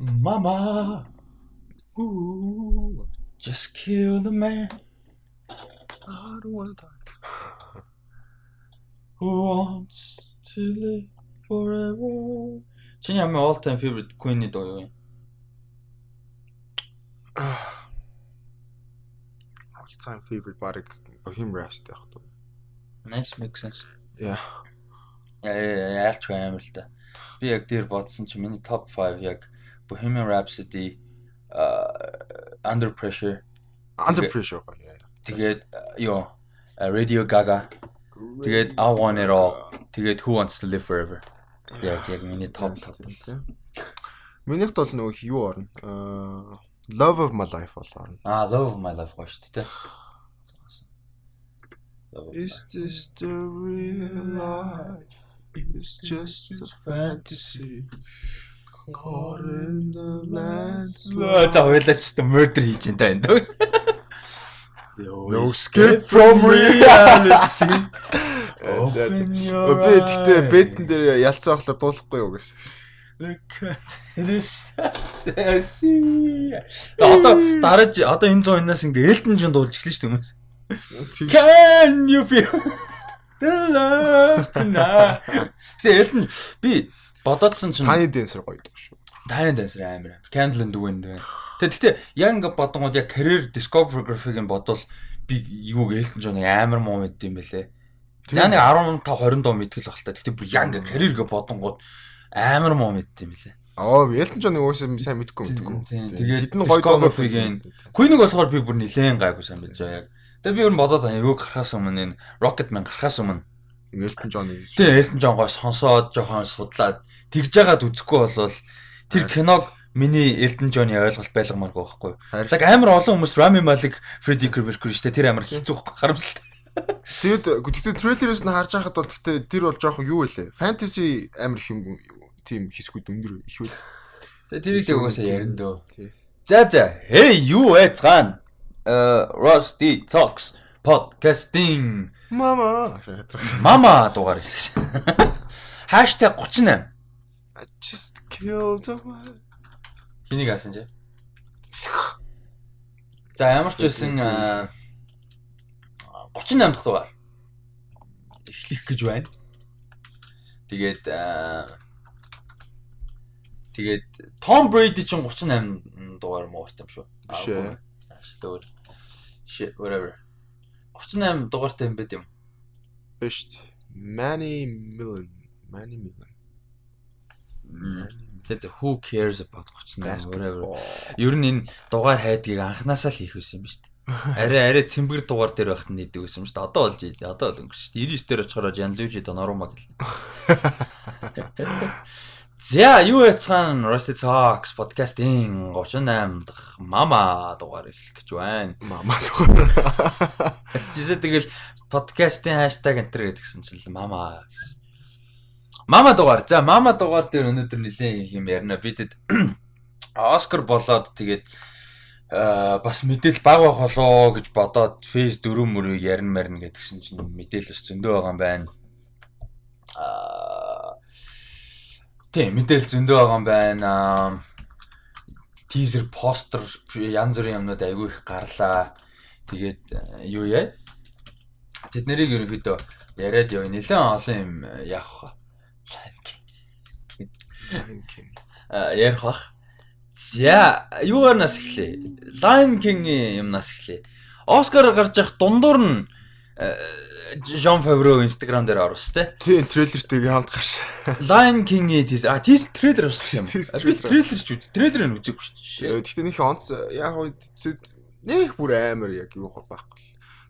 Mama, Ooh, just kill the man I don't wanna die. who wants to live forever. чиний хамгийн all time favorite Queen-ийн дуу юу вэ? All time favorite баг Bohemian Rhapsody яг туу. Nice, makes sense. Yeah. Яалч амар л та. Би яг дээр бодсон чи миний top 5 яг Bohemian Rhapsody, Under Pressure, Under Pressure гоё. тэгээд Radio Gaga, тэгээд I Want It All, тэгээд Who Wants to Live Forever. Яг миний top. Минийхд бол нөгөө юу орно? Love of My Life бол орно. Love of My Life гоё шүү дээ. Is this the real life? It's just a fantasy. Caught in the landslide. За хоёлаа ч гэсэн murder хийж энэ тань дөө. No escape from reality. Би тэгтээ бэтэн дээр ялцсан ахлаа дуулахгүй юу гэсэн. Look at this. Одоо энэ 100-аас ингээ Elton John дуулж эхлэн шүү дээ. Can you feel the love tonight? Elton би бодоодсон чинь Tiny Dancer гоё дуу шүү. Tiny Dancer амар. Candle in the Wind байна. Тэгтээ яг ингээ бодонгууд яг career discography-г нь бодвол би юуг Elton John амар муу мэддэм юм бэлээ. Яг нэг 15 20 дуу мэдгэл багтал. Тэгтээ бүр яг ингээ career-г бодонгууд амар муу мэддэм бэлээ. Elton John-ыг уусаа сайн мэдгүй. Тэгээд discography-г Queen-ыг болохоор би бүр нилээн гайгүй сайн билж байгаа яг. Тэгээд би өөр бодоод юуг гарахаас өмнө энэ Rocketman гарахаас өмнө Elton John-ыг Elton John-гоо сонсоод жоохон судлаад тэгж яагаад үзэхгүй болвол тэр киног миний Elton John-ы ойлголт байлгамааргүй байхгүй. Яг амар олон хүмүүс Rami Malek, Freddie Mercury штэ тэр амар хэцүү байхгүй харамсалтай. Тэгээд трейлерээс нь харж байхад бол гэхдээ тэр бол жоохон юу вэ? Fantasy амар тийм хэсгүүд өндөр их үү. Тэгээд тэрийг угаасаа ярина дөө. За hey юу цаана Rusty Talks Podcasting Mama дугаар хэлж. #38 I just killed a man. Хэнийг асан чи? За ямар ч байсан 38 дахь дугаар эхлэх гэж байна. Тэгээд Tom Brady чинь 38 дугаар мууртай юм шүү. Биш ээ. Shit whatever. 38 дугаартай юм байт юм. Биш. Manny Millen. That's who cares about 38 whatever. Ер нь энэ дугаар хайдгийг анханасаа л хийх байсан юм ба шүү дээ. Арай цэмбэр дугаар дээр байхад нийдэг байсан юм шүү дээ. Одоо болж өнгөрч шүү дээ. 99 дээр очихороо Gianluigi Donnarumma гэл. За юу яцхан Rusty Talks Podcasting 38 дахь Mama дугаар эхлэх гэж байна. Mama дугаар. Жишээ тэгэл подкастын хаштаг энтер гэдгсэн чинь Mama гэсэн. Mama дугаар. За Mama дугаар дээр өнөөдөр нэлээд юм ярина. Бидэд Оскар болоод тэгээд бас мэдээлэл баг байх болоо гэж бодоод Face 4 мөрөг ярина гэдгсэн чинь мэдээлэл бас зөндөө байгаа юм байна. Тийм мэдээлэл зөндөө байгаа юм байна. Teaser poster янз бүрийн юмнууд айгүй их гарлаа. Тэгээд юу яа? Тэд нарыг ерөнхийдөө яриад яваа нэлээд олон юм яах вэ? Ярих бах. За юугаарнаас эхлэе? Lion King-ийн юмнаас эхлэе. Оскар гарч явах дундуур нь Jean Favreau Instagram дээр оруулсан тий. Тийм трейлертэйгээ хамт гарсан. Lion King-ийн teaser трейлер болсон юм. Трейлер нь үзээгүй шүү дээ. Гэхдээ нэг онц яг нэг бүр амар яг юу байхгүй.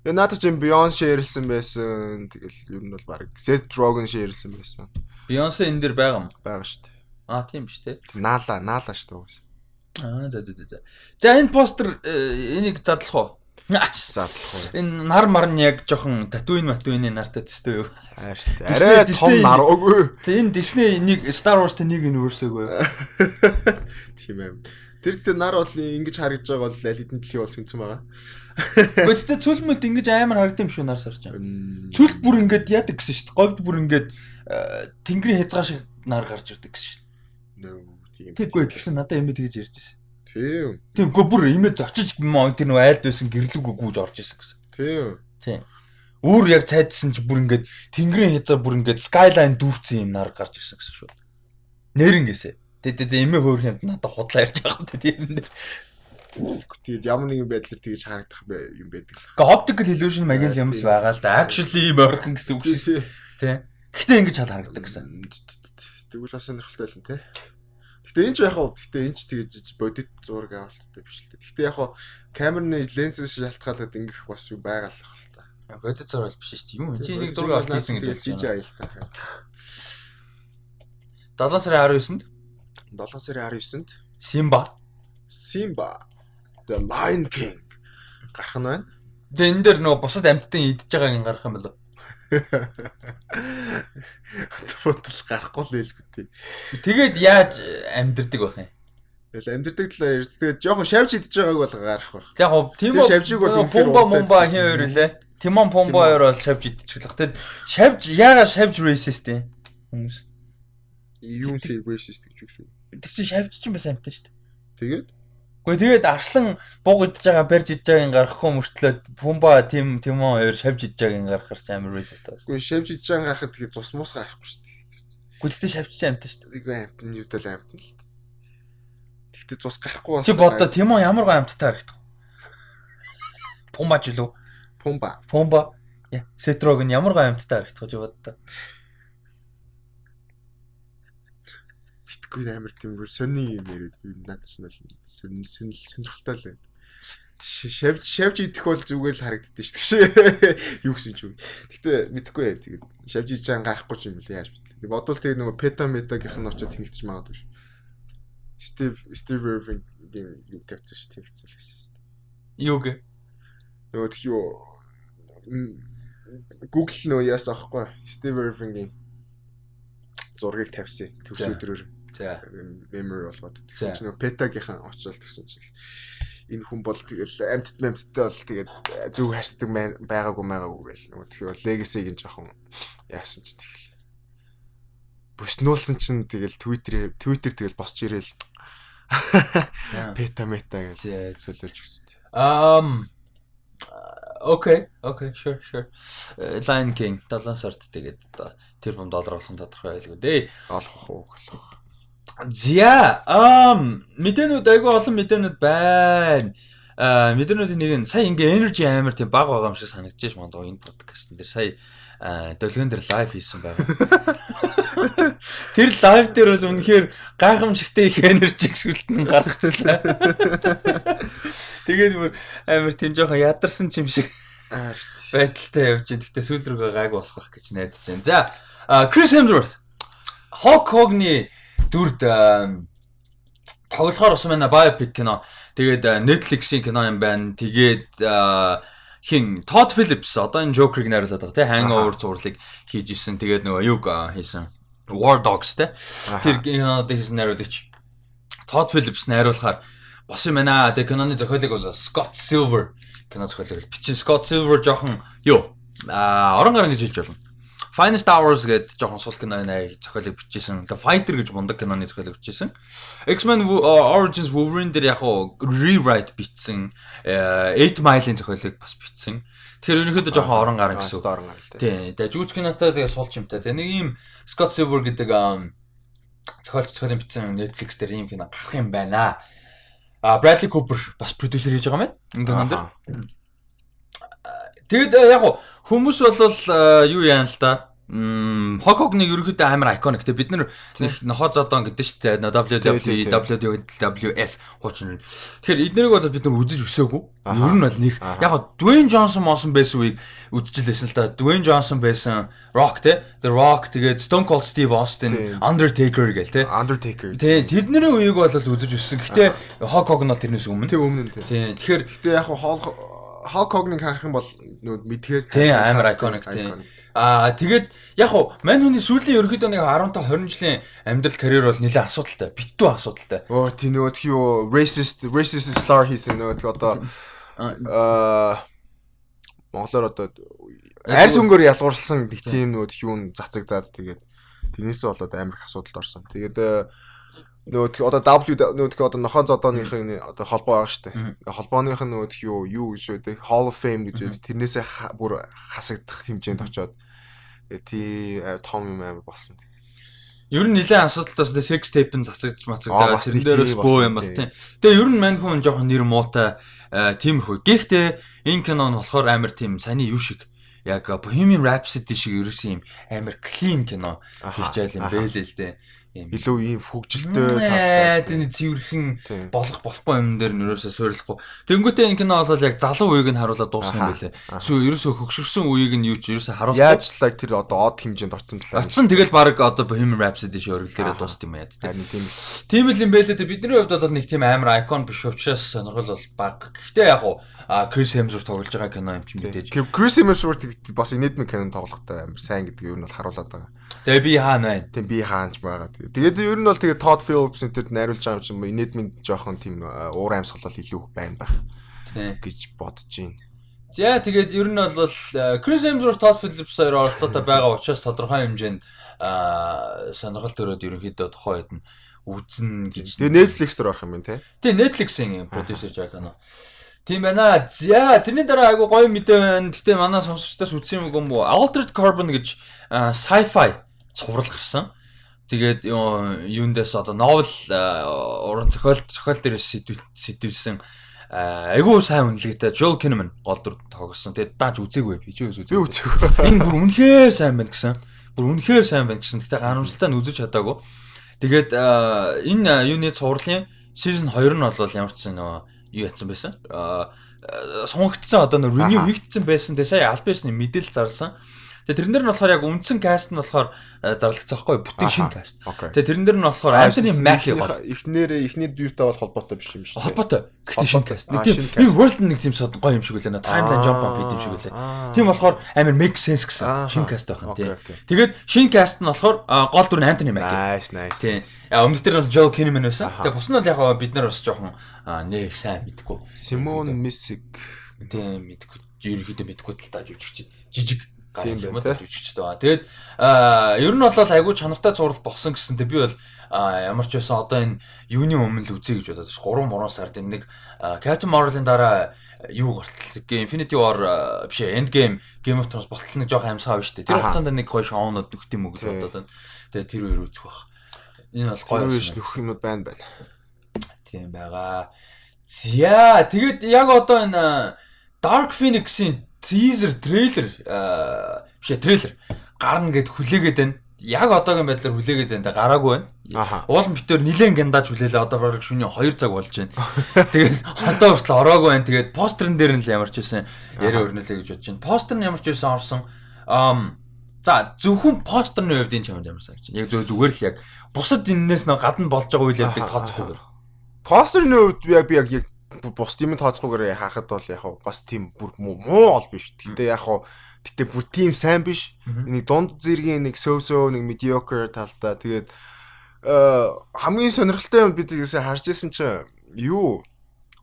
Тэгээ надад ч Beyoncé ярилсан байсан. Тэгэл ер нь бол баг Seth Rogen ярилсан байсан. Beyoncé энэ дэр байгаа юм. Байгаа шүү дээ. Тийм биш тий. Наала шүү дээ. За энэ постэр энийг задлах уу? Энэ нар марн яг жоохон татуины нартай төстэй юу? Арай том нар үгүй. Энэ Disney нэг Star Wars-тэй нэг universe үгүй. Тийм ээ. Тэр нар бол ингэж харагдж байгаа бол аль хэдийн дэлхий бол сүнцэн байгаа. Гэхдээ цүлмэлт ингэж амар харагдсан юм шүү нар сарч. Цүлт бүр ингэж яадаг гэсэн шүү дээ. Говьд бүр ингэж тэнгэрийн хязгаар шиг нар гарч ирдэг гэсэн шүү дээ. Тэггүй тэгсэн надад имэ тэгж ярьж байсан. Тийм. Тэггүй бүр имэ зочиж мөн тэр нөө айлд байсан гэрлүүгөө гүйж орж исэн гэсэн. Тийм. Өөр яг цайдсан чи бүр ингээд тэнгэрийн хязаа бүр ингээд skyline дүүрсэн юм нар гарч ирсэн гэсэн шүү. Нэрнгээсээ. Тэгээд имэ хөөх юмд надад худлаа ярьж байгаа юм тийм. Тэгээд ямар нэгэн байдлаар тэгж харагдах юм байдаг л. Гэхдээ optical illusion магийн юм л байгаа л да. Actually ийм ойрхон гэсэн үг шүү. Тийм. Гэхдээ ингэж хал харагддаг гэсэн. Тэгвэл бас сонирхолтой л нэ. Гэхдээ энэ ч яг хав гэхдээ энэ ч тэгж бодит зураг авалттай биш л дээ. Гэхдээ яг хав камерны ленсээс шалтгаалаад ингэх бас юм байгаа л байна л та. Бодит зураг биш шүү дээ. Юм чи нэг зураг авалт хийсэн гэж CGI аялтаа. 7 сарын 19-нд 7 сарын 19-нд Simba The Lion King гарах нь байна. Тэгээ энэ дээр нөгөө бусад амьтдын идж байгааг ин гарах юм болов. Фотол гарахгүй л хэлбэ тий. Тэгээд яаж амьдэрдэг байх юм? Тэгэл амьдэрдэг талаар ярьж тэгээд жоохон шавж идж байгааг бол гарах байх. Яг Тимо шавжиг бол Пумба хин хоёр лээ. Тимон Пумба хоёр бол шавж идчихлээ. Тэгээд шавж яагаад шавж racist юм хүмүүс? Юм си racist гэж үгс үү? Тэг чи шавж чинь бас амьтаа шүү дээ. Тэгээд тэгээд арслан бууг идж байгаа барьж идж байгааг гарахгүй мөртлөө Пумба Тимон хоёр шавж идж байгааг гарахаар амар racist байна. Гэхдээ шавж идж байгааг гарахад тэгээд цус мус гарахгүй шүү дээ. Гэхдээ шавж чинь амьтаа шүү дээ. Тэгвэл амьтны юудал амьтна л. Тэгтээ цус гарахгүй бас. Чи бодоо Тимон ямар гоо амьттай харагдах вэ? Пумба ч үлээ. Пумба. Сетрог нь ямар гоо амьттай харагдах вэ бодоо. Битгүй амар тийм сони юм яриад надад ч сонирхолтой л байна. Шавж идэх бол зүгээр л харагддээ шүү дээ. Юу гэсэн ч юм. Гэтэ мэдхгүй тэгээд шавж идэж байгаа гарахгүй ч юм бэл яаж мэдлээ. Бодвол тэгээд нөгөө пета метагийнх нь очиод тэнэгдэж магадгүй шүү. Steve Irving-ийн юу тавьсан шүү тэнэгдсэн л гэсэн шүү дээ. Юу гэ? Нөгөө тэг юу Google нөгөө яасан аахгүй Steve Irving-ийн зургийг тавьсан. Төс өдрөөр. За memory болгоод. Тэгсэн чинь петагийнхан очоод тэгсэн чинь энэ хүн бол тэгэл амьтдтай бол тэгээд зөв харьцдаг байгаагүй гэл нөгөө тэгэхээр legacy-г нь жоохон яасан ч тэгэл бүснүүлсэн чинь тэгэл Twitter тэгэл босч ирээл пета мета гэж солиулж гисэн. Okay, sure. Lion King 7 сард тэгээд одоо тэр $1 болох нь тодорхой байлгүй дээ. Олох уу. За мэдээнүүд айгүй олон мэдээнүүд байна. Мэдээнүүдийн нэг нь сая ингээ energy амар тийм баг байгаа юм шиг санагдчихэж магадгүй энэ подкастн дээр сая долгион дээр лайв хийсэн байгаа. Тэр лайв дээр бол үнэхээр гайхамшигтай их energy сүлтэн гаргацлаа. Тэгээд бүр амар тийм жоохон ядарсан ч юм шиг байдалтай явж байна. Гэтэ сүүл рүүгээ гайг болох байх гэж найдаж байна. За Chris Hemsworth Hulk Hogan-ы дүрд тоглохоор усан байна biopic кино. Тэгээд Netflix-ийн кино юм байна. Тэгээд хин Todd Phillips одоо энэ Joker-ыг найруулад байгаа тий Hangover зурлыг хийж исэн. Тэгээд нөгөө юг хийсэн War Dogs тий тэр кинод хийсэн найруулагч Todd Phillips найруулахаар бос юм байна. Тэгээд киноны зохиолыг бол Scott Silver кино зохиолыг бичин Scott Silver жоохон юу орон гарan гэж хэлж болно. Finest Hours гэдэг жоохон сул киноны зохиолыг бичижсэн. The Fighter гэж мундаг киноны зохиолыг бичижсэн. X-Men Origins Wolverine дээр яг хуу rewrite бичсэн. 8 Mile-ийн зохиолыг бас бичсэн. Тэгэхээр ерөнхийдөө жоохон орон гарan гэсэн үг. Тийм. Тэгээ жүжиг кинотой тэгээ сул чимтэй. Тэгээ нэг ийм Scott Silver гэдэг зохиолын бичсэн Netflix дээр ийм кино гарах юм байна. Bradley Cooper бас продюсер хийж байгаа юм. Энэ кинон дээр. Тэгэд яг хүмүүс бол юу яана л да. Hulk Hogan-ыг ерөөхдөө амар iconic те бид нар нэг нохоо зодон гэдэг шүү дээ. WWE, WWF хуучин. Тэгэхээр эднэрийг бол бид нар үзэж өсөөгүй. Ер нь бол нэг яг Dwayne Johnson байсан үеийг үзчихлээсэн л да. Dwayne Johnson байсан Rock те. The Rock тэгээд Stone Cold Steve Austin, Undertaker гэл те. Undertaker. Тэ тэдний үеийг бол үзэж өссөн. Гэтэ Hulk Hogan бол тэрнээс өмнө. Тэ өмнө нь те. Тэгэхээр гэтэ яг Hulk Hogan-ыг харах юм бол нүүд мэдхээр тийм амар iconic тийм. Тэгээд яг уу мань хүний сүүлийн ерөөхдөө нэг 15 20 жилийн амьдрал карьер бол нэлээд асуудалтай. Битүү асуудалтай. Тийм нөгөө юу racist star хийсэн нөгөө одоо монголоор одоо арьс өнгөөр ялгуурлсан тийм нөгөө юун цацагдаад тэгээд тэрнээсээ болоод амар их асуудалд орсон. Тэгээд нөгөө одоо нөгөө одоо нохоо зодооныхын одоо холбоо байгаа шүү дээ. Холбооных нь нөгөө юу гэж үү Hall of Fame гэж тэрнээсээ бүр хасагдах хэмжээнд очоод тий том юм амар болсон. Ер нь нэлээд асуудалтаас sex tape-ын засагдж мацагдаа тэрэн дээрээс бөө юм бол тийм. Тэгээ ер нь мань хүн жоохон нэр муутай тиймэрхүү. Гэхдээ энэ кино нь болохоор амар тийм саний юу шиг яг Bohemian Rhapsody шиг ерөөсөн юм амар clean кино хийж байгаа юм бэ л дээ. Илүү ийм хөгжилтэй талтай. Тэний цэвэрхэн болохгүй юм дээр нөрөөсөө суйрлахгүй. Тэнгүүтээ энэ кино бол яг залуу үеийг нь харуулад дуусгах юм байлээ. Эсвэл ерөөсөө хөгшөрсөн үеийг нь юу ч ерөөсөө харуулахгүй. Яаж л тэр одоо од хэмжээнд орсон талаа. Орсон тэгэл баг одоо Bohemian Rhapsody шиг өргөлдөрөө дууст юм яа. Харин тийм л юм байлээ. Бидний хувьд бол нэг тийм амар icon биш учраас сонирхол бол бага. Гэхдээ яг уу Chris Hemsworth тоглож байгаа кино юм чинь мэдээж. Chris Hemsworth бас инээдмэ кино тоглохтой амар сайн гэдэг юу нь бол харуулад байгаа. Тэгээ би хаана байна? Тийм би хаанч байгаа. Тэгээд ер нь бол тэгээд Todd Phillips энтерд найруулж байгаа юм чинь инээдмийн жоохон тийм уур амьсгал илүү байна байх гэж бодож байна. За тэгээд ер нь бол Chris Hemsworth Todd Phillips хоёр оролцоотой байгаа учраас тодорхой хэмжээнд сонирхол төрөөд ерөнхийдөө тухайн үед нь үзнэ гэж. Тэгээд Netflix дээр орох юм байна тий. Тийм Netflix-ийн продюсер жаа кино. Тийм байна. За тэрний дараа айгу гоё мэдээ байна. Гэтэ манай сонсогчдоос үзсэн юм уу? Altered Carbon гэж sci-fi цуврал гарсан. Тэгээд юундээс одоо новел уран зохиол дээрээс сэтвэлсэн айгуу сайн үнэлгээтэй Joel Kinnaman гол дүр тоглосон. Тэгээд дааж үзээгүй би ч үзээгүй. Энэ бүр үнэхээр сайн байна гэсэн. Бүр үнэхээр сайн байна гэсэн. Гэтэ харамсалтай нь үзэж чадаагүй. Тэгээд энэ юуны цувралын season 2 нь бол ямар ч нэг юу ятсан байсан. Сунгагдсан одоо нэг renew хийгдсэн байсан. Тэгээ сая аль бисны мэдээлэл зарсан. Тэгээ тэрэн дээр нь болохоор яг үндсэн каст нь болохоор зарлагдсан байхгүй бүтэн шинэ каст. Тэгээ тэрэн дээр нь болохоор Anthony Mackie гол. Эхний duty бол холбоотой биш юм шүү дээ. Холбоотой. Гэтэ шинэ каст. Нэг world нэг тийм сод гоё юм шиг үлээ. Timeline jump up хийх юм шиг үлээ. Тийм болохоор амар make sense гэсэн шинэ каст байх юм тийм. Тэгээд шинэ каст нь болохоор гол дүр нь Anthony Mackie. Nice. Тийм. Өмнөд дээр бол Joel Kinnaman байсан. Тэгээ бус нь бол яг бид нар бас жоохон нэг сайн мэдгүй. Simone Missick тийм мэдгүй. Ерөнхийдөө мэдгүй талдаа жижиг тийм байна жүжигчтэй байна. Тэгээд ер нь бол айгүй чанартай зураг болсон гэсэнтэй би бол ямар ч байсан одоо энэ юуны өмнө л үзье гэж бодоод байна. 3 сард нэг Captain Marvel-ын дараа юу гортол Infinity War биш Endgame Game of Thrones болтол нэг жоох амьсгаа биш үү. Тэр хугацаанд нэг гоё шоунууд нөхд юм уу гэж бодоод байна. Тэгээд тэр хоёр үзэх байх. Энэ бол гоё нөх юмуд байна. Тийм байгаа. За тэгээд яг одоо энэ Dark Phoenix-ийн teaser трейлер трейлер гарна гэд хүлээгээд байна. Яг одоогийн байдлаар хүлээгээд байна. Гараагүй байна. Уулын битээр нилээн гяндааж хүлээлээ. Одоо бараг шөнийн 2 цаг болж байна. Тэгээд одоо хүртэл ороогүй байна. Тэгээд постерн дээр нь л ямар ч байсан яриа өрнөлөө гэж бодож байна. Постер нь ямар ч байсан орсон. За зөвхөн постерны хувьд энэ чамд ямар санагч. Яг зүгээр л яг бусад энэс нөө гадна болж байгаа үйл явдлыг тооцохгүй. Постерны хувьд би яг бус тийм тооцоогоор харахад бол яг бас тийм бүр муу ол биш. Гэтэ бүр тийм сайн биш. Нэг дунд зэргийн нэг сөв нэг mediocre талтай. Тэгээд хамгийн сонирхолтой юм бид ийгээс харж ирсэн чинь юу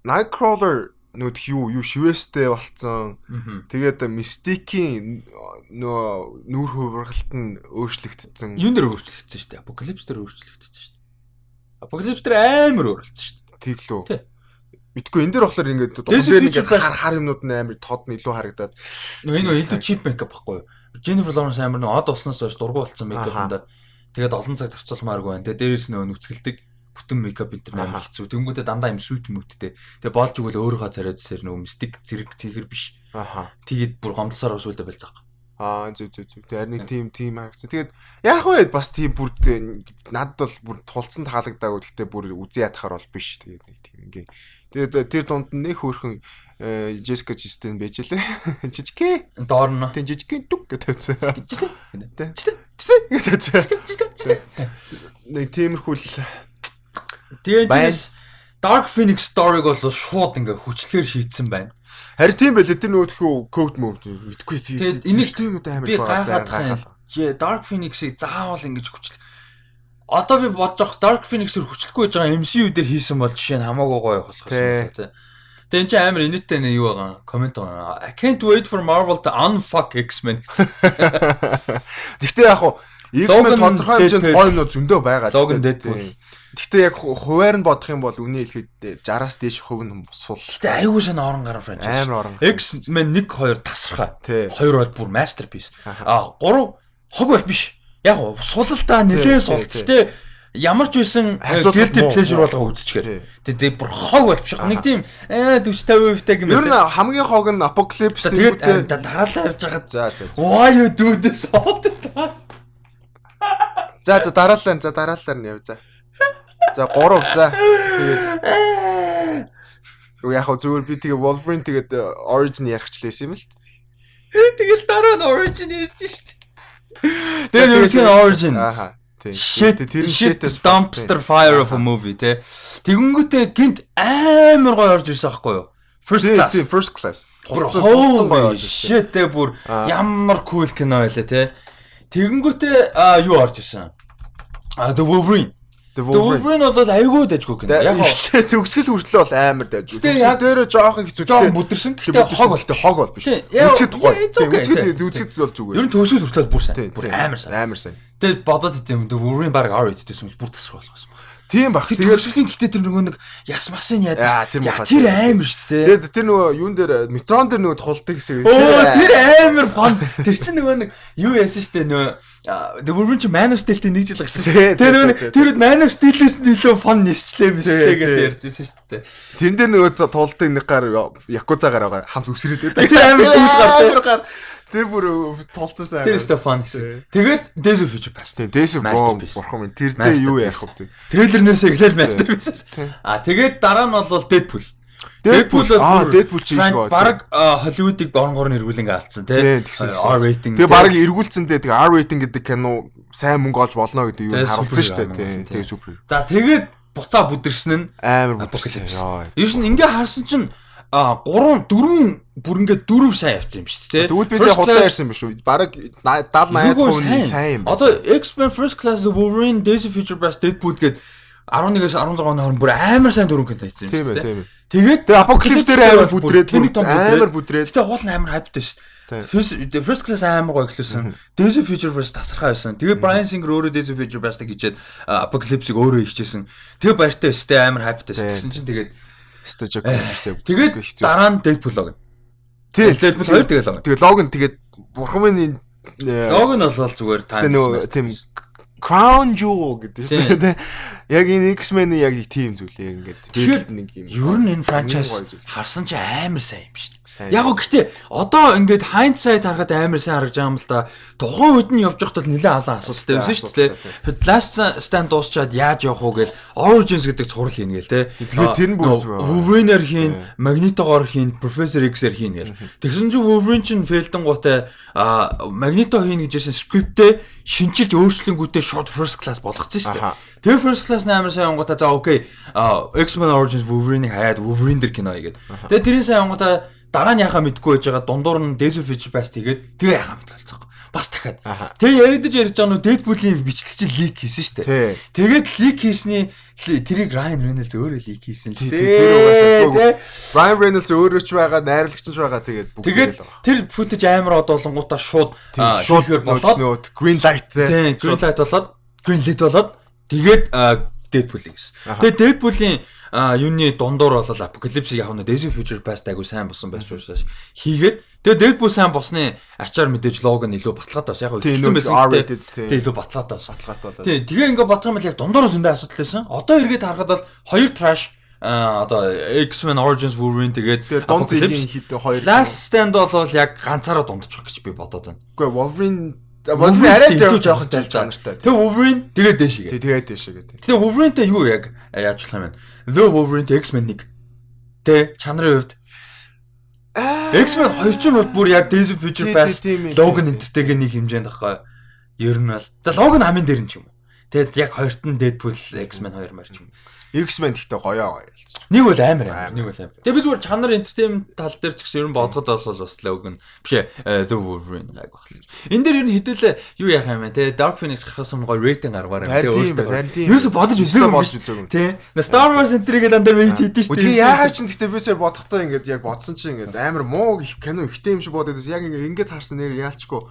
Nightcrawler юу шивэстэй болцсон. Тэгээд Mystique-ийн нүүр хувиргалт нь өөрчлөгдсөн. Юун дээр өөрчлөгдсөн шүү дээ. Apocalypse дээр өөрчлөгдсөн шүү дээ. Apocalypse дээр амар өөрчлөлтсөн шүү дээ. Тэг лөө. Мэдгүй энэ дээр болохоор ингээд дугаар хар юмнууд нь амар тод нь илүү харагдаад энэ илүү cheap makeup байхгүй юу? Jennifer Lawrence амар нэг од усноос хойш дургу болсон makeup-ында тэгээд олон цаг зарцуулмааргүй байна. Тэгээд дээрээс нөө нүцгэлдэг бүтэн makeup энэ амар хэцүү. Тэнгүүдээ дандаа юм sweet мөттэй. Тэгээд болж игэл өөрийнхөө царайд сэр нөө mystic зэрэг цэгэр биш. Тэгээд бүр гомдлосоор өсвөлдө байлцаах. Зүг. Тэр нэг тийм харагдсан. Тэгээд яг вэ бас тийм бүр надад бол бүр тулцсан таалагдаагүй. Гэхдээ бүр үзээ ядахаар бол биш. Тэгээд нэг тийм ингээ. Тэгээд тэр дунд нэг хөөрхөн Jessica Chastain байж лээ. Жижигхэн доор нь. Тийм жижигхэн түг гэдэг байсан. Жижигхэн. Нэг тиймэрхүү л. Тэгээд Dark Phoenix story-г бол шууд ингээ хүчлэгээр шийдсэн байна. Харин тийм байлээ тэр нөгөө code mode мэдгүй тийм. Энийг юм амар би гайхаад Dark Phoenix-ийг заавал ингэж хүчлэх. Одоо би бодож байгаа Dark Phoenix-ээр хүчлэхгүй байж байгаа MCU дээр хийсэн бол жишээ нь хамаагүй гоё болох юм тий. Тэгээ энэ чинь амар инээдтэй нэг юу байгаа комент байгаа. I can't wait for Marvel to unfuck X-Men гэсэн. Гэхдээ яг хуу X-Men тодорхой хэмжээнд гоё юмнууд зөндөө байгаа. Logan Deadpool. Гэхдээ яг хуваар нь бодох юм бол үний хэлэхэд 60-аас дээш хувь нь сул. Гэтэ айгүй сан орон гараа франчайз. Амар орон. X-Men 1 2 тасархаа. 2 бол бүр masterpiece. 3 хог бол биш. Яг сулалтаа нэлээд сул. Гэтэ ямар ч байсан guilty pleasure болгоо үзчихээр. Тэгээ бүр хог бол биш. Нэг тийм 40-50% юм. Ер нь хамгийн хог нь Apocalypse тэгээд дараалал явж хагаад за. Why you do this all the time? За дараалал нь яв за. За 3 за. Тэгээд яг хөө зүгээр би тэгээ Wolverine тэгээд Origin ярихчлээсэн юм л. Тэгэл дараа нь Origin ирж штт. Тэгээд юу Origin. Аха. Shit dumpster fire of a movie те. Тэгэнгүүтээ гинт амар гоё орж ирсэн аахгүй юу? First class. Хурцсан гоё орж ирсэн. Shit те бүр ямар cool кино байлаа те. Тэгэнгүүтээ юу орж ирсэн? The Wolverine. The Wolverine бол айгүй дайггүй кино. Яг төгсгөл хүртэл бол амар дайггүй. Төгсгөл дээр жоохон хэцүү. Жоохон бүдэрсэн. Гэтэ хог бол биш. Үзэхэд гоё. Үзэхэд бол зүгээр. Ер нь төгсгөл хүртэл бүр сайн. Бүр амар сайн. Тэгээд бодоод идэв The Wolverine баг R-rated гэсэн бүр тасрах болгосон. Тийм баг. Тэгээд төгсгөлийн гэхдээ тэр нөгөө нэг ясмасын яд. Тэр амар шүү дээ. Тэгээд тэр нөгөө юун дээр метрон дээр нөгөө тулдаг гэсэн. Тэр амар фан. Тэр чинь нөгөө нэг юу яасан шүү дээ нөгөө The Wolverine Man of Steel-тэй нэг жил гарсан шүү дээ. Тэр нөгөө тэр Man of Steel-ээс илүү фан нэрчлээ биш үү гэж ярьжсэн шүү дээ. Тэрэн дээр нөгөө тулдаг нэг гар Якузагаар хамт үсрээд байдаг. Тэр амар дүүл гар. Тэр бүр тулцсан сайн. Тэр Стефан гэсэн. Тэгээд Days of Future Past. Days of бурхан минь тэр дээр юу яах вэ? Трейлернээс эхлээл masterpiece. Тэгээд дараа нь бол Deadpool. Deadpool чи ийш гоо. Бараг Hollywood-ыг донгоор нь эргүүлэн гаалцсан тий. R rating. Тэгээ бараг эргүүлцэндээ тэгээ R rating гэдэг кино сайн мөнгө олж болно гэдэг юу харуулсан шүү дээ. Тэгээ супер. За тэгээд буцаа бүдэрсэн нь амар бүдэрсэн. Ер нь ингээ харсан чинь 3 4 бүр ингээд 4 сайн явцсан юм шүү дээ. Тэгвэл би сая худлаа ярьсан юм биш үү? Бараг 70-80% сайн юм байна. Одоо X-Men First Class, The Wolverine, Days of Future Past, Deadpool гээд 11-ээс 16 оны хооронд бүр амар сайн дөрөв кино хийсэн юм шүү дээ. Тэгээд Apocalypse дээр амар бүдрээд амар бүдрээд. Гэтэ уул нь амар хайптай шүү дээ. First Class амар гоё эхлүүлсэн. Days of Future Past тасархаа байсан. Тэгээд Bryan Singer өөрөө Days of Future Past-ыг хийчихэд Apocalypse-ыг өөрөө хийчихсэн. Тэгээд баяртай шүү дээ. Амар хайптай шүү. Тэгсэн чинь тэгээд Stage Commerce. Тэгээд дараа нь Deadpool лог. Тийм Deadpool 2 тэгээд лог. Тэгээд лог нь тэгээд бурхан минь лог нь бол зүгээр тань тийм Crown Jewel гэдэг шүү дээ. Яг энэ X-Men-ийн яг тийм зүйлээ ингээд тэгээд нэг юм. Ер нь энэ franchise харсан чи амар сайн юм шүү дээ. Яг гоо гэтээ одоо ингээд hindsight харахад амар сайн харагдаж байгаа юм л да. Тухайн үед нь явж байхдаа нэлээд алан асуулттай байсан шүү дээ. Last Stand дуусчаад яаж явах уу гээл Origins гэдэг цуврал хийн гээл те. Тэгээд тэр нь бүр Wolverine-аар хийн, Magneto-гоор хийн, Professor X-аар хийн гээл. Тэгсэн чинь Wolverine чинь фейлдэнгуутай Magneto хийн гэжсэн скриптээ шинжилж өөрчлөнгүүтээ short first class болгоцсон шүү дээ. Тэгээ first class амар сайн онгота за окей X-Men Origins Wolverine-ыг хаяад Wolverine дэр кино хийгээд. Тэгээ тэрийн сайн онгота дараа нь яхаа мэдгүй байж байгаа дундуур нь Days of Future Past хийгээд тэгээ яхаа мэдгүй болцсон. Бас дахиад. Тэгээ ярьж байгаа нөө Deadpool-ийн бичлэгч лик хийсэн шүү дээ. Тэгээд лик хийсний тэрийг Ryan Reynolds өөрөө лик хийсэн л дээ. Ryan Reynolds өөрөө ч байгаа, найрлагч нь ч байгаа тэгээд бүгд тэр footage амар одоолонгуудаа шууд болоод green light тий green light болоод тэгээд Deadpool гэсэн. Тэгээд Deadpool-ийн юуны дундуур бол Apocalypse яг нь Days of Future Past айгу сайн болсон байж учраас хийгээд тэгээд Deadpool сайн босны ачаар мэдээж лог нь илүү баталгаатай бас яг хэлсэн байсан тийм илүү баталгаатай бас. Тийм тэгээ ингээ бодох юм бол яг дундуур зөндөө асуудал байсан. Одоо эргээд харахад бол хоёр trash одоо X-Men Origins Wolverine тэгээд Apocalypse хоёр Last Stand бол яг ганцаараа дундчих гэж би бодоод байна. Үгүй Wolverine арай жоохон жилж байгаа нэртэй. Тэгээ Wolverine тэгээд дэшигээ. Тэгээд дэшигээ. Тэгээ Wolverine-тэй юу яг яаж болох юм бэ? The Wolverine X-Men 1. Тэ чанарын хувьд X-Men 2 ч бол бүр яг Days of Future Past Logan энтертэйг нэг хэмжээнд байхгүй. Ер нь бол. За Logan хамгийн дээр нь ч юм уу. Тэгээд яг хоёрт нь Deadpool X-Men 2 маар ч юм. X-Men гэхдээ гоё. Нэг бол амар. Тэгээ би зүгээр чанар entertainment тал дээр ч гэсэн ер нь бодоход бол бас Logan биш The Wolverine гайг баглаа. Энэ дээр ер нь хэдүүлээ юу яах юм бэ те Dark Phoenix гарахаас өмнө гоё рейтинг гаргаваар юм те өөртөө. Юусе бодож үзээгүй те. Star Wars энтерийг дандаа вейт хийдэж шүү дээ. Тэгээ яагаад ч гэхдээ бисээ бодохдоо ингээд яг бодсон чинь ингээд амар муу кино ихтэй юм шиг бодоод яг ингээд харсан нэр яалчгүй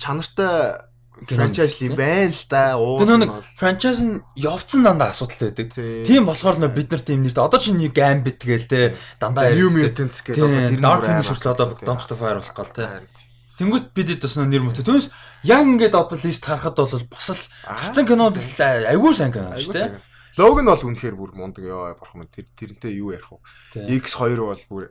чанартай франчайз байна л да. Тэр нэг франчайз нь явцсан дандаа асуудалтай байдаг. Тийм болохоор бид нарт юм нэрт одоо чинь нэг Gambit гээл те дандаа New Mutants гээл одоо тэр Dark Phoenix одоо Dumpster Fire болох гал те. Тэнгүүт бид бас нэр мөтө. Түүнээс яг ингээд одоо лист харахад бол бас л хацсан кинод айгүй сайн кино шүү дээ. Логан бол үнэхээр бүр мундаг ёо бурхан минь тэрнтэй юу ярих вэ? X2 бол бүр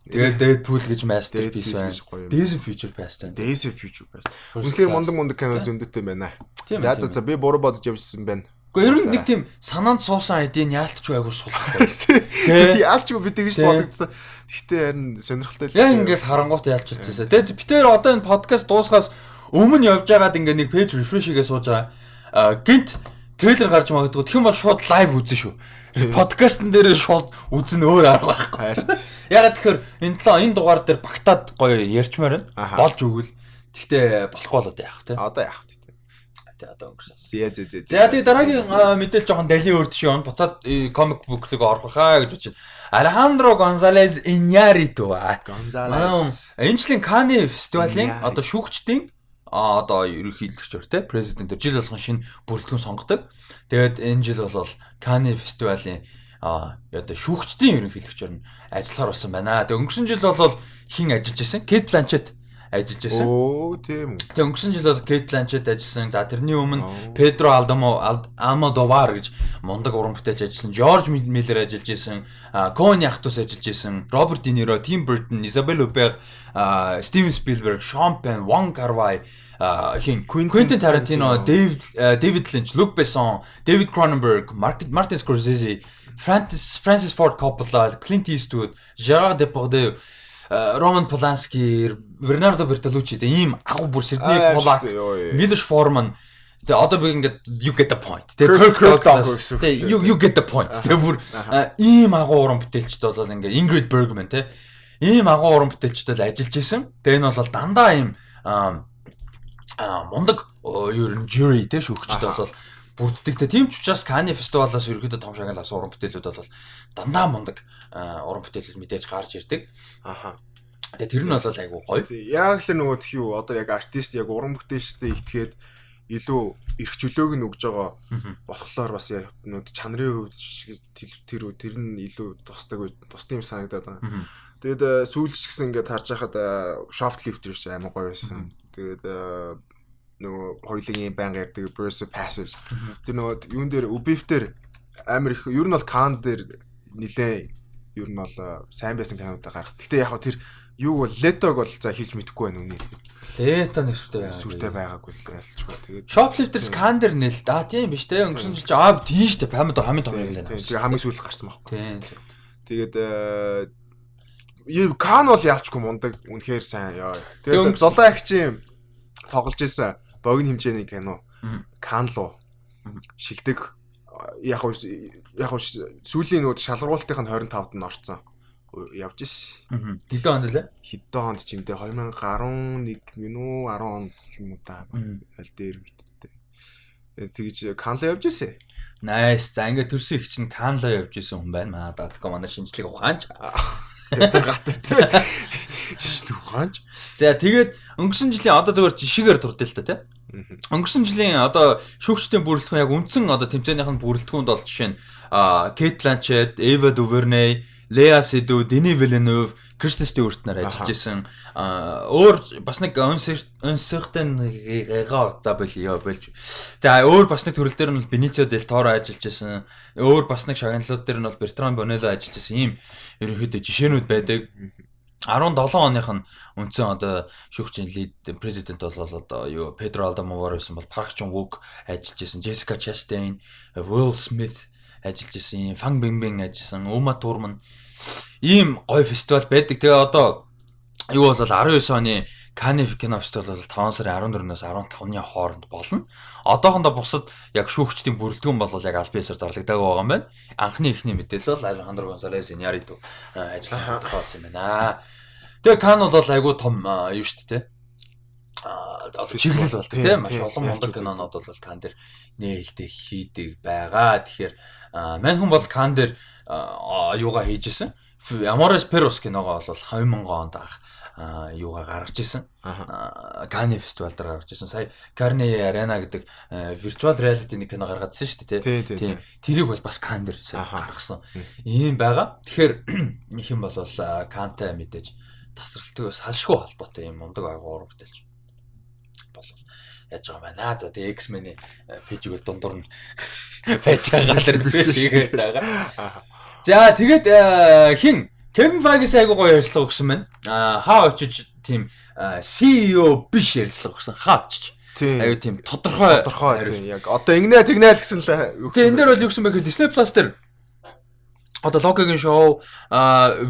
тэгээд Deadpool гэж masterpiece байна. Days of Future Past байна. Days of Future Past. Үнэхээр мундаг кино зөндөтэй байна. За би буруу бодож явжсэн байна. Гэхдээ ер нь нэг тийм санаанд суусан айдын яалтчгүй айгүй суулгахгүй. Яалчгүй би тэгж бодогдсон. Гэхдээ харин сонирхолтой л. Яг ингээд харангуут яалч үзсэн. Тэгээд бид тэр одоо энэ подкаст дуусахаас өмнө явж байгаад ингээд нэг page refresh хийгээ сууж байгаа. Гинт трейлер гарч магадгүй. Тэгэх юм бол шууд лайв үзэн шүү. Подкастн дээр шууд үзэн өөр арга байхгүй. Ягаад тэгэхээр энэ дугаар дээр багтаад гоё ярьчмаар байна. Болж өгвөл. Гэхдээ болохгүй болоод яах вэ? Одоо яах вэ? Тэгээ одоо өнгөрсөн. За тэгээ дараагийн мэдээлэл жоохон далийн өрд шиг он буцаад comic book руу орох хаа гэж бодож байна. Alejandro González Iñárritu. Энэ жилийн Cannes фестивалийн одоо шүүгчдийн одоо ерөнхийлөгчөөр те президент жил болгон шинэ бүрэлдэхүүн сонгодог. Тэгээд энэ жил бол Cannes фестивалийн одоо шүүгчдийн ерөнхийлөгчөөр нь ажиллахаар болсон байна. Тэгээд өнгөрсөн жил бол хин ажиллаж байсан? Kate Blanchett ажиллаж байсан. Тийм үү. Тэгээд өнгөрсөн жил бол Kate Blanchett ажилласан. За тэрний өмнө Pedro Almodovar гэж мундаг уран бүтээлч ажилласан. George Miller ажиллаж байсан. Coen ах トゥ ажиллаж байсан. Robert De Niro, Tim Burton, Isabelle Huppert, Steven Spielberg, Sean Penn, Wong Kar-wai, Quentin Tarantino, David Lynch, Luc Besson, David Cronenberg, Martin Scorsese, Francis Ford Coppola, Clint Eastwood, Gérard Depardieu, Roman Polanski, Bernardo Bertolucci ийм агуу бүр Sidney Pollack, Milos Forman тэгээ одоо би ингээд you get the point. Тэгээ Kirk Douglas тэгээ you get the point. Тэгээ бүр ийм агуу уран бүтээлчд бол ингээд Ingrid Bergman те ийм агуу уран бүтээлчд бол ажиллаж исэн. Тэгээ энэ бол дандаа ийм мундаг ер нь jury те шүүгчд бол бүрддэг те. Тийм ч учраас Cannes фестивалаас ерөөдөө том шагнал авсан уран бүтээлүүд бол дандаа мундаг уран бүтээлүүд мэдээж гарч ирдэг. Тэгээ тэр нь бол айгуу гоё. Яг л нөгөө тхий юу одоо яг артист яг уран бүтээлчтэй итгээд илүү эрх чөлөөг нь өгж байгаа болохоор бас яг нүүд чанарын хувьд тэр нь илүү тусдаг юм санагдаад байгаа. Тэгээд сүүлч гэсэн ингээд харж байхад Shoplifters амар гоё байсан. Тэгээд нөгөө хоёулын байнга ярьдаг Bruce Passage. Тэр нөгөө юун дээр Ubif-дээр амар их ер нь бол Cannes дээр нилээ ер нь бол сайн байсан кинодаа гаргасан. Гэтэ яг тэр юу бол Leto-г бол за хийж мэдэхгүй байна үнэ. Leto нэвстэй байгаагүй л ялчгүй. Тэгээд Shoplifters Cannes дээр нэл. Тийм биш те. Өнгөрсөн жил чи тийм штэ хамгийн том юм лээ. Тэгээд хамгийн сүүлд гарсан байхгүй. Тийм. Тэгээд Cannes бол ялчгүй мундаг үнэхээр сайн яа. Тэгээд золоо агчийн тоглож исэн богино хэмжээний кино Cannes руу шилдэг яг сүүлийн нөгөө шалгаруултын 25-д нь орцсон. Явж исэн. Хэдэн онд лээ? Хэдэн онд ч юм те 2011 гинүү 10 онд ч юм уу та аль дээр биттэй. Тэгж Cannes явж исэн. Nice. За ингээд төрсөн их чинь Cannes явж исэн хүн байна. Манаа.com манай шинжлэх ухаанч. Тэр гаттай. Шинжлэх ухаанч. За тэгээд өнгөрсөн жилийн одоо зөвөр жишгээр дурдъя л та тий. Өнгөрсөн жилийн одоо шүүгчдийн бүрэлдэхүүн яг үндсэн одоо тэмцээнийхэн бүрэлдэхүүнд бол жишээ нь Kate Blanchett, Ava DuVernay, Lea Seydoux, Denis Villeneuve, Kristen Stewart нар ажиллаж исэн. Өөр бас нэг uncertain болж. За өөр бас нэг төрөл дээр нь Benicio del Toro ажиллаж исэн. Өөр бас нэг шагналууд дээр нь бол Bertrand Bonello ажиллаж исэн. Ийм ерөнхийдөө жишээнүүд байдаг. 17 оных нь үндсэн одоо шүүгчийн лид президент бол одоо юу Pedro Almodovar байсан бол Park Chan-wook ажиллаж исэн. Jessica Chastain, Will Smith ажиллаж исэн. Fang Bingbing ажилласан. Uma Thurman ийм гоё фестивал байдаг. Тэгээ одоо юу бол 19 оны Cannes кино фестивал бол 5 сарын 14-өөс 15-ны хооронд болно. Одоохондоо бусад яг шүүгчдийн бүрэлдэхүүн бол яг аль биесээр зарлагдаагүй байгаа юм байна. Анхны ихний мэдээлэл бол Alejandro González Iñárritu ажилласан тохиолсон юм байна. Тэгээ Cannes бол айгүй том юу шүү дээ. Чиглэл болдог тийм маш олон мундаг кинонууд бол Cannes дээр нээлттэй хийдэг байгаа. Тэгэхээр мань хүн бол Cannes дээр юугаа хийжсэн. Amores Perros киногоо бол 2000 онд юугаа гаргаж ирсэн. Cannes фестивал дээр гаргаж ирсэн. Сая Carney Arena гэдэг virtual reality нэг кино гаргадсан шүү дээ, тийм. Тэрийг бол бас Cannes дээр сая гаргасан. Ийм байгаа. Тэгэхээр их юм бол Cannes-тай мэдээж тасралтгүй салшгүй холбоотой юм мундаг агуу урагдэлж бол яаж байгаа юм байна. За тэгээ X-Men-ийн пэйжийг дундуур нь байж байгаа л хийгээд байгаа. За тэгээд хин Kevin Feige айгуу гоё ярьцлага өгсөн байна. Хаа очиж тийм CEO биш ярьцлага өгсөн. Хаа очиж. Аюу тийм тодорхой яг одоо ингэнэ тэгнэ л гэсэн л. Тэгээ энэ дээр бол юу гэсэн бэ гэхээр Disney Plus дээр одоо Loki-гийн шоу,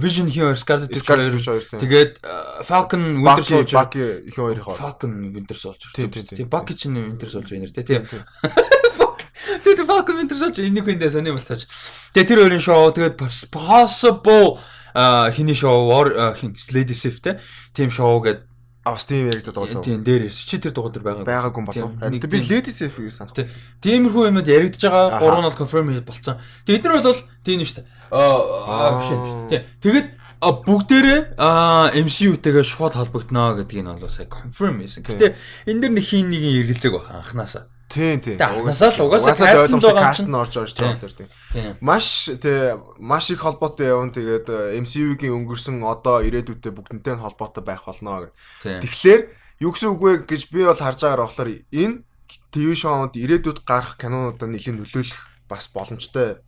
Vision хин Scarlet Witch 2, тэгээд Falcon Winter Soldier, Bucky хин 2 Falcon Winter Soldier. Тийм Bucky чинь Winter Soldier нэр тийм. Тэгээд Falcon Winter Soldier энийг хүндээ сони болцооч. Тэгээд тэр хоёрын шоу, тэгээд possible хиний шоу хин Lady Sif те тийм шоу гэдэг бас тийм яригдаад байгаа. Тийм дээрээс чи тэр дугаар дээр байгаагүй юм болов. Би Lady Sif-ийг санав. Тиймэрхүү юмуд яригдж байгаа. 3 нь бол confirm болцсон. Тэгээд эдгээр бол тийм нь шүү дээ. Тийм. Тэгээд бүгдээрээ MCU-тэйгээ шууд холбогдно гэдгийг нь бол сая confirm хийсэн. Гэтэ энэ дэр нэг хин нэгэн эргэлзээг байна анханасаа. Тийм. Анханасаа л угаасаа каст нь орж байгаа тийм. Маш их холбоотой явна. Тэгээд MCU-гийн өнгөрсөн одоо ирээдүйдээ бүгднтэй нь холбоотой байх болно гэх. Тэгэхээр юу гэсэн үг вэ гэж би бол харж байгаагаар болохоор энэ ТV шоунд ирээдүйд гарах кинонуудаа нэлийн нөлөөлөх бас боломжтой.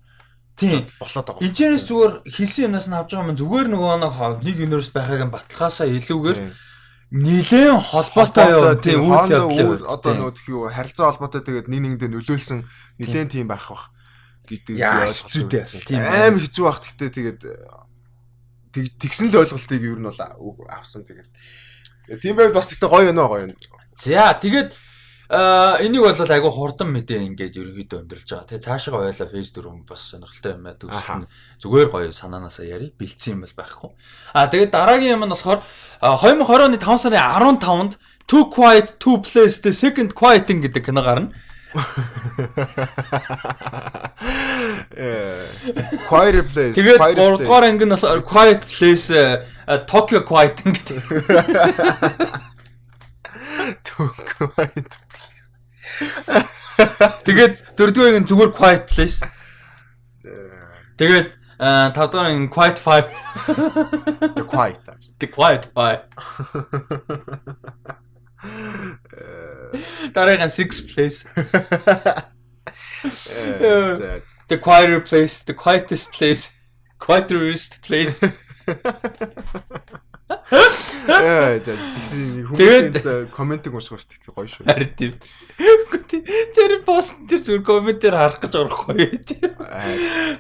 Тийм болоод байгаа. Эцээрээс зүгээр хэлсэн юмнаас нь авч байгаа юм зүгээр нөгөө нэг universe байхыг баталгаасаа илүүгээр нэлээд холбоотой юу тийм үйл явдал одоо нөгөө юу харилцаа холбоотой тэгээд нэг нэгэндээ нөлөөлсөн нэлээд тийм байх бах гэдэг хэцүүтэй бас тийм амар хэцүү бах гэхдээ тэгээд тэгсэн л ойлголтыг юу нь бол авсан тэгээд тийм байвал бас тэгтээ гоё гоё. За тэгээд энийг бол айгу хурдан мэдээ ингээд ерөөдөө өндөрлж байгаа. Тэгээ цаашаа ойлоо фейс 4 бас сонирхолтой юм байна. Төгсөлт нь зүгээр гоё санаанаасаа яри бэлдсэн юм бол байхгүй. Тэгээд дараагийн юм нь болохоор 2020 оны 5 сарын 15-нд Too Quiet to Place the Second Quieting гэдэг кино гарна. Quiet Place. Тэгээд 3 дугаар анги нь болохоор Quiet Place Tokyo Quieting гэдэг. Too Quiet. Тэгээд 4-р нь зүгээр Quiet Place. Тэгээд 5-р нь Quiet 5. The Quiet. The Quiet 5. Дараагийн 6 Place. The Quieter Place, The Quietest Place, Quieterest Place. Тэгээд комментиг унших бас тэгт гоё шүү. Харин тийм. Тэр пост дээр зүгээр комментээр харах гэж орохгүй.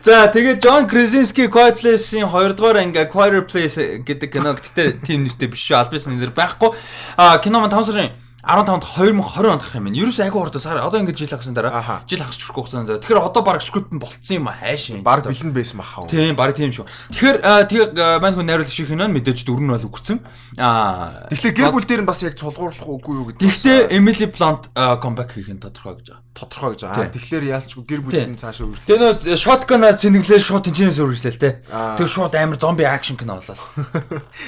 За тэгээд John Krasinski Quiet Place-ийн 2 дугаар анги Quieter Place гэдэг кино гэхдээ тийм нэртэй биш шүү. Албаас нэр байхгүй. Кино маань 5 сарын 15-нд 2020 онд гарах юм байна. Ерөөсөө айгүй хурдан сар одоо ингэж жил хагасан дараа жил хагасч хүрхгүй хугацаанд. Тэгэхээр одоо баг скрипт нь болцсон юм хайш юм. Баг бэлэн байсан баха. Тийм баг тийм шүү. Тэгэхээр тэгээ маань хүн найруулагч шиг кино мэдээж 4 нь бол өгсөн. Тэгэхээр гэр бүл дээр нь бас яг цулгуурлах үгүй юу гэдэг. Гэхдээ Emily Blunt comeback хийх нь тодорхой гэж байгаа. Тодорхой гэж байгаа. Тэгэхээр яалчгүй гэр бүл нь цаашаа үргэлжлээ. Тэгээ нөө shotgun-аар цэнэглээ шууд тэнцэнээс үргэлжлээ л те. Тэгээ шууд амар зомби акшн кино болоо.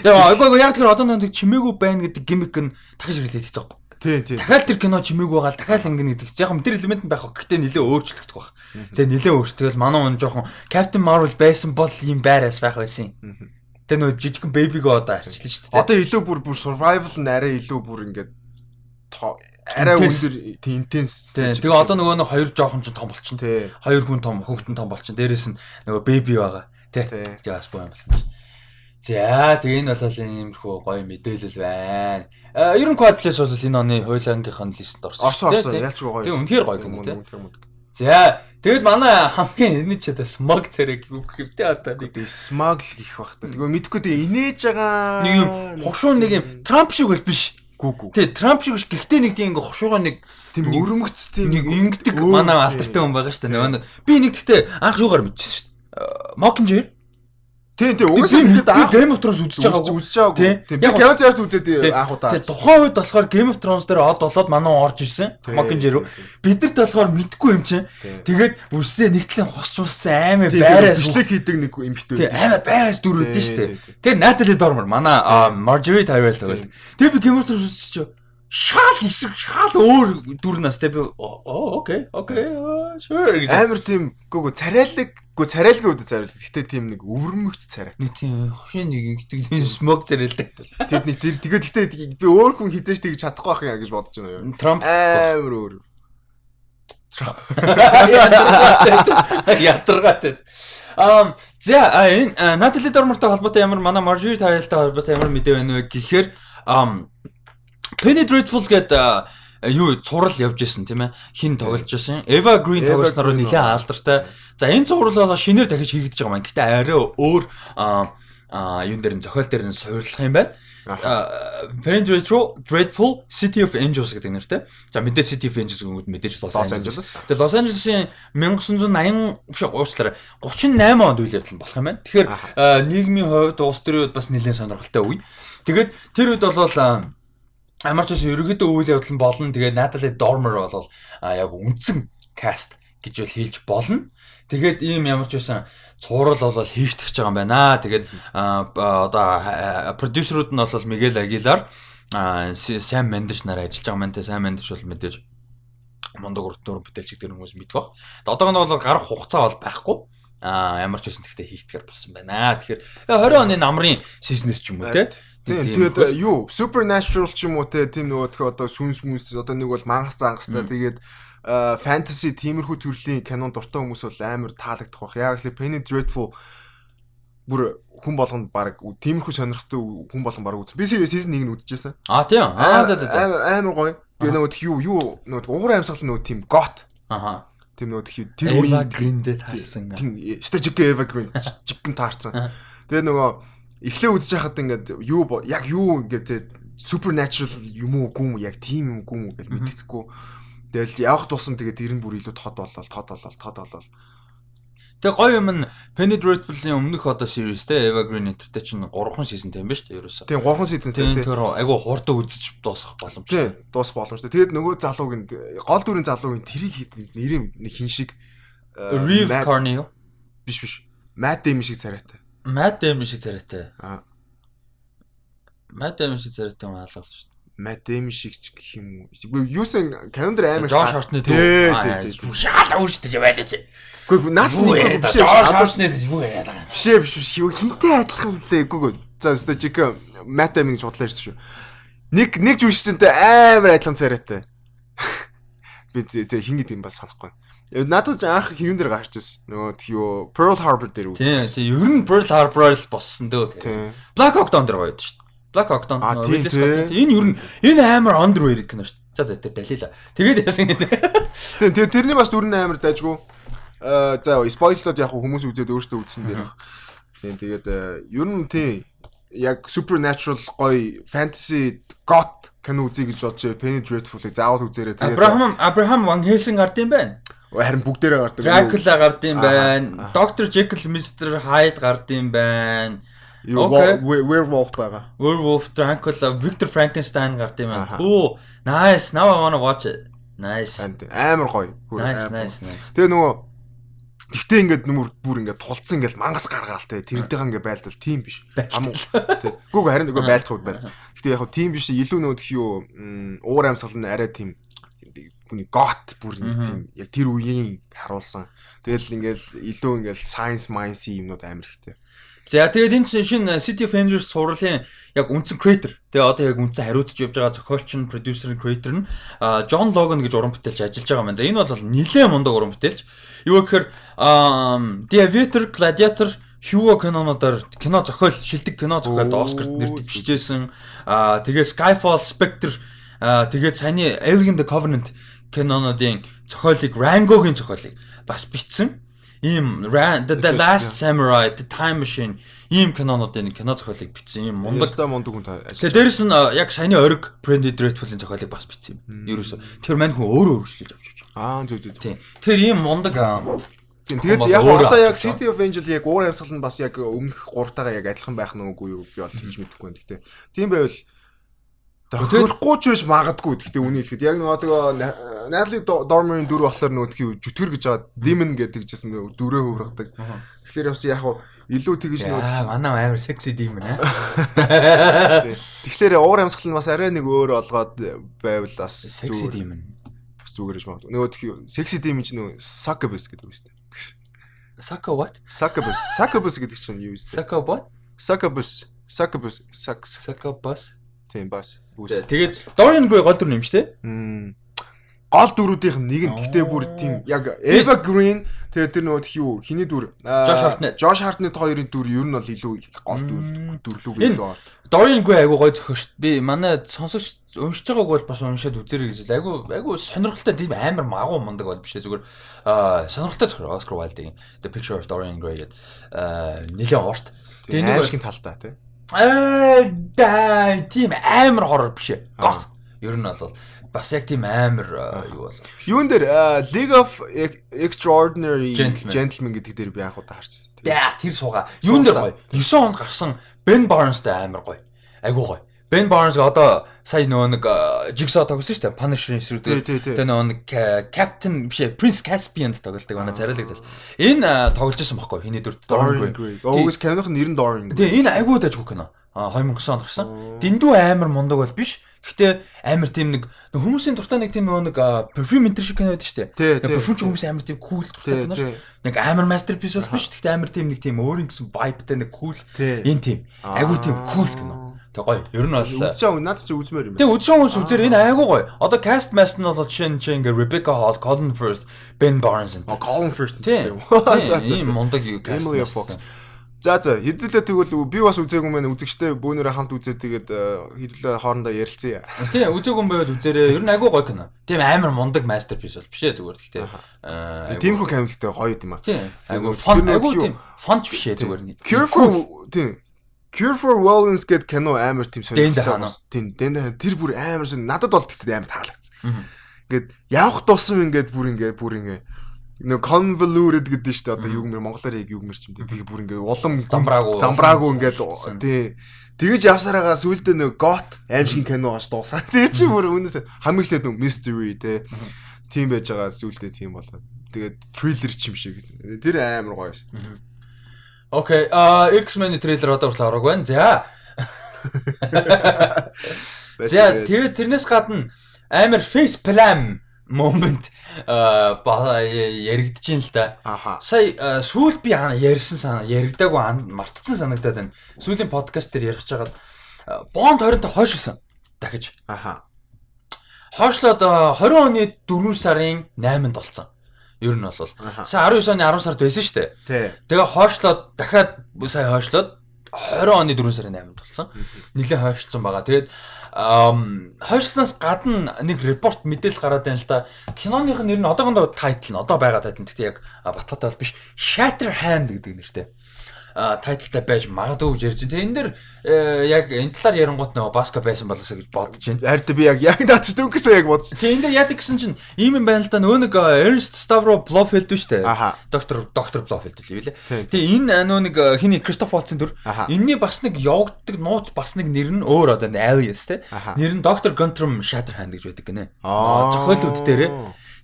Тэгээ айгүй яг тэр одоо нэг чимээгүй байна гэдэг гиммик нь дахиж хэрэглээд хийх зоохгүй. Тийм. Дахиад тэр кино чимээгүй байгаа л дахиад ингэнэ гэдэг. Яг юм тэр элемент нь байх. Гэхдээ нэлээ өөрчлөгдөх байх. Тэгээ нэлээ өөрчлөлтөл манай хүн жоохон Captain Marvel байсан бол ийм байраас байх байсан юм. Тэгээ нөө жижигхэн бэбигөө одоо арчлаа шүү дээ. Одоо илүү бүр survival нь арай илүү бүр ингээд арай өндөр intense. Тэгээ одоо нөгөө хоёр жоохон ч том болчихно. Хоёр хүн том, хүүхдэн том болчихно. Дээрээс нь нөгөө бэби байгаа. Тэгээ бас боо юм болсон шүү дээ. За тэгээ энэ бол иймэрхүү гоё мэдээлэл байна. Ер нь Quiet Place бол энэ оны хойлонгийнх нь листэд орсон. Орсон ялчгүй гоё. Тэгээ үнэхээр гоё юм тий. За тэгээд манай хамгийн энэ ч одоо smog царэг юу гэх юм те одоо нэг smog гэх бах та. Тэгээ мэдгүй дээ инээж байгаа нэг юм хушуу нэг юм Trump шиг бол биш. Гүү. Тий Trump шиг биш. Гэхдээ нэг тийм ингээ хушуугаа нэг тийм өрөмгц тийм нэг ингэдэг манай алдартай хүн байгаа шүү дээ. Би нэг гэхдээ анх юугаар мэдчихсэн шүү дээ. Mockingjay Тийм угаасаа тэгээд Game of Thrones үзэж байгаагүй. үзэж байгаагүй. Тийм би Game of Thrones үзээд анх удаа. Тэгээд тухайн үед болохоор Game of Thrones дээр од болоод манай орж ирсэн. Mockingjay руу. Бидэрт болохоор мэдгүй юм чинь. Тэгээд үсээ нэгтлэн хосч уссан аймаа байраас бичлэг хийдэг нэг эмхтэй. Тийм аймаа байраас дүрүүдэн шүү дээ. Тэгээд Natalie Dormer манай Marjorie Tyrell тоглодог. Тэгээд би Game of Thrones үзчихээ. Шал өөр дүр настай би окей sure амар тийм царайлгийн үдэ царайлт. Гэтэ тийм нэг өвөрмөгц царай. нэг тийм хошин нэг ингэдэг смог царайлтай. Тэгээд гэтэ би өөр хүн хизээж тэгж чадахгүй байх юм гэж бодож байна юу. Trump амар өөр. Ятаргатай. За энэ Natalie Dormer-тай холбоотой ямар манай Marjorie Tyrell-тай холбоотой ямар мэдээ байна вэ гэхээр Penny Dreadful гэдэг юу цуврал явж исэн тийм ээ хин тоглож байсан. Eva Green тоглосноор нэлээд алдартай. За энэ цуврал болоо шинээр дахиж хийгдэж байгаа маань. Гэтэ арай өөр юун дээр нь зохиол дээр нь суйрлах юм байна. Penny Dreadful City of Angels гэдэг нэртэй. За мэдээ City of Angels гэнүүд мэдээж Los Angeles. Тэгээ Los Angeles-ийн 1980 биш уучлаарай 38 онд үйл явдал болох юм байна. Тэгэхээр нийгмийн хувьд улс төрийн хувьд бас нэлээд сонирхолтой үе. Тэгээд тэр үед бол ямар ч байсан ерөөдөө үйл явдал нь болно. Тэгээд Natalie Dormer бол яг үндсэн каст гэж бол хэлж болно. Тэгээд ийм ямар ч байсан цуврал бол хийгдэж байгаа юм байна. Тэгээд одоо продюсерууд нь бол Miguel Aguilar, Sam Mendes нар ажиллаж байгаа юм. Sam Mendes бол мэдээж мундаг урдуур бүтээлчик тэр хүмүүс мэдвэх. Одоогонд бол гарах хугацаа бол байхгүй. Ямар ч байсан тэгтээ хийгдэхэр болсон байна. Тэгэхээр 20 оны намрын сизнес ч юм уу те. Тэгээд юу Supernatural ч юм уу те тийм нөгөө тхи одоо сүнс одоо нэг бол мангас зангастай тэгээд fantasy тиймэрхүү төрлийн кинонд дуртай хүмүүс бол амар таалагдах бах. Яг л Penny Dreadful бүр хүн болгонд баг тиймэрхүү сонирхтой хүн болгон баг үз. Би season 1-ийг үзчихсэн. Тийм. Амар гоё. Би нөгөө юу нөгөө уур амьсгал нөгөө тийм got. Тийм нөгөө тэр Eva Green-дэд таарсан. Тийм Eva Green жигэн таарсан. Тэгээ нөгөө эхлээ үзэж байхад ингээд яг юу ингээд supernatural юм уу гүм яг тийм юм гүм гэж мэддэхгүй. Тэгэл явах тусам тэгээд тэр нь бүр илүү тод болол. Тэгээ гоё юм нь Penny Dreadful-ийн өмнөх одоо series те Eva Green энтертэй чинь 3 seasonтэй юм ба шүү дээ ерөөсөө. Тийм 3 seasonтэй. Тэр айгу хурдан үзэж дуусгах боломжтой. Тийм дуусгах боломжтой. Тэгээд нөгөө залуугийн гол дүрийн залуугийн тэрийг хийдэг нэр нэг хин шиг Reeve Carney юу? Биш. Matt Damon шиг царайтай. Matt Damon шиг царайтай маалгалж шүү дээ. Matt Damon шиг ч гэх юм уу. Юусэн календар амар Josh Hartnett үү? Шал өөрчдөж байлаач. Үгүй наас нэг биш. Josh Hartnett юу яриад байгаа юм. Биш. Хинтэй адилхан үлээ. Үгүй. За өстө чиг Matt Damon гэж бодлоо ирсэн шүү. Нэг жүжигчтэй амар адилхан царайтай. Би хин гэдэг юм бас санахгүй. Надад ч анх хэвэн дээр гарч ирсэн. Нөгөө тийм Pearl Harbor дээр үзсэн. Тийм. Ер нь Pearl Harbor-ыг боссон дөө. Black Hawk Down дээр гоё шүү дээ. Black Hawk Down. Энэ ер нь энэ амар underrated кино шүү дээ. За тэр далила. Тэгээд яасан юм. Тийм тэрний бас дүр нь амар дайжгүй. За спойлерууд яг хүмүүс үзээд өөрсдөө үзсэн дээр баг. Тийм тэгээд ер нь тийм яг supernatural гоё fantasy got кино үзье гэж бодож Penny Dreadful-ыг заавал үзээрэй. Тэгээд Abraham Van Helsing гард юм байна. Харин бүгдээрээ гардаг. Dracula гард юм байна. Dr. Jekyll Mr. Hyde гард юм байна. Werewolf байгаа. Werewolf, Dracula, Victor Frankenstein гард юм байна. Оо, nice. Now I want to watch it. Nice. Амар гоё. Nice. Тэгээ нөгөө тэгтээ ингээд бүр ингээд тулцсан ингээд мангас гаргаал те тэрнтэйгээ ингээд байлдал тийм биш. Амуу. Тэг. Гүг харин нөгөө байлдах үед байл. Тэгтээ яг тийм биш илүү нөгөө тхий юу уур амьсгал нь арай тийм хүний гот бүр тийм яг тэр үеийн харуулсан. Тэгэл ингээл илүү ингээл science minds юмнууд амар ихтэй. За тэгээд энэ шинэ City of Angels сурлын яг үндсэн creator. Тэгээ одоо яг үндсэн хариуцж явж байгаа зохиолч нь, producer нь, creator нь John Logan гэж уран бүтээлч ажиллаж байгаа юм. За энэ бол нэлээд мундаг уран бүтээлч. Юу гэхээр The Aviator, Gladiator, Hugo кинонуудаар кино зохиол, шилдэг кино зохиолд Оскарт нэр дэвшижсэн. Тэгээ Skyfall, Spectre, тэгээд саяны Alien the Covenant кинонуудын зохиолыг Rango-гийн зохиолыг бас бичсэн. Ийм The Last Samurai, The Time Machine ийм кинонуудын кино зохиолыг бичсэн. Ийм мундаг хүн ажиллаж. Тэгээ дээрэс нь яг саяны ориг Penny Dreadful-ийн зохиолыг бас бичсэн юм. Ерөөсө тэр мань хүн өөрөө өөрчлөж авч явж байгаа. Зү. Тийм. Тэгэхээр ийм мундаг Тэгээд яг одоо яг City of Angel яг уур амьсгал нь бас яг өмнөх 3-таагаа яг адилхан байх нь үгүй юу би бол хэлж мэдэхгүй байна. Гэхдээ тийм байвал тохирохгүй ч биш магадгүй. Гэхдээ үнийг хэлэхэд яг нөгөө Natalie Dormer-ийн дүр болохоор нөгөө жүтгэр гэж байгаа Demon гэдэг жисэн дүрээ хөврөгдөг. Тэгэхээр бас яг илүү тэгж нөгөө манай амар sexy Demon аа. Тэгэхээр уур амьсгал нь бас арай нэг өөр олгоод байвал бас sexy Demon бас зүгээр гэж магадгүй. Нөгөө sexy Demon ч нөгөө succubus гэдэг үг шүү дээ. Sucker what? Succubus гэдэг чинь юу вэ? Sucker what? Succubus. Тийм бас. Тэгээд Dorian Gray гол дүр юм шүү дээ. Гол дүрүүдийнх нь нэг нь гэхдээ бүр тийм яг Eva Green тэгээд тэр нөгөө юу хиний дүр Josh Hartnett хоёрын дүр ер нь бол илүү гол дүрлүүгээ л байна. Dorian Gray айгу гой зохиогч. Би манай сонсогч уншиж байгааг бол бас уншаад үзэрэй гэж айгу сонирхолтой тийм амар магуу мундаг бол биш ээ зүгээр сонирхолтой зохиог Oscar Wilde-ийн The Picture of Dorian Gray гэдэг нэлээд урт. Тэгээ нэг шиг талтай тий. Тийм амар хоррор биш ээ. Гос. Ер нь бол бас яг тийм амар юу бол. Юун дээр League of Extraordinary Gentlemen гэдэг дээр би анх удаа харчихсан. Яа тэр суугаа. Юун дээр гоё. 9 онд гарсан Ben Barnes-тай амар гоё. Айгуу гоё. Ben Barnes одоо сая нөгөө нэг Jigsaw тоглосон шүү дээ. Punisher-ийн эсрэг. Тэгээ нөгөө нэг Captain биш ээ Prince Caspian тоглолдог манай царайлагдал. Энэ тоглож байсан байхгүй хиний дүр Dorian Gray. Өөс киноных нэр нь Dorian Gray. Тэгээ энэ айгуу дайггүй кино. 2009 онд гарсан. Дэндүү амар мундаг бол биш. Гэхдээ амар тийм нэг хүмүүсийн дуртай нэг тийм нэг perfume энэ шиг кино байдаг шүү дээ. Perfume ч хүмүүс амар тийм cool дуртай кино шүү. Нэг амар masterpiece бол биш. Гэхдээ амар тийм нэг тийм өөрийн гэсэн vibeтай нэг cool энэ тийм айгуу тийм cool кино. Тэг гоё. Ер нь бол үзсэн наад чи үзмээр юм. Тэг үзсэн хүмүүс үзэр энэ айгуу гоё. Одоо cast master нь бол жишээ нь ингээ Rebecca Hall, Colin Firth, Ben Barnes энэ. Colin Firth тийм. Ийм мундаг cast. За хэдүүлээ тэгвэл би бас үзээгүй мэн үзэгчтэй бөөнөрөө хамт үзээ тэгээд хэдүүлээ хоорондоо ярилцъя. Тийм үзээгүй байвал үзээрэй. Ер нь айгуу гоё кино. Тийм амар мундаг masterpiece бол биш ээ зүгээр гэхдээ. Тиймэрхүү камертэй гоё юм аа. Тийм. Айгуу fun айгуу тийм fun биш ээ зүгээр нэг. Cure for Wellness гэдэг кино амар тийм сонирхолтой. Тийм. Тэр бүр амар надад бол тэгтээ амар таалагдсан. Ингээд явах тусам ингээд бүр нэг convoluted гэдэг нь шүү дээ. Одоо юу гэмээр монголоор яг юу гэмэр ч юм дээ. Тэгээ бүр ингээд улам замбраагүй ингээд тий. Тэгэж явсараагаа сүулдэ нэг got аимшиг кино гаш дуусаа. Тэгээ чи бүр өнөөс хамгийн ихэд нэг mystery тийм байж байгаа сүулдэ тийм болоо. Тэгээд трейлер ч юм шиг. Тэр амар гоё шээ. Окей, X-Men-ийн трейлер одоо хүртэл орог байна. За. Тэгээд тэрнээс гадна амар face palm moment яригдж ин л да. Сая сүүл би яригдаагүй мартцсан санагдаад байна. Сүүлийн подкаст дээр ярих чагаад Bond 20-нд хойшлсон дахиж. Хойшлоод 20 оны 4 сарын 8-нд болсон. Ер нь бол сая 19 оны 10 сард байсан шүү дээ. Тэгээ хойшлоод дахиад сая хойшлоод 20 оны 4 сарын 8-нд болсон. Нилээ хойшлсон байгаа. Тэгээд хойшлснаас гадна нэг репорт мэдээлэл гараад байна л да. Киноных нэр нь одоогондоо тайтл нь одоо байгаа тайтл нь гэхдээ яг баталгаатай бол биш. Shatterhand гэдэг нэртэй. Тайтлтай байж магадгүй гэж ярьж байна. Энэ дэр яг энэ талаар ярангуут нөгөө баска байсан болоосоо гэж бодож байна. Харин би яг наач дөнгөсөө яг бодсон. Тэгээ энэ дэр яадаг гэсэн чинь ийм юм байна л да. Нөгөө нэг Ernst Stavro Blofeld шүү дээ. Доктор Blofeld л үлээ. Тэгээ энэ нөгөө нэг хиний Christoph Waltz-ын дүр. Энийний бас нэг явагддаг нууц бас нэг нэр нь өөр одоо alias те. Нэр нь Dr. Guntram Shatterhand гэж байдаг гинэ. Зохиолууд дээрээ.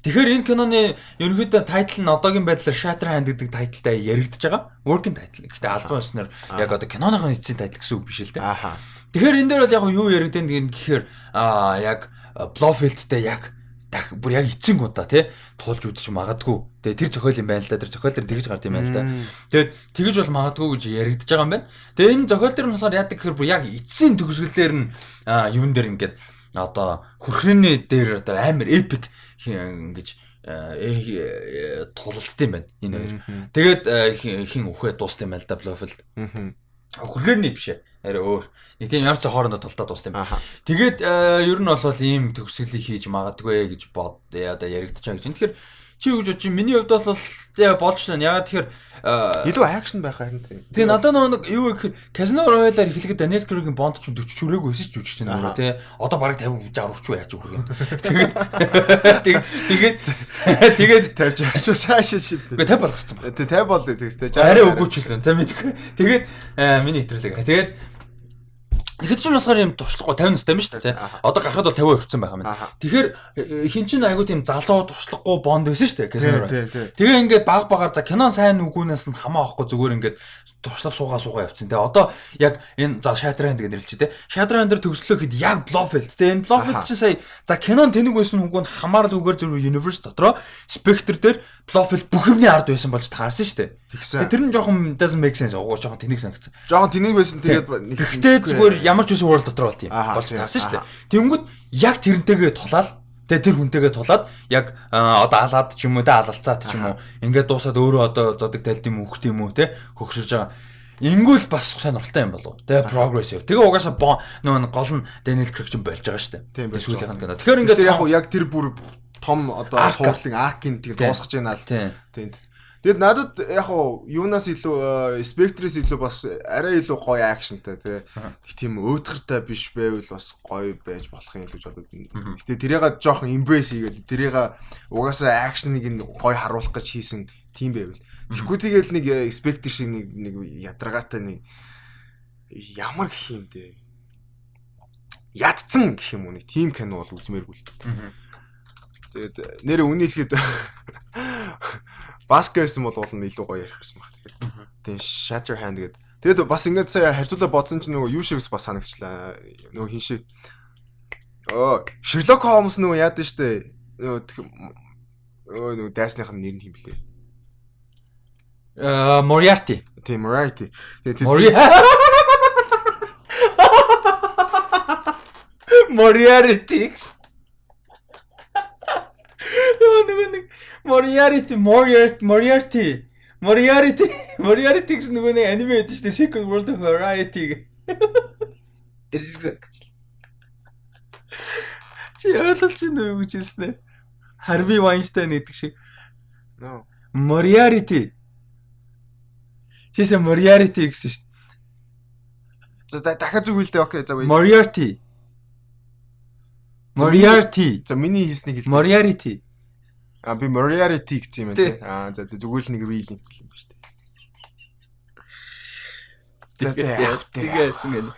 Тэгэхээр энэ киноны ерөнхийдөө тайтл нь одоогийн байдлаар Shatterhand гэдэг тайтлтай яригдж байгаа. Working title. Гэхдээ албан ёсноор яг одоо киноныхын эцсийн тайтл гэсэн үг биш л дээ. Тэгэхээр энэ дээр бол яг юу яригдэн гэхээр яг Blofeld-тэй яг бүр яг эцсийн удаа тий туулж үзэж магадгүй. Тэгээ тэр зохиол юм байна л да. Тэр зохиол дээр тэгж гард юм байна л да. Тэгээд тэгж бол магадгүй гэж яригдж байгаа юм байна. Тэгээ энэ зохиол дээр нь болохоор яадаг гэхээр бүр яг эцсийн төгсгөл дээр нь юун дээр ингээд одоо хөрхрөний дээр одоо амар epic ингэж тулалдсан юм байна энэ хоёр. Тэгээд хин үхээ дууссан юм байна л да Blofeld. Хөрхрөний биш ээ. Арай өөр. Нэг тийм ямар ч хоорондоо тултаа дууссан юм. Тэгээд ер нь бол ийм төгсгөлийг хийж магадгүй гэж одоо яригдчих гэж. Тэгэхээр Чи юу гэж бодчих миний хувьд бол болж байна. Ягаад тэгэхээр илүү акшн байх харин тийм. Тэгээ надад нэг юу гэх Casino Royale-аар эхлэхэд Daniel Craig-ийн Bond ч 40 хүрээгүй байсан ч жүжигч нэг тий. Одоо бараг 50 60 ч яаж хүрэх юм. Тэгээд 50 60 цаашаа шил. Үгүй 50 болгоцсон байна. Тий 50 бол тэгтэй. Арай өгөөч л. За мэдгүй. Тэгээд миний хэтрүүлэг. Тэгээд тэгэхэд ч болохоор юм туршлахгүй 50 настай юм шүү дээ. Одоо гарахад бол 50 хүрсэн байгаа юм. Тэгэхээр хин чин айгуу тийм залуу туршлахгүй Бонд байсан шүү дээ. Тэгээ ингээд баг багаар за кинон сайн үгүүнээс нь хамаа авахгүй зүгээр ингээд туршлах суугаа явцсан. Тэгээ одоо яг энэ за Shatterhand гэдэг нэрлэж дээ. Shatterhand дээр төгслөө хэд яг Blofeld. Тэгээ энэ Blofeld чинь сая за кинон тэнэг байсан үгүй нь хамаарал үгээр зөв universe дотроо Spectre дээр Blofeld бүх юмний ард байсан болж таарсан шүү дээ. Тэгээ тэр нь жоохон doesn't make sense. Угуу жоохон тэнэг санагдсан. Жоохон тэнэг байсан тэгээд гэхдээ зүгээр ямар ч үсэн урал дотор болт юм болж таарсан шүү дээ. Тэнгүүд яг тэрнтэйгээ тулаад тэгээ тэр хүнтэйгээ тулаад яг одоо алаад ч юм уу те алалцаад ч юм уу ингээд дуусаад өөрөө одоо зодог тайлт юм хөхт юм уу те хөгшөрж байгаа. Ингүүл бас сонирхолтой юм болов. Тэгээ progressive. Тэгээ угаасаа нөгөө гол нь Daniel Craig ч болж байгаа шүү дээ. Тэгээ сүүлийнх нь кино. Тэгэхээр ингээд яг тэр бүр том одоо суурлын аркийн тийг дуусгаж байна л. Тийм. Тэгэд надад яг уу юунаас илүү Spectre-с илүү бас арай илүү гоё акшнтай тийм өөдгөртэй биш байвал бас гоё байж болох юм л гэж бодод. Гэтэ тэрийг жоохон embrace хийгээд тэрийг угаасаа акшныг нь гоё харуулах гэж хийсэн тийм байвал. Тэгэхгүй тэгэл нэг Spectre шиг нэг ядаргаатай нэг ямар гэх юм дээ. Ядцсан гэх юм уу нэг тийм кино бол үзмээргүй л. Тэгээд нэр үний хэлгээд Баскерс бол илүү гоё ярих гэсэн баг. Тэгээд Shatterhand гэдэг. Тэгээд бас ингээд сая харьцуулаа бодсон чинь нөгөө юу шигс бас санагчлаа. Нөгөө хин шиг Sherlock Holmes нөгөө яад нь штэ. Нөгөө дайсных нь нэр нь хэм блэ? Moriarty. Тийм Moriarty. Moriarty. Moriarty гэсэн нөгөө нэг аниме байдаг шүү дээ. Secret World of Variety. Тэр шиг. Чи ойлгож байна уу гэж хэлсэн ээ. Harvey Weinstein гэдэг шиг. Moriarty. Чисээ Moriarty гэсэн шүү дээ. За дахиад зүг хэлдэ окей за үе. Moriarty. За миний хэлснийг хэл. Moriarty. Би Moriarty гэсэн юм байна. За зүгээр л нэг real юм шүү дээ. За тэгээ хэсэг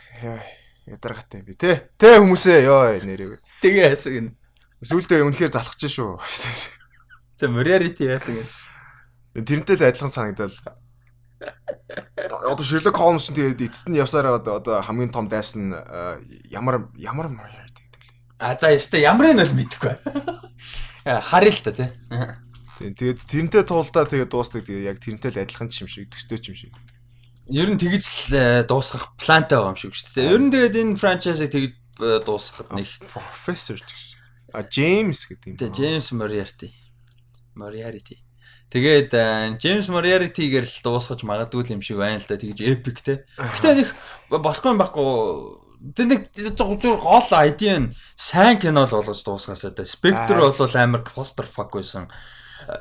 ядаргатай би тэ хүмүүсээ ёо нэрээ. Тэгээ хэсэг. Сүүлдээ үнэхээр залхаж шүү. За Moriarty яасан юм. Тэрнтэй л адилхан санагдал. Одоо Sherlock Holmes ч тэгээд эцэст нь явсаар одоо хамгийн том дайсан ямар Moriarty гэдэг лээ. За ястай ямар нь бол мэдэхгүй. Харъя л та тий. Тэгээд тэрнтэй туулдаа тэгээд дуустдаг тэгээд яг тэрнтэй л адилхан юм шиг төстэй юм шиг. Ер нь тэгж л дуусгах плантай байгаа юм шиг шүү дээ. Ер нь тэгээд энэ франчайзыг тэгж дуусгахад нэг профессор James гэдэг юм. James Moriarty. Тэгээд James Moriarty-гээр л дуусгаж магадгүй юм шиг байна л да. Тэгж epic те. Гэтэ нэг болохгүй байхгүй. Тэг зүгээр гол ID нь сайн кино л болгож дуусгаасаа да. Spectre бол амар clusterfuck байсан.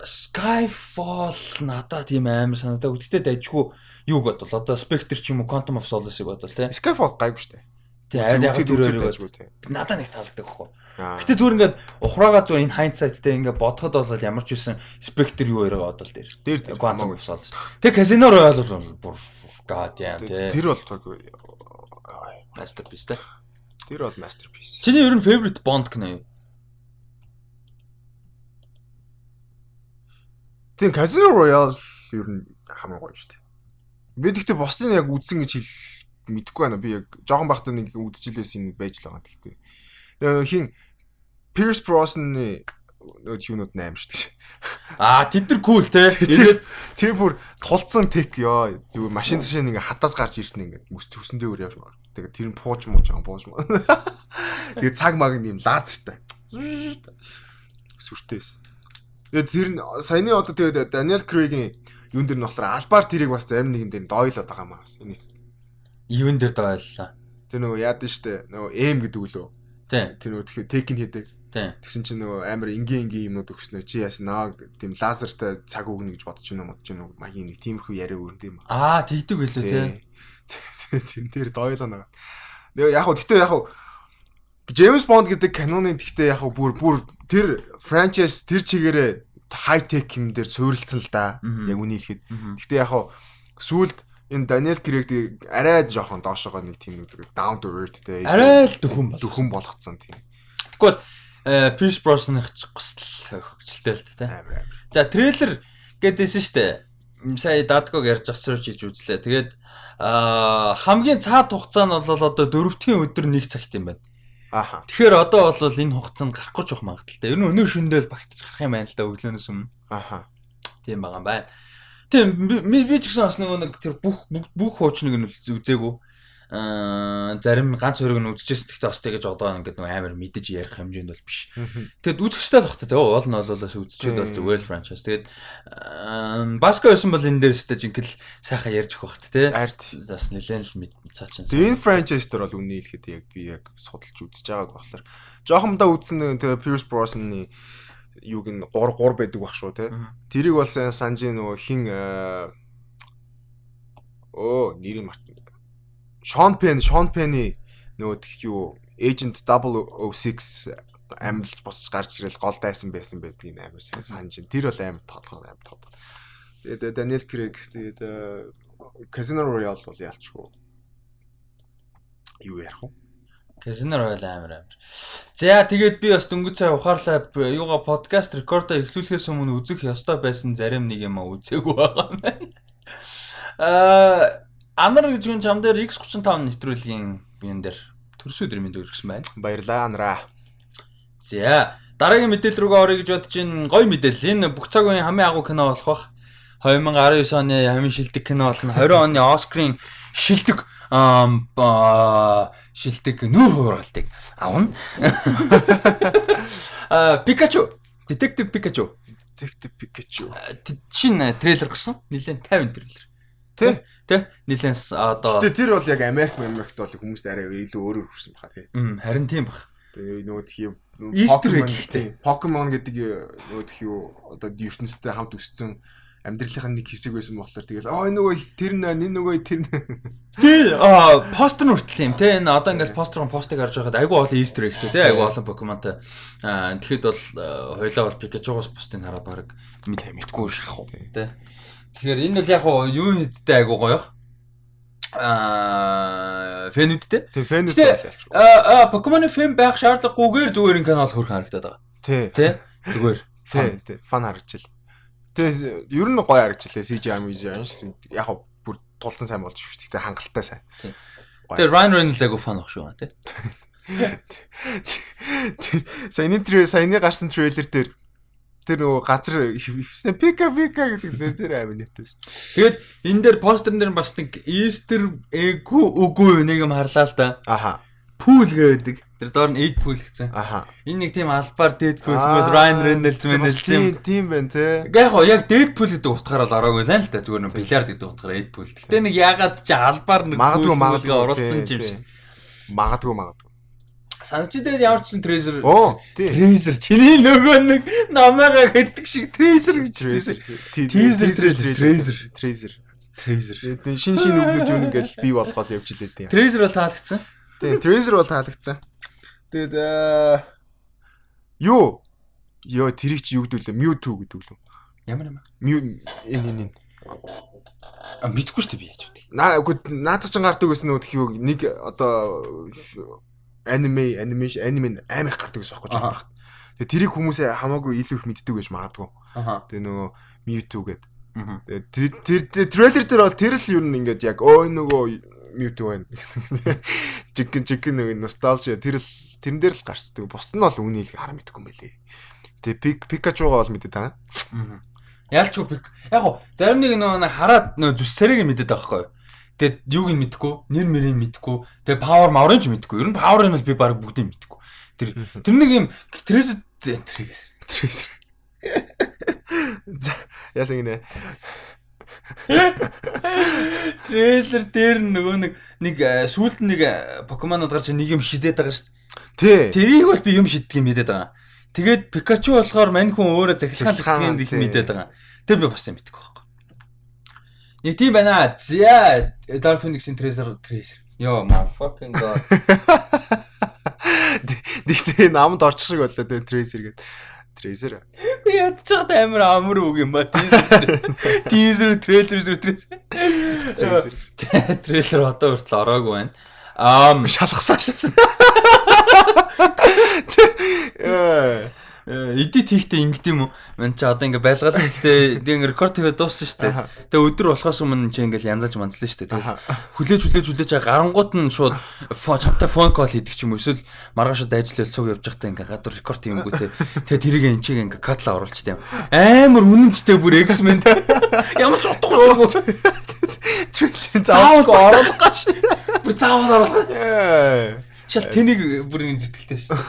Skyfall надад тийм амар санагдаа. Гэхдээ дайжгүй юу бодвол одоо Spectre ч юм уу Quantum of Solace-ыг бодвол те. Skyfall гайгүй шүү дээ. Тэгээд надад нэг таалагддаг байхгүй. Гэтэ зүгээр ингээд ухраагаа зүгээр энэ hindsight-тэй ингээд бодоход бол ямар ч үсэн Spectre юу яриага бодвол дээр Quantum of Solace. Тэг Casino Royale бол бүр god яа те. Тэр бол masterpiece те. Тэр бол masterpiece. Чиний ер нь favorite Bond кино юу? Тийм Casino Royale ер нь хамгийн гоё шүү дээ. Би тэгтээ босдын яг үзсэн гэж мэдэхгүй байна. Би яг жоохон бахта нэг үдчихлээс юм байж л байгаа тэгтээ. Тэгээ хин Pierce Brosnan-ы юунууд 8 шүү дээ. Тэд нар cool те. Тэр бүр тулцсан тек ёо. Зүгээр машин цаашаа нэг хадаас гарч ирсэн ингээд мөс төсөндөө өөр явж байгаа. Тэгээ тэр нь пууж мууж. Тэгээ цаг маг юм лазертай. Сүртэйс. Тэгээ тэр саяны одоо тэгээ Daniel Craig-ийн юун дээр нь болохоор албаар тэрийг бас зарим нэгэн дээр дойлоод байгаа маа. Энэ юун дээр дойллоо. Тэр нөгөө яад нь штэ нөгөө M гэдэг үлөө. Тийм. Тэр нөгөө тэгэхээр текин хийдэг. Тэгсэн чинь нөгөө амар ингийн юмнууд өгснөө чи яснаа тийм лазертай цаг өгнө гэж бодож байна уу маягийн нэг тиймэрхүү яриа өгөн тийм. Тэгдэг байлоо тий. Тэн дээр дойлоо байгаа. Тэгээ яг хөө гэхдээ яг хөө James Bond гэдэг каноны гэхдээ яг хөө бүр тэр франчайз тэр чигээрээ хай тек юм дээр суурилсан л да. Яг үнийг хэлэхэд. Гэхдээ яг хөө сүүлд энэ Daniel Craig арай жоохон доошогоо нэг тийм нэг down to earth те. Арай л дөхөн болгоцсон тийм. Тэгвэл Pierce Brosnan-ыг хүсэл хөгжилтэй л те. За трейлер гэдээсэн штэ. Сая Дадгог ярьж авсарч иж үзлээ. Тэгээд хамгийн цаад хугацаа нь бол одоо 4-р өдөр 1 цагт юм байна. Тэгэхээр одоо бол энэ хугацаанд гарахгүй ч байх магадaltaй. Ер нь өнөө шөндөл багтаж гарах юм байна л да өглөөнөөс өмнө. Тийм байгаа юм байна. Тийм би ч гэсэн бас нэг тэр бүх хуучныг нь үзээгүй. Зарим ганц хоёрыг нь үзчихсэн гэхдээ бас тэгэж одоо ингээд нэг амар мэдэж ярих хэмжээнд бол биш. Тэгэд үзэх хэрэгтэй л багтаа. Уул нь болоос үзчихэд бол зүгээр л франчайз. Тэгээд Баско байсан бол энэ дээр өстэй жинхэнэ сайхан ярьж өгөх багт те. Бас нэлээд л мэд цаачин. Тэгээд энэ франчайз дээр бол үний хэлэхэд яг би яг судалж үзэж байгааг болохоор жоохомдоо үзсэн тэгээ Pierce Brosnan-ы юуг нь 3 байдаг баг шүү те. Тэрийг болсон санжи нөгөө хин нэрийг мартсан. Sean Penn-ы нөгөө юу Agent 006 амьд босч гарч ирэл гол дайсан байсан байдгийг амар сайн санаж. Тэр бол амар тоглох. Тэгээд Daniel Craig тэгээд Casino Royale бол яалчгүй. Юу ярих вэ? Casino Royale амар. За тэгээд би бас дөнгөж цай ухаарлаа юугаа подкаст рекордо эхлүүлэхээс өмнө үзэх ёстой байсан зарим нэг юм үзээгүй байгаа юм байна. Анар гэж юм чам дээр X35 нэвтрүүлгийн биен дээр төрсөн өдрийн мэнд өргөсөн байна. Баярлаа Анара. За дараагийн мэдээлэл рүүгээ орё гэж бодож байна. Гоё мэдээлэл. Энэ бүх цаг үеийн хамгийн агуу кино болох бах. 2019 оны хамгийн шилдэг кино болно. 20 оны Оскарын шилдэг нүүр хуургалтыг авна. Pikachu, Detective Pikachu. Шинэ трейлер гарсан. Нилээн 50 трейлер. Тэ нилээн одоо тэр бол яг Америкт бол хүмүүст арай илүү өөрөөр хүрсэн баха тий. Харин тийм бах. Тэгээ нөгөө тийм Easter egg гэдэг. Pokemon гэдэг нөгөө тх юу одоо ертөнцтэй хамт өссөн амьдралынхаа нэг хэсэг байсан болохоор тэгэл нөгөө тэр нөгөө тэр тий постэр нүртэл юм тий энэ одоо ингээд постыг харж байхад айгүй олон Easter egg тий айгүй олон Pokemon-тай тэгэхэд бол хоёлаа бол Pikachu-гоос бусдыг хараад баг мэдгүй шахах уу тий. Тэгэхээр энэ бол яг юу нэгтэй айгүй гоё. Фэнүүдтэй. Тэг фэнүүдтэй ялч. Pokemon-ы фэн байх шаардлагагүйгээр зүгээр энэ канал хөрх харагдаад байгаа. Тий. Зүгээр. Тий. Фан харагдчихэл. Тэгээ ер нь гоё харагдчихлээ. CGI яг бүр тулсан сайн болж шүү. Тэгтээ хангалттай сайн. Тэгээ Ryan Reynolds айгүй фан ах шүү тий. Саяны гарсан трейлер дээр тэр нөгөө газар пика гэдэг тэр амин нэтээс. Тэгээд энэ дээр постерн дээр бас нэг Easter egg үгүй нэг юм харлаа л да. Pool гэдэг. Тэр доор нь 8 pool гэсэн. Энэ нэг тийм албаар Deadpool хүмүүс Ryan Reynolds мэнэлж юм. Тийм байна те. Яг Deadpool гэдэг утгаараа л ороогүй л л да. Зүгээр нэг бильярд гэдэг утгаараа 8 pool. Гэтэ нэг ягаад чи албаар нэг магадгүй оруулсан юм шиг. Магадгүй. Санагчдад ямар ч трейлер чиний нөгөө нэг намайгаа хэддэг шиг трейлер гэж трейлер шин өгнөж юу нэгэл бий болгоод явж илээ тийм. Трейлер бол таалагдсан. Тийм, трейлер бол таалагдсан. Тэгээд юу тэрийг чи юу гэдүүлээ? Mewtwo гэдэг лөө. Ямар юм аа? Энэ. Мэдгүй шүү дээ би яаж вэ? Наадах чин гардаг гэсэн нөгөө тхиог нэг одоо анимашн амар их гардаг гэсэн байхгүй ч байна. Тэгээ тэрийг хүмүүсээ хамаагүй илүү их мэддэг байж магадгүй. Тэгээ нөгөө Mewtwo гэдэг. Тэр трейлер дээр бол тэр л юу нэг яг нөгөө Mewtwo байна. Жиг нэг носталжи тэрэн дээр л гарсдаг. Бус нь бол үнийг хараа мэдгүй юм байлээ. Тэгээ Pikachu-га бол мэдээд байгаа. Яалчгүй яг зарим нэг нөгөө хараад нөгөө зүсэрийг мэдээд байгаа байхгүй. Тэгээд юуг нь мэдэхгүй, нэр мэрийг мэдэхгүй, тэгээд power маврын ч мэдэхгүй. Ер нь power нь би баг бүгдийг мэдэхгүй. Тэр нэг юм treasure. За яасан гинэ. Трейлер дээр нөгөө нэг сүүлд нэг Pokemon-ууд гарч нэг юм шидээд байгаа шүү дээ. Тий. Тэрийг бол би юм шиддэг юм мэдээд байгаа. Тэгээд Пикачу болохоор мань хүн өөрөө захилгаан их мэдээд байгаа. Тэр би бас тийм мэддэг байхгүй. Нэг тийм байна. За Dark Phoenix-ийн Tracer. Yo my fucking god. Тэгтээ намд орчих шиг боллоо тэ Tracer гэдэг. Tracer. Би ядчихад амар үг юм ба. Teaser trailer. Трейлер одоо хүртэл ороогүй байна. Шалгасаа шээ. Эдит хийхдээ ингэдэм юм уу? Ман чи одоо ингээ байлгалаа шүү дээ. Тэгээ рекорд хийгээд дууссан шүү дээ. Тэгээ өдөр болохоос өмнө чи ингээл янзаж мандлаа шүү дээ. Тэгэл хүлээж гарангууд нь шууд чамтай фон кол хийдэг ч юм уу. Эсвэл маргаашд ажиллал цуг явж байхдаа ингээ гадуур рекорд хиймгүү те. Тэгээ тэрийг эн чиг ингээ катла оруулчихтай юм. Амар үнэнчтэй бүр X-Men. Ямар ч утгагүй. Трейлер заавал оруулах гаш. Бүр заавал оруулах. Шал тэнийг бүр ингэ зүтгэлтэй шүү дээ.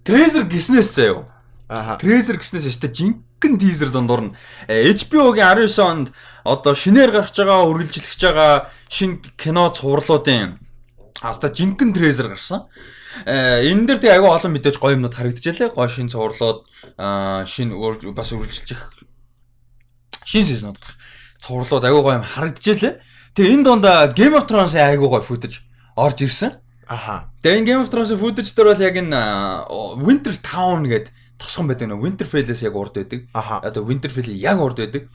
Tracer гиснээс заяа. Tracer гэснээс штэ жинхэнэ teaser дундуур нь HBO-гийн 19 онд одоо шинээр гарч байгаа үргэлжлэж байгаа шинэ кино цувралуудын хаста жинхэнэ Tracer гарсан. Энэ дээр тэг аягүй олон мэдээж гоё юмнууд харагдчихлээ. Гоё шинэ цувралууд шинэ бас үргэлжлэж шинэ season-ууд гарах. Цувралууд аягүй гоё юм харагдчихлээ. Тэгээ энэ донд Game of Thrones-ийн аягүй гоё footage орж ирсэн. Тэгээ энэ Game of Thrones-ийн footage дээр бол яг энэ Winter Town гэдэг тосгон байдаг нөө Winterfell-ээс яг урд байдаг. Одоо Winterfell яг урд байдаг.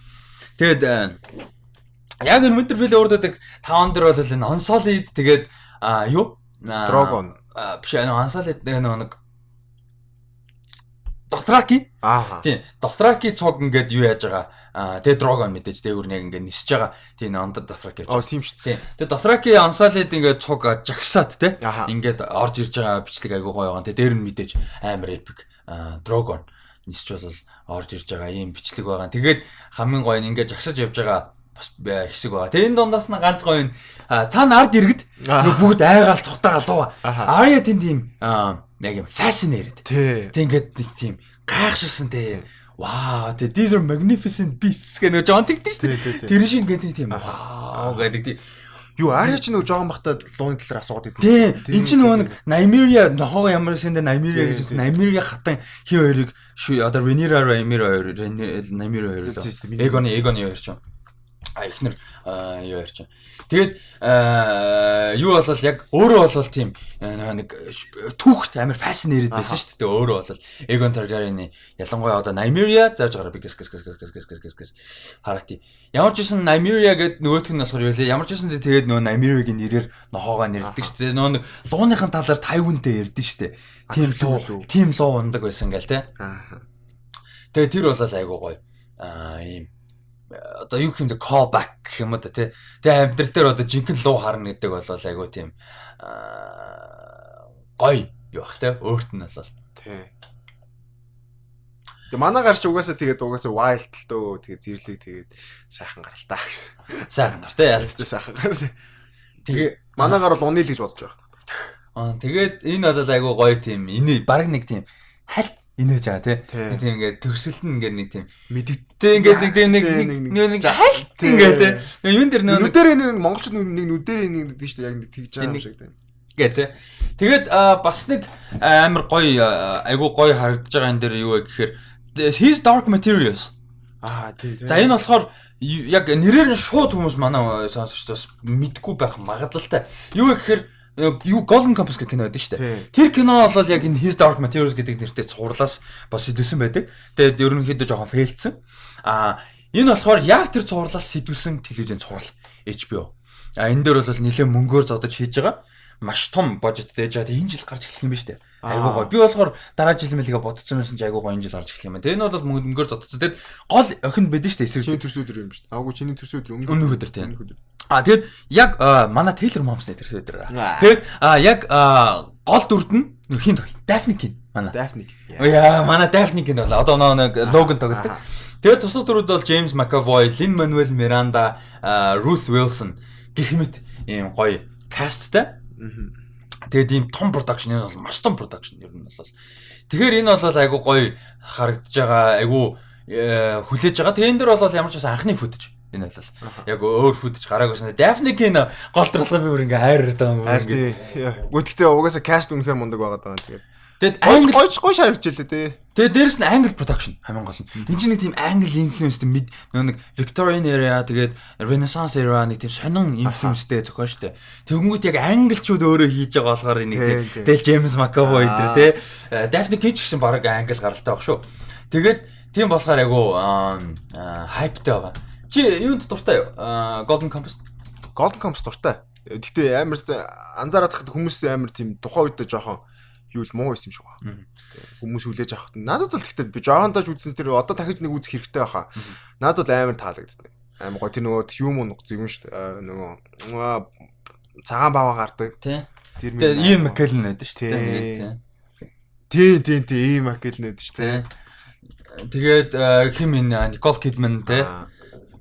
Тэгээд яг энэ Winterfell урд байдаг таун дээр бол энэ Unsullied тэгээд юу? Drogon. Биш Unsullied нэг Dothraki. Тийм. Dothraki цог ингээд юу яаж байгаа. Тэгээд Drogon мэдээж дээгүүр яг ингээд нисэж байгаа. Тийм Under Dothraki явж. Тийм шүү. Тийм. Тэгээд Dothraki Unsullied ингээд цог жагсаад те. Ингээд орж ирж байгаа бичлэг айгуу гоё байгаа. Тэгээд дээр нь мэдээж амар epic Drogon нисч бол орж ирж байгаа ийм бичлэг байгаа. Тэгээд хамгийн гоё нь ингээд жагсаж явж байгаа бас хэсэг байгаа. Тэгээд энэ дундаас нь ганц гоё нь цаана ард иргэд бүгд айгаал цухтагаал. Арya тэнд ийм яг юм fascinated. Тэг ингээд нэг тийм гайхширсан те. Вау, these are magnificent beasts гэх нэг жоон тэгдэж шүү дээ. Тэр шиг ингээд нэг тийм вау гэдэг тийм. Юу Аря ч нэг жоохон бахта лууны талаар асууад идэв. Тийм. Энд чинь нөгөө нэг Nymeria нохоо ямар шиндэ Nymeria гэж Nymeria хатан хий хоёрыг одоо Rhaenyra Nymeria хоёр л. Aegon хоёр ч юм. Эхнэр юу хоёр ч юм. Тэгээд юу болол яг өөрөө болол тийм нэг түүхт амар fascinated байсан шүү дээ. Өөрөө болол Aegon Targaryen ялангуяа одоо Nymeria зааж гараа би гэс харааtii. Ямар ч юм Nymeria гэдэг нөгөөх нь болохоор юу вэ? Ямар ч юм тэгээд нөгөө Nymeria-гийн нэрээр нохоогоо нэрддэг шүү дээ. Нөгөө лууныхын талаар Tywin-тэй ярьдэн шүү дээ. Тийм луу ундаг байсан гэл те. Тэгээд тэр болол айгуу гоё. Ийм одоо юу гэмдэ call back гэх юм да тий. Тэгээ амьдрал дээр одоо жинхэнэ луу харна гэдэг бол айгуу тийм гоё юу бах тий. Өөрт нь болол. Тий. Тэгээ манай гарч угаасаа wild л дөө тэгээ зэрлэг тэгээд сайхан гаралтаа. Сайхан гар тий. Ялчтай сайхан гар. Тэгээ манай гар бол унил гэж бодож байгаа. Тэгээд энэ бол айгуу гоё тийм энэ баг нэг тийм хальт инээж байгаа тий. Тийм ингээд төгсөлт нь ингээд нэг тийм мэддэгтэй ингээд нэг тийм нэг хальт ингээд тий. Юун дээр нүдээр нэг монголчууд нэг нүдээр нэг гэдэг шүү дээ. Яг нэг тэгж байгаа юм шиг тий. Гээ. Тэгээд бас нэг амар гоё айгуу гоё харагдаж байгаа энэ дээр юу вэ гэхээр His Dark Materials. Тий. За энэ болохоор яг нэрээр нь шууд хүмүүс манай сонсогчдоос мэдгүй байх магадлалтай. Юу вэ гэхээр юу Golden Compass гэх кино байдаг шүү дээ. Тэр кино бол яг энэ His Dark Materials гэдэг нэртэй цувралаас бас сэдвсэн байдаг. Тэгээд ерөнхийдөө жоохон фейлдсэн. Энэ болохоор яг тэр цувралаас сэдвсэн телевизийн цуврал HBO. Энэ дээр бол нэлээд мөнгөөр зодож хийж байгаа. Маш том бажеттэй жаад энэ жил гарч эхлэх юм байна шүү дээ. Айгуу гоё. Би болохоор дараа жил мэлгээ бодсон байсан чи айгуу гоё энэ жил гарч эхлэх юм байна. Тэгээ энэ бол мөнгөөр зодсон. Тэгээд гол охин байдэн шүү дээ. Эсрэг чиний төрсөн өдөр юм шүү дээ. Аагүй чиний төрсөн өдөр өмнөх өдөр тийм. Тэгээд яг манай Taylor Momsen төрсөн өдөр. Тэгээд яг гол дүрд нь хин тоглол. Daphne манай. Daphne. Яа, манай Daphne бол одоо нэг Logan тоглодог. Тэгээд тусад дүрүүд бол James McAvoy, Lin-Manuel Miranda, Ruth Wilson гэх мэт ийм гоё касттай. Тэгээд ийм том production энэ бол маш том production ер нь бол. Тэгэхээр энэ бол айгу гоё харагдаж байгаа, айгу хүлээж байгаа. Тэгээд энэ дэр бол ямар ч байсан анхны footage. Энэ бол яг өөр footage гараагүйсэн. Daphne-ийн гол дурлага би бүр ингээ хайр байгаа юм. Гэхдээ угаасаа cast үнэхээр мундаг байгаа даа. Тэгээд Тэгэд англи гой шаргаж лээ тий. Тэгээд дээрэс нь англи production хамгийн гол нь. Энд чинь нэг тийм англи influence нэг Victorian era тэгээд Renaissance era нэг тийм сонин influenceтэй зохион штэ. Тэгэнгүүт яг англичууд өөрөө хийж байгаа болохоор нэг тийм Del James McAvoy эдэр тий. Daphne Keach гэсэн баг англи гаралтай баг шүү. Тэгээд тийм болохоор айгу hypeтэй байгаа. Чи юунд дуртай юу? Golden Compass дуртай. Гэтэ амар анзаараад хахад хүмүүс амар тийм тухайн үедээ жоохон юу л муу байсан юм шиг байна. Хүмүүс хүлээж авахт надад бол тэгтээ би жоохондооч үзсэн тэр одоо дахиж нэг үзэх хэрэгтэй байхаа. Надад бол амар таалагддаг. Амар гоо тэр нөгөө юм уу зэвэн шүү дээ. Нөгөө цагаан баваа гардаг. Тэр Ian McKellen байдаг шүү дээ. Тийм Ian McKellen байдаг шүү дээ. Тэгээд хим энэ Nicole Kidman те.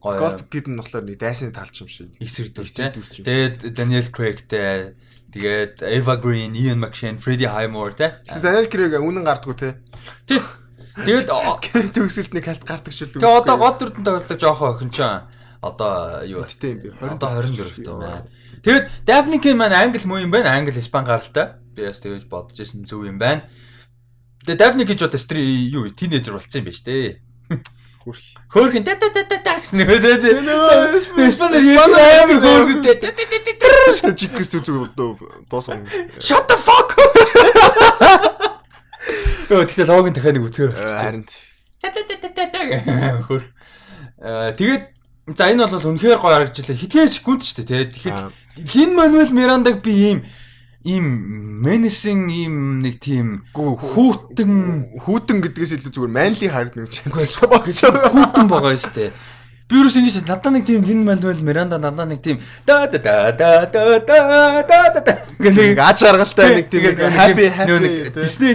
Nicole Kidman болохоор нэг дайсны талч юм шиг. Эсрэг дүрч. Тэгээд Daniel Craig-тэй тэгээд Eva Green, Ian McShane, Freddie Highmore те. Daniel Craig үнэн гардаггүй те. Тий. Тэгээд төгсөлт нэг халт гардаг шүү дээ. Тэгээд одоо гол дүрдэн тоглодог жоохон охин ч одоо юу тийм би 24 тоо байна. Тэгээд Daphne Keach маань англи муу юм байна. Англи испан гаралтай. Би бас тэгэж бодож ирсэн зөв юм байна. Тэгээд Daphne Keach одоо юу тинейжер болсон юм байна шүү дээ. Хөөрхөн гэсэн нэг Испанаар амар хөөрхөнтэй шүү дээ чикс зүг дуусан. Shut the fuck. Тэгтээ логин дахиад нэг үзгээр харин хөр. Тэгээд за энэ бол үнэхээр гоё харагдчихлаа. Хитгэн секунд шүү дээ. Тэгэхээр Lin-Manuel Miranda-г би ийм menacing ийм нэг тийм хүүтэн гэдгээс илүү зүгээр manly харагдана гэж хүүтэн байгаа шүү дээ. Би юус ингэж надад нэг тийм Lin-Manuel Miranda надад нэг тийм да гэх аз жаргалтай нэг тийм happy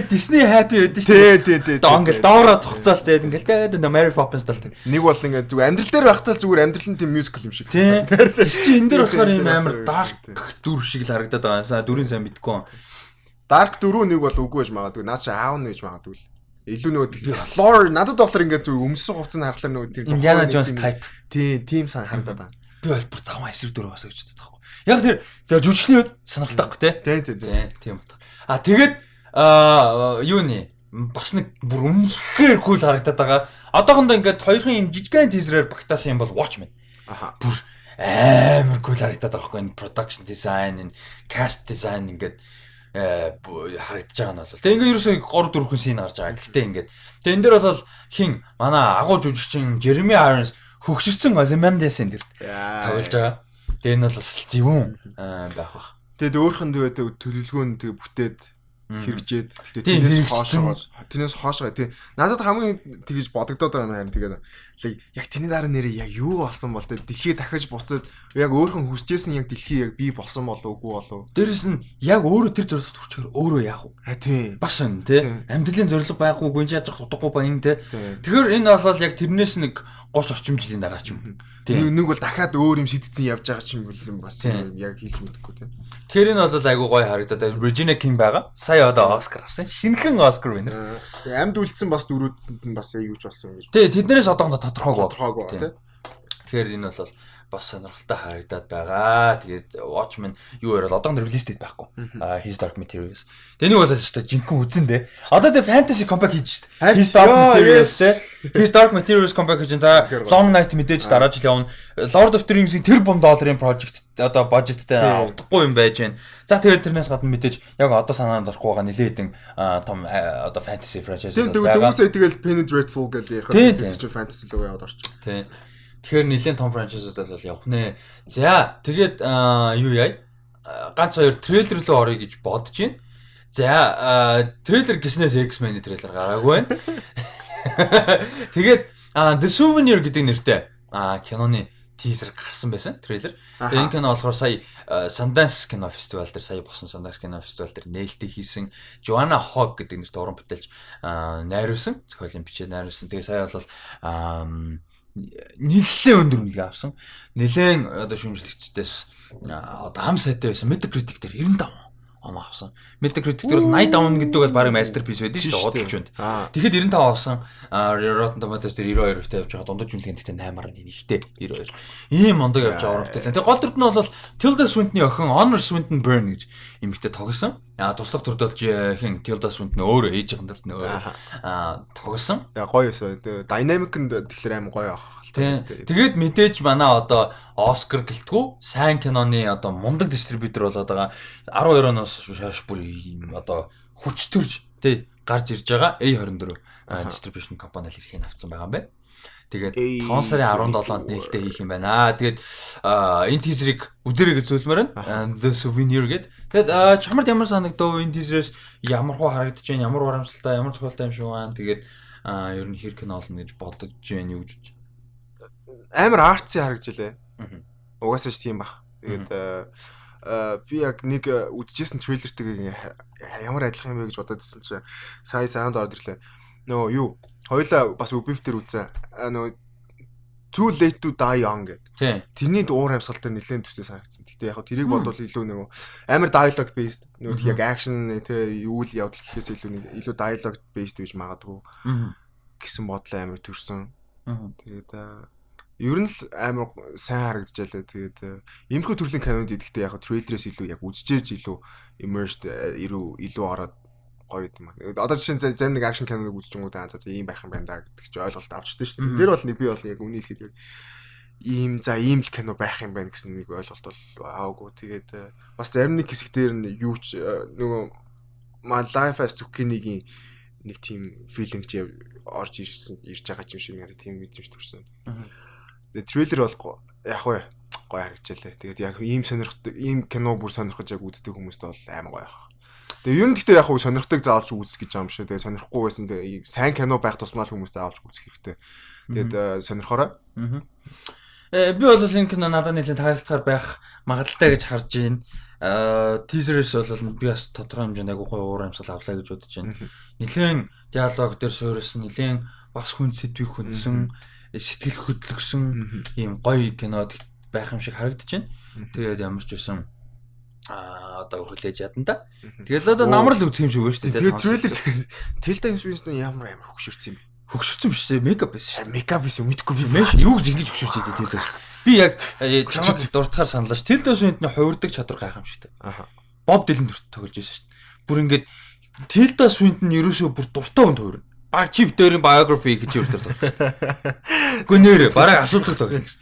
Disney happy байдаг шүү дээ. Ингээл доороо цогцоол тэгээд ингээл да Mary Poppins талтай. Нэг бол ингээд зүгээр амьдрал дээр байхдаа зүгээр амьдрал нь тийм musical юм шиг байна. Чи энэ дээр болохоор ийм амар dark дүр шиг л харагдаад байгаа. Дүрийн сайн мэдгүй. Dark дөрөв нэг бол үгүй байж магадгүй. Наад чи аав нь байж магадгүй. Илүү нөгөө lore надад болохоор ингээд зүг өмсөн хувцас нь харахаар нөгөө тийм Indiana Jones type тийм сан харагдаад байна. Би бол бүр заваа эсрэг дөрөв басаа гэж боддог байхгүй. Яг тэр жүжигчний үед сонирхолтой байхгүй те. Тийм бат. Тэгээд юуны бас нэг бүр үнэхээр cool харагдаад байгаа. Одоохондоо ингээд хоёрын юм жижигхэн тийзрээр багтаасан юм бол Watchmen. Бүр амар cool харагдаад байгаа байхгүй. Энэ production design, энэ cast design ингээд харагдаж байгаа нь бол. Тэгээ ингээд ерөөсөө 3 4 хүн син гарч байгаа. Гэхдээ ингээд тэгээ энэ дээр бол хин манай агуу жүжигчин Jeremy Irons хөгшөрсөн Ozymandias энэ тоглож байгаа. Тэгээ энэ бол бас зөвүүн байх бах. Тэгээд өөрхөн төлөвлөгөө нь тэгээ бүтээд хэрэгжээд тэрнээс хоошоо тий. Надад хамгийн тэгж бодогдоод байгаа юм харин тэгээд яг тэрний дараа нэрээ яг юу болсон бол дэлхий дахиж буцаад яг өөрхөн хүсэжсэн яг дэлхий яг бий болсон болов үгүй болов. Дээрэс нь яг өөрөө тэр зорилгот хүрчихээр өөрөө яах вэ? Тий. Бас энэ тий. Амьдралын зорилго байхгүй гүнж яаж удахгүй баян тий. Тэгэхээр энэ бол яг тэрнээс нэг 30 орчим жилийн дараа ч юм. Нэг бол дахиад өөр юм шийдсэн явж байгаа ч юм бол бас яг хэлж мэдэхгүй тий. Тэгэхээр энэ бол айгуу гоё харагдаад Regina King байгаа. Сая одоо Оскар авсан. Шинэхэн Оскар winner. Амьд үлдсэн бас дөрүүд нь бас юуж болсон гэж. Тий, тэднээс одоохондоо тодорхойгүй тий. Тэгэхээр энэ бол бас сонирхолтой харагдаад байгаа. Тэгээд Watchmen юу ярил одоохондоо release date байхгүй. His Dark Materials. Тэнийг бол өстой жинхэнэ үзэн дээ. Одоо тэ fantasy comeback хийж штэ. His Dark Materials те. His Dark Materials comeback хийж. За Long Night мэдээж дараа жил явна. Lord of the Rings-ийн тэр бом долларын project одоо budgetтэй авахгүй юм байж байна. За тэгээд тэрнээс гадна мэдээж яг одоо санаанд орохгүй байгаа нэлээдэн том одоо fantasy franchise байгаа. Тэгэл Penny Dreadful гэж ярих чинь fantasy руу яваад орчих. Тий. Тэгэхээр нэлээд том франчайзууд бол явах нэ. За тэгээд юу яа? Ганц хоёр трейлер рүү орё гэж бодож байна. За трейлер гиснээс X-Men-ийн трейлер гараагүй байна. Тэгээд The Souvenir гэдэг нэртэй киноны тизер гарсан байсан трейлер. Тэгээд энэ кино болохоор сая Sundance кино фестивал дээр сая босон Sundance кино фестивал дээр нээлттэй хийсэн Joanna Hogg гэдэг нэртэй уран бүтээлч найруулсан. Зохиолын бичээд найруулсан. Тэгээд сая бол нэлээд өндөр үнэлгээ авсан. Нэлээд одоо шүүмжлэгчдээс одоо ам сайтай байсан Metacritic дээр 95 он авсан. Metacritic дээр 85 гэдэг бол баг masterpiece байдаг шүү дээ удалжуунд. Тэгэхэд 95 авсан. Rotten Tomatoes дээр 92% тавьж байгаа. Дундаж үнэлгээнд гэхдээ 8.1 ихтэй 92. Ийм мондог явж байгаа уран бүтээл. Тэгээ гол дүрд нь бол Tilda Swinton-ийн охин Honor Swinton Byrne гэж эмэгтэй тоглосон. туслах дүрд болж хин Tilda Swinton өөрөө ээжийн дүрд нь өөрөө тоглосон. Яа гоё өсөө. Dynamic-нд тэгэхээр амар гоё аа. Тэгээд мэдээж манай одоо Оскар гэлтгүү сайн киноны одоо мундаг дистрибьютор болоод байгаа 12 оноос шааш бүр одоо хүч төрж тий гарч ирж байгаа A24 distribution компани л хэрхийг авцсан байгаа юм байна. Тэгээд 5 сарын 17-нд нээлттэй хийх юм байна. Тэгээд энэ тизерийг үзэрэй гэж зөвлөмөр байна. The Souvenir гэдэг. Тэгээд чамд ямар санагдав энэ тизерээс ямар хөө харагдаж байна, ямар урамсалтай, ямар зохиолтой юм шиг байна. Тэгээд ер нь хэр кино олно гэж бодож байна юу гэж. Амар артси харагджилээ. Угаасаа ч тийм баг. Тэгээд би яг нэг үдчихсэн трейлертэйг ямар адилхан юм бэ гэж бодоод ирсэн чинь сая саунд орд ирлээ. Нөө юу хоёлаа бас үбивтэр үзсэн. Нөө Too Late to Die Young гэдэг. Тэрний уур амьсгалтай нэлээд төстэй санагдсан. Гэтэ яг тэрийг бодвол илүү нэг амар dialogue based нөгөө яг action тэ юу л явдал гэхээс илүү dialogue based гэж магадгүй гэсэн бодлоо амар төрсөн. Тэгээд ер нь л амар сайн харагдчихлаа. Тэгээд иймэрхүү төрлийн кинонд идэхдээ яг трейлерээс илүү яг үзчихээж илүү immersed илүү ороод гоё юм аа. Одоо жишээ нь зарим нэг акшн киноныг үзчихэнгүүт за ийм байх юм байна да гэдэг чи ойлголт авчдээ шүү дээ. Тэр бол нэг би бол яг үнийг хэлэхэд яг ийм л кино байх юм байна гэсэн нэг ойлголт бол аагүй. Тэгээд бас зарим нэг хэсгээр нь юу ч нөгөө My Life as Zucchini-гийн нэг тийм филинг ч орж ирж байгаа юм шиг нэг тийм мэдэмж төрсөн. Тэгээд трейлер бол яг гоё харагдчихлаа. Тэгээд яг ийм сонирхдаг ийм кино бүр сонирхож яг үздэг хүмүүст бол амар гоё. Тэгээ ер нь гэхдээ яг хөө сонирхдаг заавалж үзэх гэж байгаа юм шиг. Тэгээ сонирхгүй байсан тэгээ сайн кино байх тусмал хүмүүс заавалж үзэх хэрэгтэй. Тэгээд сонирхороо. Би бол энэ кино надад нэлээд таалагдахаар байх магадaltaй гэж харж байна. Тизерээс бол би бас тодорхой хэмжээнд агуу гоё уур амьсгал авлаа гэж бодож байна. Нэлээд диалог дээр суурилсан, нэлээд бас хүн сэдвийг хүндсэн, сэтгэл хөдлөсөн ийм гоё кино байх юм шиг харагдаж байна. Тэгээд ямар ч байсан одоо хүлээж ядсан та. Тэгэл одоо намар л үзэх юм шиг байна шүү дээ. Тэгээд трейлер Tilda Swinton ямар хөгшөрсөн юм бэ? Хөгшөрсөн биш ээ, мейкап байсан шүү дээ. Мейкап байсан мэдгүй би маш юу гэж ингэж хөгшөрч идэв Tilda. Би яг чамд дуртахаар саналж Tilda Swinton-ны хувирдаг чадвар гайхамшигтай. Bob Dylan дүрт тоглож байсан шүү дээ. Бүр ингээд Tilda Swinton ерөөсөө бүр дуртай хүнд хувирна. Баг чип дээрийн biography гэж юуртар тоглож. Гэхдээ нэрээ бараг асуудал тоглож.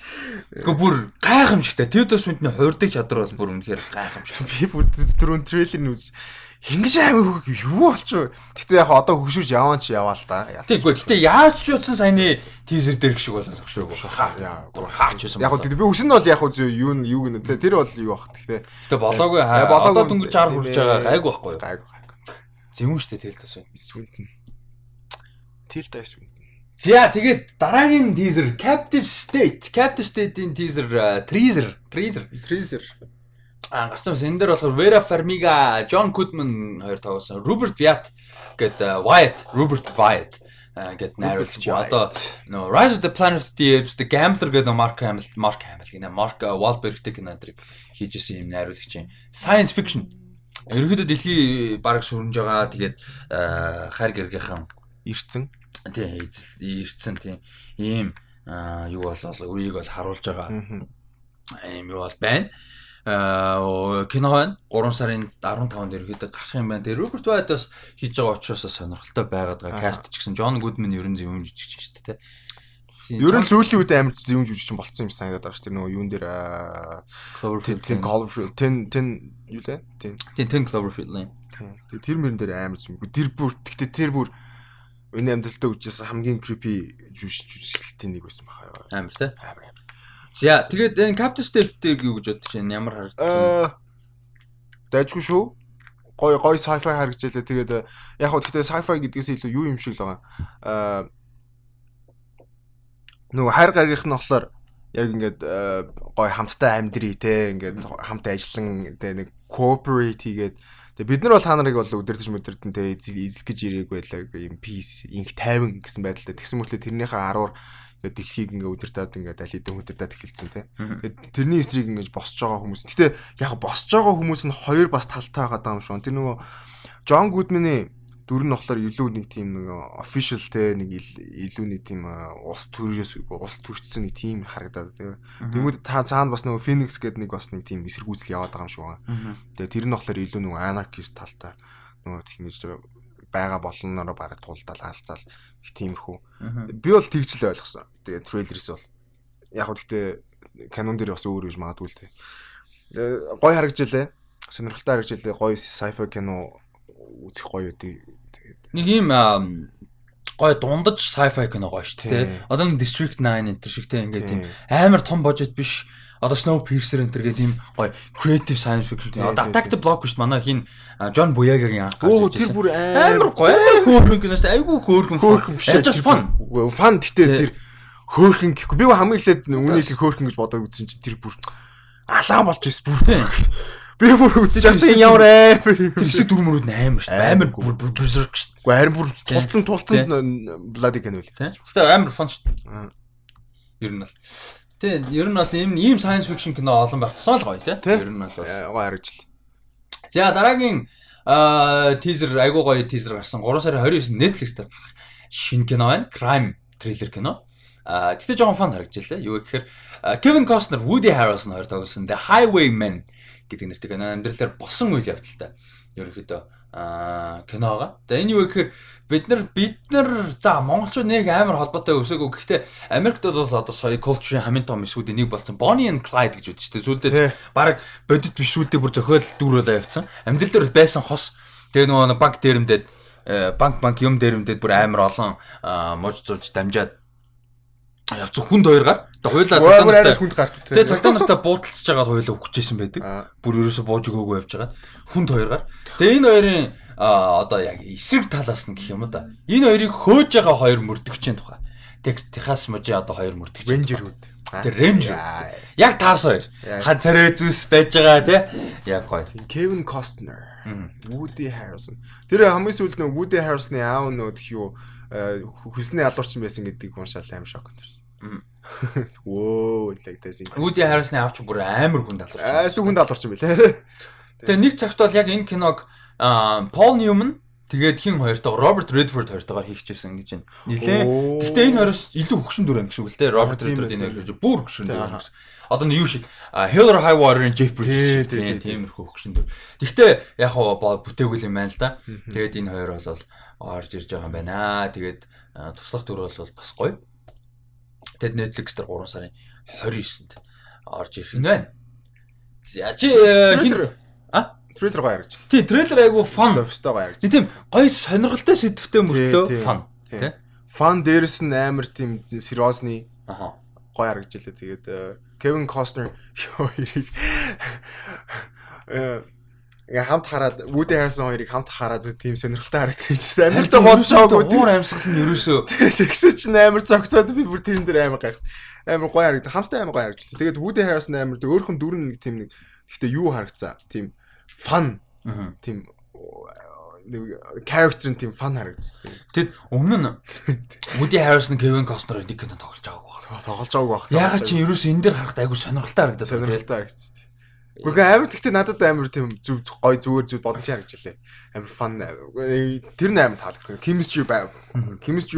Гэхдээ бүр гайхамшигтай. Tilda Swinton-ны хувирдаг чадвар бол бүр үнэхээр гайхамшигтай. Би бүр дөрөв трейлер нь үзэж ингэж амар юу болчих вэ? Гэтэ яг одоо хөгшүүж яваа ч яваа л да. Тэггүй. Гэтэ яаж ч утсан саяны тизер дээр гэх шиг болоод хөшөөгүй. Хаач байсан. Яг би өсөн нь бол яг юу гэнэ. Тэр бол юу бах. Гэтэ болоогүй. Одоо дөнгөж 60 хүрч байгаа гайгүй байхгүй юу? Гайгүй. Зөвүүн штэ Tilda Swinton. Tilda Swinton. За тэгээд дараагийн тизер Captive State-ийн тизер teaser. Гарсан энэ дээр болохоор Vera Farmiga, John Goodman хоёр тоглосон. Robert Wyatt гэд найруулагч. Одоо нөө Rise of the Planet of the Apes, The Gambler гэдэг Mark Wahlberg-тэй кинодрыг хийжсэн юм найруулагч. Science fiction. Ерөнхийдөө дэлхий бараг сүрнж байгаа. Тэгээд хайр гэргийнхэн ирцэн. Ирцэн тийм ийм юу болол үеийг бол харуулж байгаа. Ийм юу бол байна. Кино байна. 3 сарын 15-нд ерөөдөө гарах юм байна. Тэгээ Роберт Вайдаас хийж байгаа учраас сонирхолтой байгаад байгаа. Каст ч гэсэн Джон Гудман ерөн зөвөм жижигч шүү дээ. Ерөн сүүлийн үед амар зөвөм жижигч болсон юм санагдаад байгаа шүү дээ. Нөгөө юун дээр Cloverfield 10 юу лээ? 10 Cloverfield лээ. Тэгээ тэр мөрөн дээр амар зөв. Тэр бүр энэ амьдралтаа үжижсэн хамгийн creepy жүжиглэлтийн нэг байсан баха. Амар тий. Амар. За тэгээд энэ Captive State-ийг юу гэж бодож байна? Ямар харагдаж? Дайжгүй шүү. Гой sci-fi харагдчихлаа. Тэгээд яг хөө гэхдээ sci-fi гэдгээс илүү юу юм шиг л байгаа. Нөгөө хайр гаргийнх нь болохоор яг ингээд гой хамттай амьдрий те ингээд хамт ажиллан те нэг cooperate хийгээд бид нар бол та нарыг бол өдөрдөж мөдөрдөн те эзлэх гэж ирээгүй байлаа юм peace инх тайван гэсэн байдалтай тэгсэн мөртлөө тэрнийхээ аруур ингээд дэлхийг ингээд өдөртөөд ингээд аль хэдэн өдөртөөд эхэлсэн те тэгээд тэрний эсрэг ингээд босч байгаа хүмүүс гэтээ яг босч байгаа хүмүүс нь хоёр бас талтай байгаа юм шиг. Тэр нөгөө John Goodman-ы Дөрөв нь болохоор илүү нэг тийм нэг official те нэг илүү нэг тийм ус төрчихсөн нэг тийм харагдаад тэгээ. Тэнгүүд та цаана бас нөгөө Phoenix гэдэг нэг бас нэг тийм эсэргүүцэл яваад байгаа юм шиг байна. Тэгээ тэр нь болохоор илүү нөгөө anarchist талтай нөгөө тэгнэж байгаа болонороо бараг тулдаал хаалцаал их тиймэрхүү. Би бол тэгж л ойлгосон. Тэгээ трейлерээс бол яг хөө гэхдээ канон дээр бас өөр гэж магадгүй л те. Гой харагджилээ. Сонирхолтой харагджилээ. Гой sci-fi кино үзэх гоё үү. Нэг юм гоё дундаж sci-fi кино гоё шүү дээ. Одоо нэг District 9 энэ шиг те ингээд тийм амар том бажет биш. Одоо Snowpiercer энэ гэдэг тийм гоё creative science fiction тийм. Одоо Attack the Block биш манай хин John Boyega-гийн анх гарч ирсэн. Тэр бүр амар гоё хөөрхөн кино шүү дээ. Айгүй хөөрхөн биш. Just fun. Fun гэхдээ тэр хөөрхөн гэхгүй. Би хамгийн эхлээд үнийг хөөрхөн гэж бодоод үзсэн чи тэр бүр алаан болж ирсэн бүр. Би бүр үзэж байгаа ямар тэр хэсэг дүрмөрүүд амар шүү дээ. Амар бүр berserk шүү дээ. Гэхдээ харин бүр тулцсан bloody кино л. Гэхдээ амар fun шүү дээ. Ер нь бол. Тэ ер нь бол ийм science fiction кино олон байх тусаа л гоё тий. Ер нь бол гоё харагдчихлаа. За дараагийн teaser айгуу гоё teaser гарсан. 3 сарын 29-нд Netflix дээр шинэ кино байна. Crime thriller кино. Тэгтээ жоохон фан харагдчихлаа. Юу гэхээр Kevin Costner, Woody Harrelson хоёр тоглосон The Highwaymen гэдэг нэртэй кино амьдралаар босон үйл явдалтай. Ерөнхийдөө киноога. За энэ юу гэхээр бид нар за монголчууд нэг амар холбоотой өсөөгөө гэхдээ Америкт бол одоо соёл culture-ийн хамгийн том эсүүдийн нэг болсон Bonnie and Clyde гэж үүдэж штэ. Сүүлдээ баг бодит биш сүүлдээ бүр зохиол дүүр болоо явцсан. Амьдрал дээр байсан хос тэгээ нөгөө банк дээрэмдээд банк юм дээрэмдээд бүр амар олон мууж зууж дамжаад явц хүнд хоёр гар. Тэгээ хуйлаа хүнд гарт. Тэгээ цагтаа нартаа буудалцж байгаад хуйлаа өгчээсэн байдаг. Бүр ерөөсө бууж өгөөгүй явж байгаа. Хүнд хоёр гар. Тэгээ энэ хоёрын одоо яг эсрэг талаас нь гэх юм да. Энэ хоёрыг хөөж байгаа хоёр мөрдөгчийн тухай. Техас мужи одоо хоёр мөрдөгч. Рейнжерүүд. Тэр рейнжер. Яг таарс хоёр. Ха царай зүс байж байгаа тий. Яг гоё. Kevin Costner. Woody Harrelson. Тэр хамгийн сүүлд нөө Woody Harrelson-ы аав нөө гэх юу хүснээ алуурчин байсан гэдгийг уншаал амар шок төрсөн. Вөө like this. Woody Harrelson-ы авч бүр амар хүнд алуурч. Хүнд алуурч юм билээ. Тэгээ нэг цагт бол яг энэ киног Paul Newman тэгээд хин хоёртойгоо Robert Redford хоёртойгоо хийчихсэн гэж байна. Нилээ. Гэхдээ энэ хоёроос илүү хөгшин дүр юм гэсэн үг л дээ. Robert Redford энэ хоёр бүр хөгшин дүр юм. Одоо нь юу шиг Hell or High Water-ын Jeff Bridges тиймэрхүү хөгшин дүр. Гэхдээ яг бүтээгүй юм байна л да. Тэгээд энэ хоёр бол орж ирж байгаа юм байна. Тэгээд туслах дүр бол бас гоё. Тэд Netflix дээр 3 сарын 29-нд орж ирэх нь байна. За чи трейлер гоё харагч. Тий, трейлер айгу фан. Өстой гоё харагч. Тийм гоё сонирхолтой сэдвтэй мөртлөө фан. Тий. Фан дээрс нь амар тийм сериосны гоё харагджилаа. Тэгээд Kevin Costner хоёрыг хамт хараад Woody Harrelson хоёрыг хамт хараад тийм сонирхолтой харагдчихсан. Амартай бодшоогүй. Уур амьсгал нь ерөөсөө тэгсэн чинь амар зогцоод би бүр тэрэн дээр амар гайх. Амар гоё харагдав. Хамттай амар гоё харагдчихлаа. Тэгээд Woody Harrelson амар өөрхөн дүр нэг тийм нэг гэхдээ юу харагцаа. Тийм fun. Тийм character нь тийм fun харагдсан. Тэгэд өмнө нь Woody Harrelson Kevin Costner нэг кино тоглож байгааг. Тоглож байгааг. Ягаад чи ерөөсөө энэ дээр харахад айгу сонирхолтой харагдаад байна. Сонирхолтой харагдсан. Гэхдээ амар гэхдээ надад амар тийм зүг гой зүгээр боломж харагдчихлаа. Амар fun. Тэр нь амар таалагдсан. Chemistry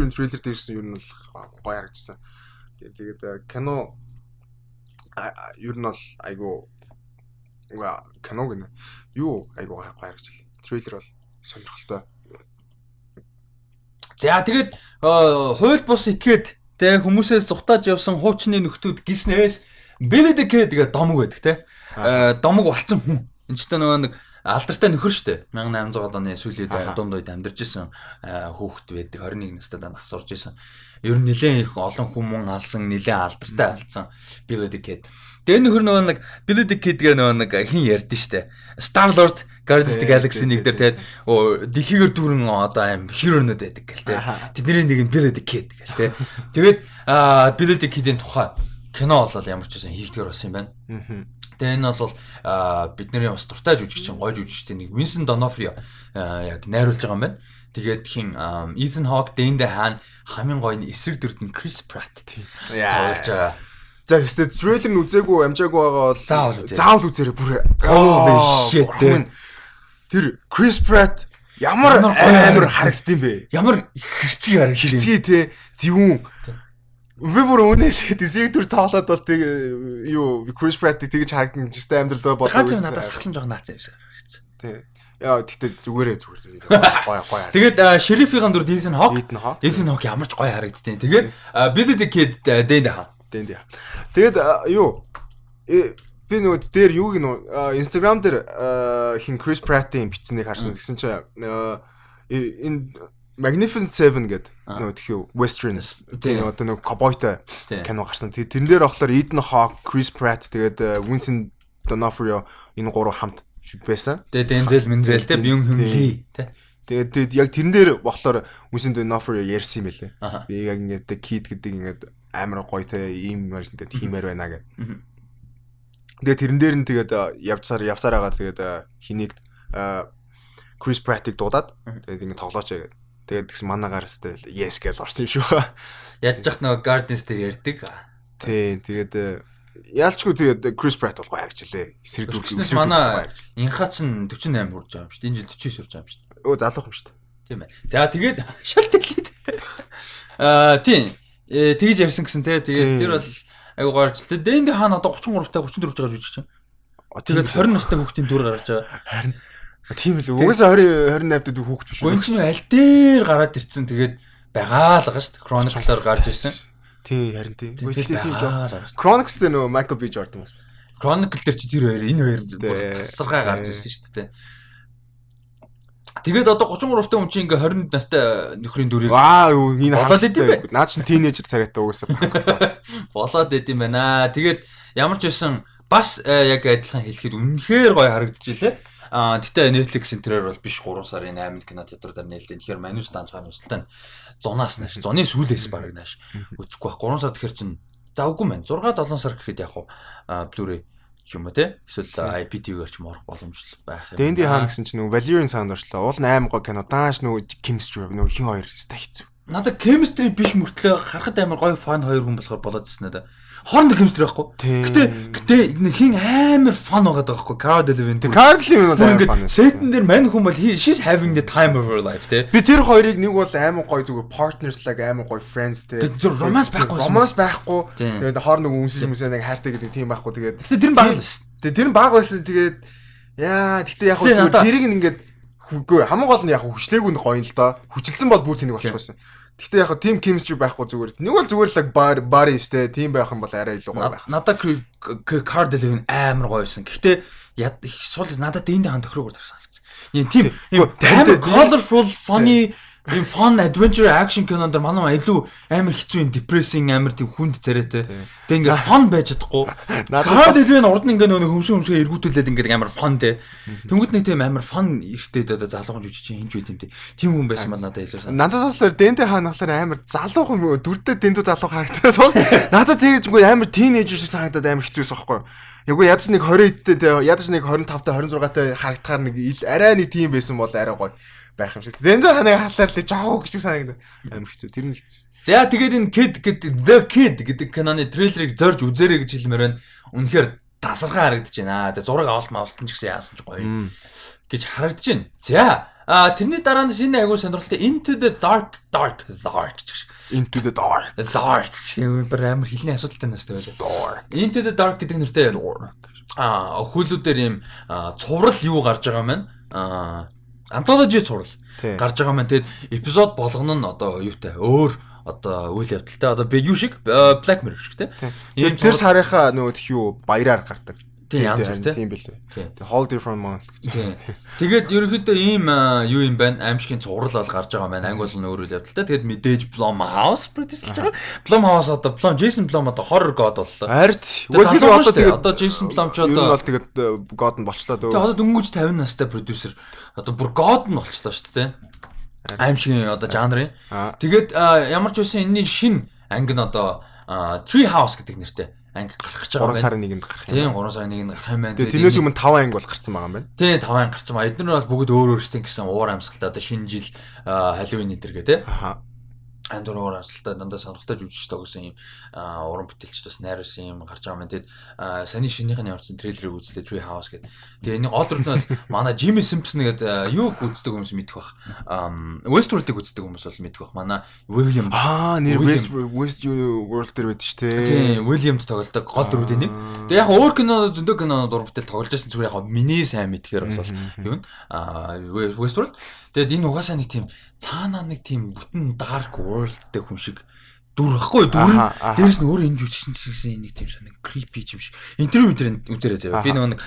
трейлер дээрсэн юу нь бол гой харагдсан. Тэгээд кино юу нь бол айгу кино гэнэ. Юу айгу гой харагдчихлаа. Трейлер бол сонирхолтой. За тэгээд хууль бус итгээд тэг хүмүүсээс зугатааж явсан хуучны нөхдүүд гиснээс Benedict гэдэг домог байдаг те. Домог болцсон хүн. Энд ч нөгөө нэг алдартай нөхөр штэ. 1800 оны сүүлийн дунд үед амьдарч исэн хүүхэд байдаг. 21 настай даа асуурж исэн. Ер нь нэлээд их олон хүмүүс алсан, нэлээд алдартай алдсан Benedict. Тэгээ нөхөр нөгөө нэг Benedict гэдэг нөгөө нэг хин ярьдэн штэ. Star Lord Guardians of the Galaxy нэг дээр тэгээд дэлхийгээр дүүрэн одоо аим хиронууд байдаг гэл те. Тэдний нэг нь Benedict гэл те. Тэгээд Benedict-ийн тухай кино бол ямар ч байсан хийгдгэр болсон юм байна. Тэгээ энэ бол бидний бас дуртай жүжигчин, гоё жүжигчтэй нэг Vincent D'Onofrio яг найруулж байгаа юм байна. Тэгээд хин Ethan Hawke, Dane DeHaan хамгийн гоё нь эсрэг дүрд нь Chris Pratt тоглож байгаа. За өстө трейлер нь үзээгүй амжаагүй байгаа бол заавал үзээрэй бүр. Holy shit. Тэр Chris Pratt Ямар амар харагдсан бэ? Ямар хэрцгий харагдсан. Хэрцгий те зөвүүн. Би бүр үнэ дистрибьютор тоолоод бол тэг юу Chris Pratt тэгж харагдан гэжтэй амьдралдаа болов. Ганц надад сахлан жоо наац юмсан харагдсан. Тий. Яа тэгтээ зүгээр. Гоё. Тэгээд Шерифийн дүр Ethan Hawke ямар ч гоё харагдтiin. Тэгээд Billy the Kid Дэн. Тэгээд юу би нөгөө дээр юуг нөө Instagram дээр хин Chris Pratt-ийн бичсэнийг харсан. Тэгсэн чинь энэ Magnificent Seven гэдэг нөгөө тхиу Western тийм одоо нөгөө cowboyтой кино гарсан. Тэрэн дээр болохоор Ethan Hawke, Chris Pratt тэгээд Vincent D'Onofrio энэ гурав хамт байсан. Тэгээд Denzel те Byung Hun Lee те. Тэгээд яг тэрэн дээр болохоор Vincent D'Onofrio ярьсан юм байлээ. Би яг ингээд Kid гэдэг ингээд амар гоё те ийм ингээд хиймээр байна гэдэг. Тэгээд тэрэн дээр нь тэгээд явсаар байгаа тэгээд хэнийг Chris Pratt-ыг дуудаад тэгээд ингээд тоглооч гэдэг. Тэгээд тэгс манагаар өстэй yes гэж орсон юм шүү. Ядж зах нөгөө Guardians дээр ярьдаг. Тий, тэгээд яалчгүй тэгээд Chris Pratt бол гоё харагчлаа. Эсрэг дүрснээс манай инхаа чин 48 хүрч байгаа юм шүү. Энэ жил 49 хүрч байгаа юм шүү. Өө залуух юм шүү. Тийм ээ. За тэгээд шалтгааллаа. Тийм. Тэгж ярьсан гэсэн те. Тэгээд тэр бол айгу гоё харагчлаа. Дэнди хаана одоо 33-тай 34 гэж үжиж чинь. Тэгээд 20 настай хүүхдийн дүр гаргаж байгаа. Харин тийм л угаасаа 28-д хүүхэд биш үү? Гүн чинь аль дээр гараад ирсэн тэгээд байгаа л байгаа шүү дээ. Chronicles-оор гарч ирсэн. Тий, харин тийм. Тийм жоо. Chronicles дээр нөгөө Michael B. Jordan бас. Chronicle дээр чи тэр хоёр энэ хоёр тасархай гарч ирсэн шүү дээ. Тэгээд одоо 33-тай хүн чинь ингээ 20 настай нөхрийн дүрийг юу энэ болоод идэв. Наад чинь тийнейжер царайтай угаасаа болоод идэв юм байна. Тэгээд ямар ч байсан бас яг адилхан хэлэхэд үнэхээр гоё харагдчихлээ. Тэгтээ Netflix энтрээр бол биш 3 сарын 8-нд кино театруудаар нээлттэй. Тэгэхээр Manus данж харамсалтай зунаас нааш. Зуны сүүлээс баг нааш. Үзэхгүй байх 3 сар тэгэхээр чинь завгүй маань 6-7 сар гэхэд яг Blu-ray ч юм уу те. Эсвэл IPTV-гээр ч юм орох боломжтой байх юм. Дэнди хаана гэсэн чинь нөгөө Valerian Sound орчлоо. Уул 8 гоо кино дааш нөгөө chemistry нөгөө хин хоёр өстэй хэцүү. Надад chemistry биш мөртлөө харахад амар гоё фан хоёр хүн болохоор болоод ирсэн надаа. Хоорондоо chemistry байхгүй. Гэтэ хин амар фан байгаа даахгүй. Cara Delevingne. Cara Delevingne бол амар фан. Сетэн дээр мань хүн бол she's having the time of her life те. Би тэр хоёрыг нэг бол амар гоё зүгээр partners like амар гоё friends те. Тэр romance байхгүй. Romance байхгүй. Тэгээд хоорондоо үнсэж хүмүүсээ нэг хайртай гэдэг тийм байхгүй. Тэгээд тэр нь баг байсан. Тэр нь баг байсан. Тэгээд яа тэгтээ яг зүгээр тэрийг ингээд үгүй хамгийн гол нь яг хүчлээгүй нь гоё юм л да. Хүчилсэн бол бүр тэнийг болчихсон. Гэхдээ яг team chemistry байхгүй зүгээр. Нэг бол зүгээр л baris-тэй team байх юм бол арай илүү гоё байх. Надад Cara Delevingne амар гоё байсан. Гэхдээ сул надад энд хаан тохирогоор тарсан. Ийм team амар colorful, funny, ийм fun adventure action кинонд манай илүү амар хэцүү юм depressing амар тийм хүнд царайтай. Тэг ингээд fun байж чадахгүй. Cara Delevingne урд нь ингээд нөө хөмсгөө эргүүтүүлээд ингээд амар fun те. Тэнгүүд нэг тийм амар fun ихтэй одоо залуухан жүжиг чинь хинж байт юм те. Тийм хүн байсан бол надад илүү санаа. Надад болохоор Дэнтэй хаана болохоор амар залуухан дүрдээ дэндүү залуу харагдсан. Сул надад тэгжгүй амар teenager шиг санагдаад амар хэцүүсэн байхгүй юу? Ягүй ядаж нэг 20-д те ядаж нэг 25-тай 26-тай харагдахаар нэг арай нэг тийм байсан бол арай гоё байх юм шиг. Дэнтэй ханаа харлаар л жоо гэж санагдав. Амар хэцүү. Тэр нь хэцүү. За тэгээд энэ Kid гэдэг The Kid гэдэг киноны трейлерыг зорж үзээрэй гэж хэлмээр байна. Үнэхээр тасархаа харагдаж байна. Тэгээд зураг авалтан ч гэсэн яасан ч гоё гэж харагдаж байна. За тэрний дараа нь шинэ агуу сонирхолтой Into the Dark гэж. Into the Dark. Бүр амар хэлний асуудалтай настай байлаа. Into the Dark гэдэг нэртэй хүүлүүдээр ийм цуврал юу гарч байгаа маань антологи цуврал гарч байгаа маань. Тэгээд эпизод болгоно нь одоо юутай өөр одоо үйл явдалтай одоо би юу шиг Black Mirror шиг те. Ийм тэр сарынхаа нөгөө юу баяраар гардаг. Тийм янз бүр те. Тийм билээ. The Whole Different Month гэж. Тэгээд ерөнхийдөө ийм юу юм байна? Аимшигын цуврал бол гарч байгаа маань англи бол өөр үйл явдалтай. Тэгээд мэдээж Blumhouse produce-лж байгаа. Blumhouse одоо Jason Blum одоо horror god боллоо. Ард. Үгүй одоо Jason Blum ч одоо тэгээд god нь болчлоо дөө. Тэгээд одоо дөнгөж 50 настай producer одоо бүр god нь болчлоо шүү дээ. Аимшигын одоо жанрын. Тэгээд ямар ч байсан энэний шин анги нь одоо Tree House гэдэг нэртэй анги гарах гэж байгаа 3 сарын 1-нд гарах юм. Тийм 3 сарын 1-нд гарах юм байна. Тэгээд тэрнээс өмнө 5 анги бол гарсан байгаа юм байна. Тийм 5 анги гарсан байна. Эдгээр нь бол бүгд өөр өөрсдөө гэсэн уур амьсгалтай одоо шинэ жил Halloween нэтэр гэ тэ. дөрөөр асуултаа дандаа сонирхолтой жүжигчтэй гэсэн юм уран бүтээлч бас найруулсан юм гарч байгаа юм. Тэгээд саний шинийх нь явуулсан трейлерыг үзлээ Tree House гэдэг. Тэгээ энэ гол дүр нь бол манай Jimmy Simpson гэдэг юуг үздэг хүмүүс мэдэх бах. Westworld-ыг үздэг хүмүүс бол мэдэх бах. Манай William нэр Westworld дээр байдаг шүү дээ. Тийм, William-д тоглодог гол дүрүүдийн нэг. Тэгээ яг өөр кино зөндөө кино уран бүтээл тоглож байсан зүгээр яг миний сайн мэдхээр бол юу вэ? Westworld. Тэгээд энэ угаасаа нэг тийм цаанаа нэг тийм бүтэн dark world-тэй хүн шиг дүр ахгүй дүр. Дээрээс нь өөр энэ жүжигчин гэсэн нэг тийм сонин creepy юм шиг. Интервью үзээрэй заяа. Би нэг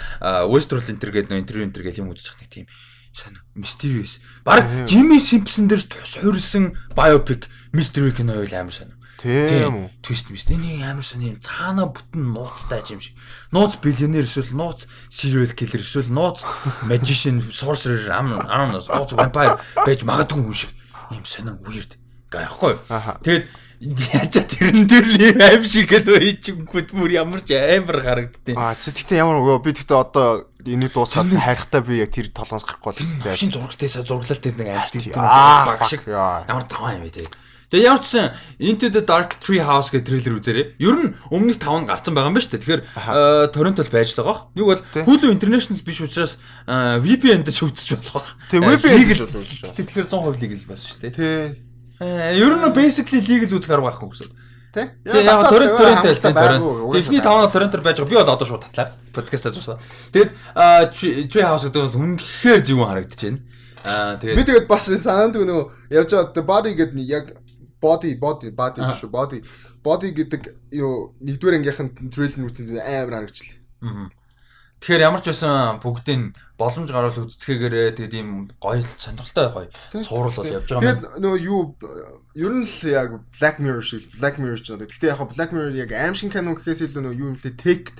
Westworld интер гэдэг интервью гэж юм үзэж байгаа нэг тийм сонин mysterious. Бараг Jimmy Simpson дээр суурилсан biopic mystery кино байл амар сонин. Тийм үү. Twist. Эний амар сонин цаанаа бүтэн нууцтай юм шиг. Нууц биллионер эсвэл нууц serial killer эсвэл нууц magician sorcerer нууц vampire байж магадгүй хүн шиг. Ийм сонин weird гайхгүй. Тэгээд яаж тэрэн дээр аим шиг гэдэг ийчингүүд мөр ямар ч амар харагдтыг. Тэгтээ ямар би тэгтээ одоо энийг дуусгаад хайрхтаа би яг тэр толгоос гарахгүй байна. Шинэ зурагтайсаа зураглалт гэдэг нэг амар шиг ямар таваа юм бэ те. Тэгээ ямар ч гэсэн Into the Dark Tree House гэх трейлер үзээрэй. Ер нь өмнөх 5 нь гарсан байгаа юм ба шүү дээ. Тэгэхээр Торонтод байж байгаа. Нэг бол Hulu International биш учраас VPN-д ч үзэж болох. Тэгээ VPN-ийг л үзэж байгаа. Тэгэхээр 100% legal байсан шүү дээ. Тий. Ер нь basically legal үзэх арга байхгүй гэсэн. Тий. Яг Торонтод Торонто. Эхний 5 Торонтод байж байгаа. Би бол одоо шууд татлаа. Подкастаа зурсан. Тэгээд Tree House гэдэг бол үнэхээр зөвөн харагдаж байна. Тэгээд би тэгээд бас санаанд нөгөө явж байгаа The Body гэдэг яг body шүү body гэдэг юу нэгдүгээр ангийнхан трейлер үзсэн амар харагчлаа. Тэгэхээр ямар ч байсан бүгдийн боломж гараад үзцгээгээрээ тэгээд ийм гоё сонирхолтой гоё цуврал бол явж байгаа юм. Тэгээд нөгөө юу ер нь л яг Black Mirror ч одоо гэхдээ яг Black Mirror яг аим шиг кино гэхээс илүү нөгөө юу юм лээ tech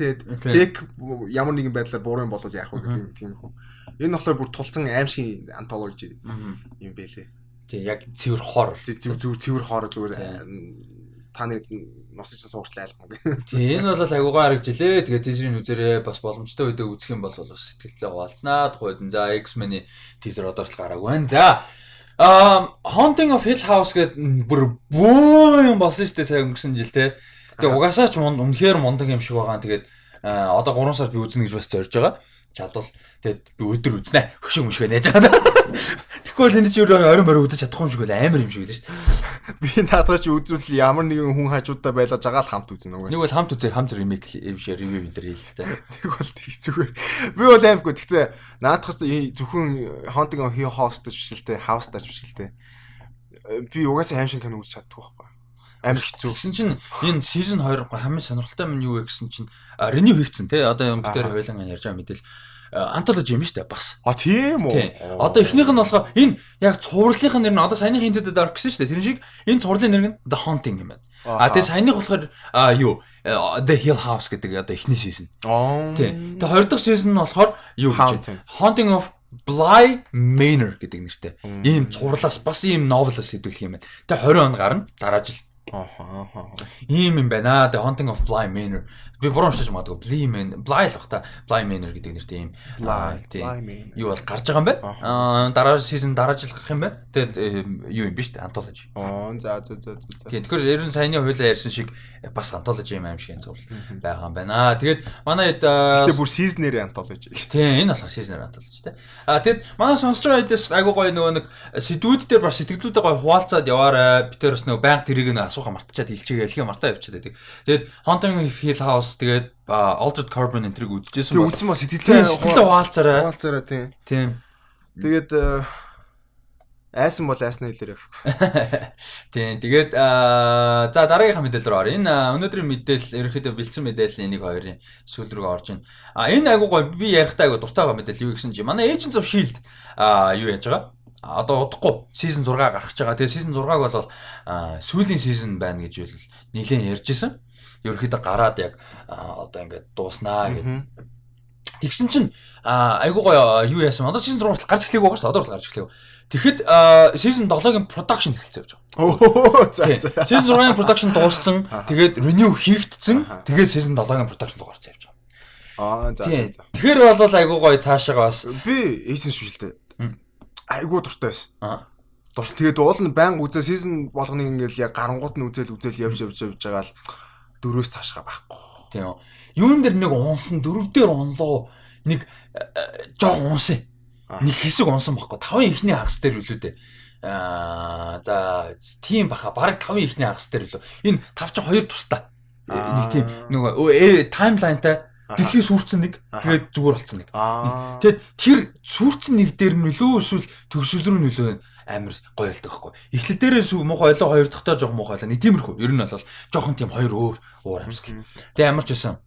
ямар нэгэн байдлаар буурын болоод яах вэ гэдэг тийм юм. Энэ болохоор бүр тулцсан аим шиг антологи юм байлээ. Тий яг цэвэр хор цэвэр хор зүгээр та нарт носч суугчлаа айлгана. Тий энэ бол агуугаар харагжилээ. Тэгээд тийзрийн үзээрээ бас боломжтой үедээ үзэх юм бол сэтгэлдээ хуваалцнаа. Тухайд за X-Men-ийн тийзер одоортол гараагүй байна. За Haunting of Hill House гэдэг бүр бөө юм болсон шүү дээ сая өнгөрсөн жил те. Тэгээд угаасаа ч үнэхээр мундаг юм шиг байгаа. Тэгээд одоо 3 сар би үзнэ гэж бас зорж байгаа. Чадвал тэгээд би өдөр үзнэ. Хөшөө мөшгөө нээж байгаа. Тэгвэл энэ чинь орой морой үзэж чадахгүй юм шиг бол амар юм шиг л шүү дээ. Би наадах чи үзвэл ямар нэгэн хүн хажуудаа байлаа жагаал хамт үзнэ нөгөө. Нэг бол хамт үзээр хамт ремейк шээ ревю энэ төр хийлээ. Нэг бол тэг зүгээр. Би бол аимгүй. Гэхдээ наадах зөвхөн Haunting of Hill House-тай биш л дээ, House-тай биш л дээ. Би угаасаа аим шиг кино үзэж чаддаггүй байхгүй. Амар хэцүү. Гэсэн чинь энэ season 2 хамгийн сонирхолтой юм юу вэ гэсэн чинь renew хийгдсэн тий. Одоо юм дээр хойлон ярьж байгаа мэдээл антологи юм шүү дээ бас. Тийм үү. Одоо эхнийх нь болохоор энэ яг цувралынх нь нэр нь одоо саяных Into the Dark гэсэн шүү дээ. Тэр шиг энэ цувралын нэр нь The Haunting юм байна. Тэгээ саяных болохоор юу The Hill House гэдэг одоо эхний season. Тийм. Тэгээ 20 дахь season нь болохоор юу гэж Haunting of Bly Manor гэдэг нэртэй. Ийм цувралаас бас ийм новелоос хэдүүлэх юм байна. Тэгээ 20 он гарна дараа жил. Ийм юм байна. The Haunting of Bly Manor. Би буруу уншиж магадгүй. Bly л бах та. Bly Manor гэдэг нэртэй ийм. Bly. Юу бол гарч байгаа юм байна. Дараа season дараа жил гарах юм байна. Тэгээд юу юм биш үү? Anthology. За. Тэгэхээр ер нь саяны хуйлаа ярьсан шиг бас anthology юм шиг зурлал байгаа юм байна. Тэгээд манай гэтээ бүр season-ээр anthology. Тийм, энэ болохоор season-ээр anthology те. Тэгээд манай сонсч байгаа хэдээс айгуу гоё нөгөө нэг сэдвүүд дээр бас сэтгэлдүүдээ гоё хуваалцаад яваарай. Би тэр бас нөгөө байнга тэрийг нэг асууха мартчихад хэлчихээ ялхий мартаа явчихад байдаг. Тэгээд Haunting of Hill House тэгээд Altered Carbon энтриг үзчихсэн бол үзсэн ба сэтгэлээ хуваалцаарай тийм. Тэгээд айсан бол айсна хэлээрэй. Тийм. Тэгээд за дараагийнхаа мэдээлэл рүү оръё. Энэ өнөөдрийн мэдээлэл ерөнхийдөө бэлдсэн мэдээлэл энийг хоёрын сүүл рүү орж байна. Энэ айгуу гоё би ярихтаа айгуу дуртай байгаа мэдээлэл юу гэсэн чи манай Agents of Shield юу яаж байгаа? Одоо удахгүй season 6 гарах гэж байгаа. Тэгээ season 6-г бол сүүлийн season байна гэж нэлийн ярьжсэн. Ерөнхийдөө гараад яг одоо ингээд дууснаа гэдэг. Тэгсэн чинь айгуу гоё юу яасан. Одоо season 6 гарч эхлэв байгаа шүү дээ. Одоо бол гарч эхлэв. Тэгэхэд season 7-гийн production эхэлсэн явж байгаа. Season 6-гийн production дууссан. Тэгээд renew хийгдсэн. Тэгээд season 7-гийн production руу гарч явж байгаа. За. Тэгэхээр бол айгуу гоё цаашаа бас би эйсэн шүү л дээ. Айгуу дуртай байсан. Дурсан. Тэгээд уул нь байнга үзээ season болгоныг ингээл яг гарангууд нь үзэл явж байгаа л 4-өөс цаашгаа байхгүй. Тийм. Юун дээр нэг унсан 4 дээр унлоо нэг жоох унсан. Нэг хэсэг унсан байхгүй. 5 ихний хагас дээр үлээ дээ. За тийм баха баг 5 ихний хагас дээр үлээ. Энэ 5 ч 2 тустай. Нэг тийм нөгөө таймлайнтай дэлхий сүрцэн нэг тэгээд зүгээр болсон нэг. Тэгээд тэр сүрцэн нэг дээр нь нөлөө эсвэл төгсөл рүү нөлөө амар гоё ялдаг байхгүй. Эхлэл дээрээс муухай ойлоо хоёр дахьтаа жоох муухай байлаа. Нэг тиймэрхүү. Ер нь бол жоохон тийм хоёр өөр амьсгал. Тэгээд ямар ч байсан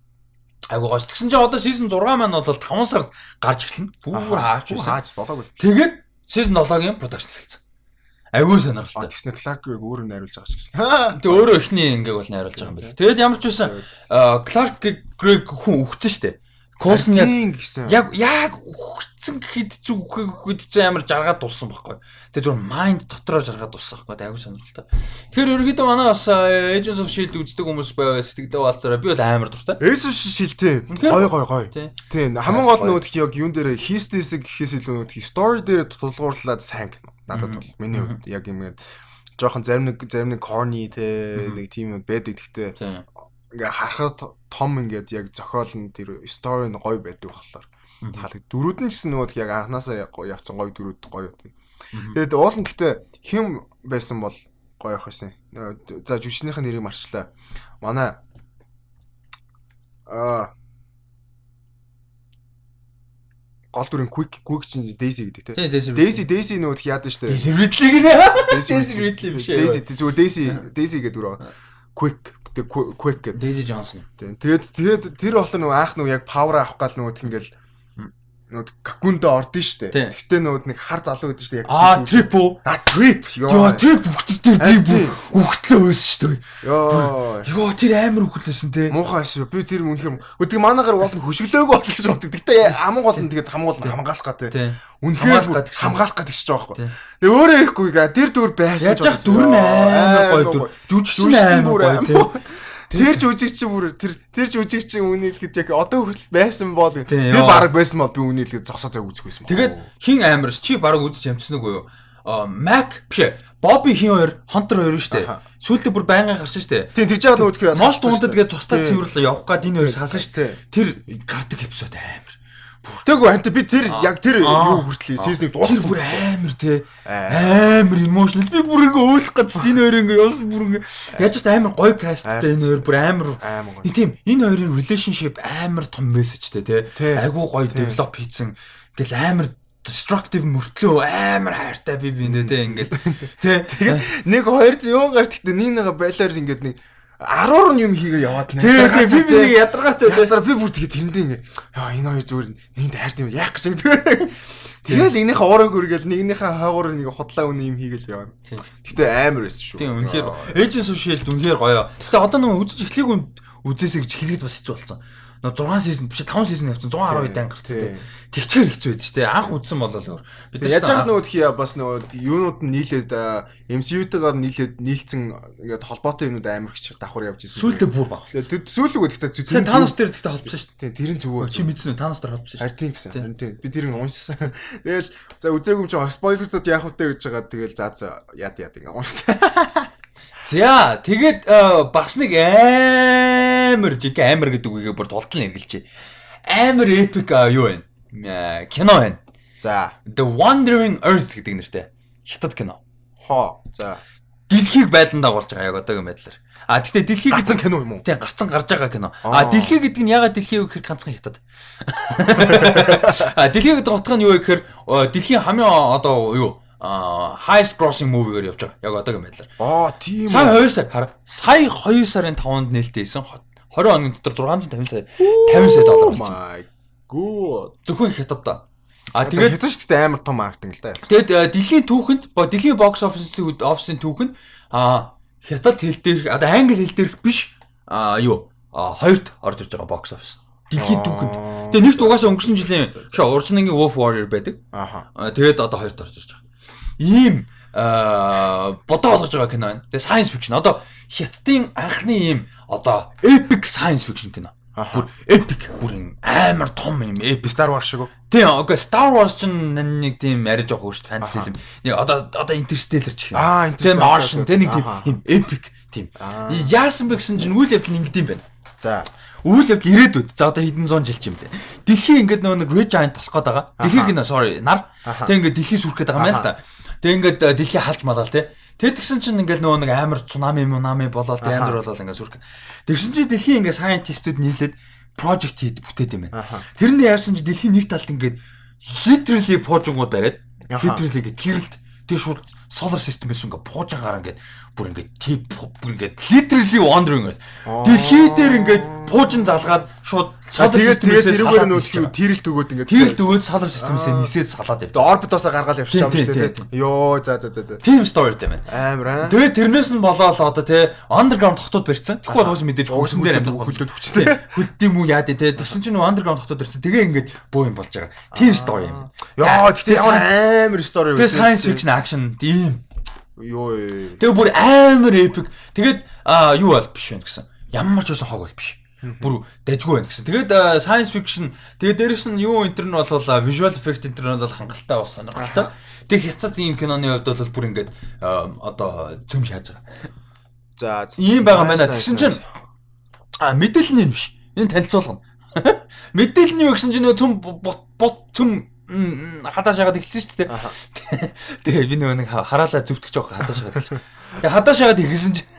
айгуу гоч. Тэгсэн чинь одоо season 6 маань бол 5 сард гарч эхэлнэ. Бүр хаач байсан. Хаач болоогүй. Тэгээд season 7-гийн production эхэлсэн. Айгуу сонирхолтой. Тэгснэ Clark-ыг өөрөө найруулж байгаа ч гэсэн. Тэг өөрөө эхний ингээг бол найруулж байгаа юм байна. Тэгээд ямар ч байсан Clark-ыг хүн өгсөн штэ. Coulson яг өгсөн гэхэд зүг амар жаргаад дуссан байхгүй. Тэгээд зөвхөн mind дотроо жаргаад дуссан байхгүй. Айгуу сонирхолтой. Тэгэхээр ерөөдөө манай бас Agents of Shield үздэг хүмүүс байваа сэтгэлдээ болцороо би бол амар дуртай. Agents of Shield гоё. Тийм. Хамгийн гол нь үүдх яг юун дээр хийстэйсэг гэхээс илүү үүдх story дээр тулгуурлаад сайн кино. Надад бол миний хувьд яг юм жоохон зарим нэг corny те нэг тийм байдаг. Гэхдээ ингээ харахад том ингээд яг зохиол нь тэр story нь гоё байдаг болохоор таалагд. Дөрүүд нь гэсэн нөгөө яг анханасаа явцсан гоё дөрүүд гоё байдаг. Тэгээд уул нь гэхдээ хэм байсан бол гоё явах байсан. За жүжигчнийхэн нэрийг марчлаа. Манай гол дүрийн quick чинь Daisy гэдэг тийм. Daisy нөгөө яадаг штэ. Daisy Ridley гэнэ. Daisy Ridley биш ээ. Daisy гэдэг дүр. Quick гэдэг. Daisy Johnson. Тэгээд тэр болохоор нөгөө анх нөгөө яг power авах гал нөгөө ингээл нөгөө какундо ордон штэ. Тэгтээ нөгөө нэг хар залуу гэдэг штэ яг. Trip уу? Trip. Trip үхтэгтэй би үхтлээ байсан штэ. Ёо тэр амар үхлээсэн те. Муухай байсан. Би тэр үнэхээр өдөг манаагаар болно хөшөглөөгүй бол гэж боддог. Тэгтээ хамгийн гол нь тэгээд хамгийн гол нь хамгаалах гэдэг. Үнэхээр хамгаалах гэдэг ч жоох байхгүй. Тэгээ өөрөө ирэхгүй тэр дүр байсан ч яаж дүр нь амар гоё дүр. Жүжигчин амар гоё те. Тэр жүжигчин бүр тэр жүжигчин үнэлэхэд яг одоо хүртэл байсан бол тэр баг байсан бол би үнэлэхэд зогсоо цаг үзэх байсан. Тэгээд хин амар чи баг үзэж амжсан уу юу? Mac биш Bobby хин хоёр Hunter хоёр шүү дээ. Сүүлдээ бүр байнга гарсан шүү дээ. Тийм тэгж байгаа нүүдх юу? Most Wanted тэгээд тусдаа цэвэрлээ явах гээд энэ хоёр салсан шүү дээ. Тэр гардаг эпизод амар. Тэггүй хамт би тэр яг тэр юу хүртэл season-ыг дууссан бүр амар те. Амар emotional. Би бүр ингээ өөлөх гэж энэ хоёр ингээ явсан бүр ингээ яаж ч амар гоё castтай энэ хоёр бүр амар. Тийм энэ хоёрын relationship амар том messageтэй те. Айгуу гоё develop хийсэн. Ингээл амар destructive мөртлөө амар хайртай би нэ те ингээл те. Тэгээд нэг 200 юун гарт гэхдээ нэг байлаар ингээд нэг 10 нь юм хийгээ яваад нэ. Тэгээ би нэг ядаргаатай би бүр тэгээ тэрэндээ ингээ энэ хоёр зүгээр нэгэнд хайрт юм яах гэж тэгээ. Тэгэл энийхээ уураг үргээл нэгнийхээ хаагуур нэг худлаа үнэ юм хийгээл явна. Гэтэ амар байсан шүү. Тийм үнэхээр Agents of Shield үнэхээр гоё. Гэтэ одоо нэг үзэж эхлэегүй үзээсэй гэж хэлэхэд бас хэцүү болсон. 6 season биш 5 season явсан 112 дан гарцтэй. Тэгчээр хэцүү байдаг шүү дээ. Анх үзсэн болол бид яаж яах нөгөө тхий бас нөгөө юунууд нь нийлээд MCU-тэйгээр нийлцэн ингээд холбоотой юмуд амар их давхар явж ирсэн. Сүүлдээ бүр баг. Сүүлдээ гэхдээ Thanos дээр гэхдээ холбосон шүү дээ. Тэр нь зүгээр. Чи мэдсэн үү? Thanos дээр холбосон шүү. Харин гэсэн. Тийм. Би тэрийг уншсан. Тэгэл за үзээгүй юм чи спойлерууд яах вэ гэж байгаа. Тэгэл за яад ингээ уншсан. За тэгээд бас нэг амар гэдэг үгийг бүр тултал нэргэлжээ. Амар epic юу вэ? Кино байна. За The Wandering Earth гэдэг нэртэй хятад кино. За дэлхийг байдлан дагуулж байгаа яг одоогийн байдлаар. Тэгтээ дэлхийг гарцсан кино юм уу? Тийм гарцсан гарч байгаа кино. Дэлхий гэдэг нь ягаад дэлхий вэ гэхээр ганцхан хятад. Дэлхий гэдэг утга нь юу вэ гэхээр дэлхийн хамгийн одоо юу highest grossing movie-гээр явж байгаа. Яг одоогийн байдлаар. Тийм. Сая 2 сарын 5-нд нээлттэйсэн 20 хоногийн дотор 650 сая доллар болсон. Oh my god. Зөвхөн хятадтай. Тэгээд хэзээ ч гэдэг амар том маркетинг л да. Тэгээд дэлхийн түүхэнд дэлхийн box office-ийн түүхэнд хятад хэл дээр одоо англи хэл дээр биш хоёрт орж ирж байгаа box office. Дэлхийн түүхэнд. Тэгээд нэгт угаасаа өнгөрсөн жилийн урчнагийн Wolf Warrior байдаг. Тэгээд одоо хоёрт орж ирж байгаа. Ийм бодоо болгож байгаа кино байна. Тэгээ science fiction. Одоо хятадын анхны ийм одоо epic science fiction кино. Бүр epic, бүр амар том юм epic Star Wars шиг үү? Тийм, окей, Star Wars ч нэг тийм арай жоох шүү дээ, фэнтези юм. Нэг одоо Interstellar ч юм. Тийм, Martian, тийм нэг тийм epic тийм. Яасан бэ гэсэн чинь үйл явдал ингэдэм байна. За. Үйл явдал ирээдүйд. За одоо хэдэн зуун жил ч юм дээ. Дэлхий ингээд нэг Red Giant болох гээд байгаа. Дэлхийг нар. Тэг ингээд дэлхий сүрэх гээд байгаа юм л та. Тэг ингээд дэлхий халж малаал тий. Тэгсэн чинь ингээд нэг амар цунами болоод янз бүр болоод ингээд сүрэх. Тэгсэн чинь дэлхий ингээд scientist-ууд нийлээд project хийд бүтээд юм байна. Тэрний яасан чи дэлхийн нэг талд ингээд literally пуужингууд бариад literally ингээд тэрэлт тэг шууд solar system гэсэн ингээд пуужаагаар ингээд бүр ингээд бүр ингээд literally wandering байна. Дэлхий дээр ингээд пуужин залгаад шууд solar system-ээс тэрүүгээр нөлөө тэрэлт өгөөд ингээд тэрэлт өгөөд solar system-ээс нисээд салаад явдаг. Орбитоосоо гаргаад явчих юм шүү дээ. Йоо за. Team story тийм байна. Амар аа. Тэгээ тэрнээс нь болоод одоо тий underground хотод барьсан. Тэгэхгүй бол уус мэдээж хөлсөн дээр амьдрах хөлдөд хүчтэй. Хөлдөд юм уу яа тий тэгсэн чинь underground хотод барьсан. Тэгээ ингээд боо юм болж байгаа. Team story юм. Йоо тэгтээ амар story үү. Тэгээ science fiction action тийм. Йоо. Тэгээ бүр амар epic. Тэгээд юу бол биш вэ гэсэн. Ямар ч байсан хог бол биш. Бүр дайггүй байна гэсэн. Тэгээд science fiction тэгээд дээрэс нь юу интер нь бол visual effect интер нь бол хангалттай бас сонирхолтой. Тэг хятад ийм киноны хувьд бол бүр ингээд одоо цөм шааж байгаа. За ийм байгаа байна. Тэгсэн чинь мэдээлэл нь биш. Энэ танилцуулга. Мэдээлэл нь юу гэсэн чинь нөө цөм цөм хадаа шагаад эхэлсэн шүү дээ. Тэгээ би нэг хараалаа зүвтгэж байгаа хадаа шагаад эхэлсэн. Тэгээ хадаа шагаад эхэлсэн чинь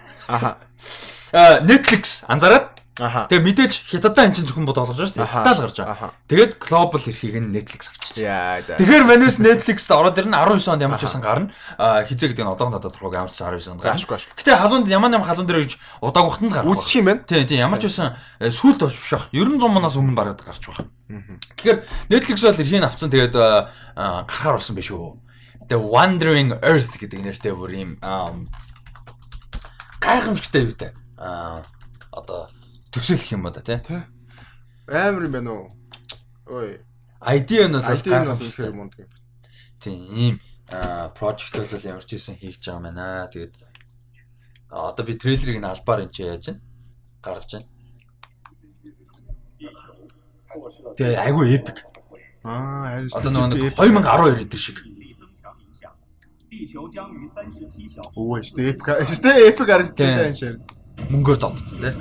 Netflix анзаараад тэгээ мэдээж хятадаа энэ чинь зөвхөн бод олгож байгаа шүү дээ. Хятад л гарч байгаа. Тэгээд global эрхийг нь Netflix авчиж. Яа за. Тэгэхээр манайс Netflix-д ороод ирнэ 19 онд ямар ч байсан гарна. Хизээ гэдэг нь одоогонд тодорхойг ямар ч 19 онд гарна. Гэтэ халуунд ямар халуун дээр гэж удааг ухтанд гарах. Үзчих юм байна. Тийм ямар ч байсан сүүлд болж биш бах. 900 манаас өмнө бараад гарч байгаа. Тэгэхээр Netflix бол эрхийг авцсан тэгээд гарахаар болсон биш үү. The Wandering Earth гэдэг нэртэй бүр юм гайхамшигтай юу те. Одоо төгсөлөх юм ба та тий. Амар юм байна уу? Ой. Idea нь бол гайхамшигтай юм уу? Тийм ийм project бол ямар ч байсан хийж байгаа юм байна. Тэгээд одоо би трейлерыг нь албаар энэ яаж байна? Гаргаж байна. Тэгээ айгүй epic. Харин одоо нэг 2012 эдэр шиг. Өө эпик харагдчихсан шээ. Мөнгөөр зодцсон тий.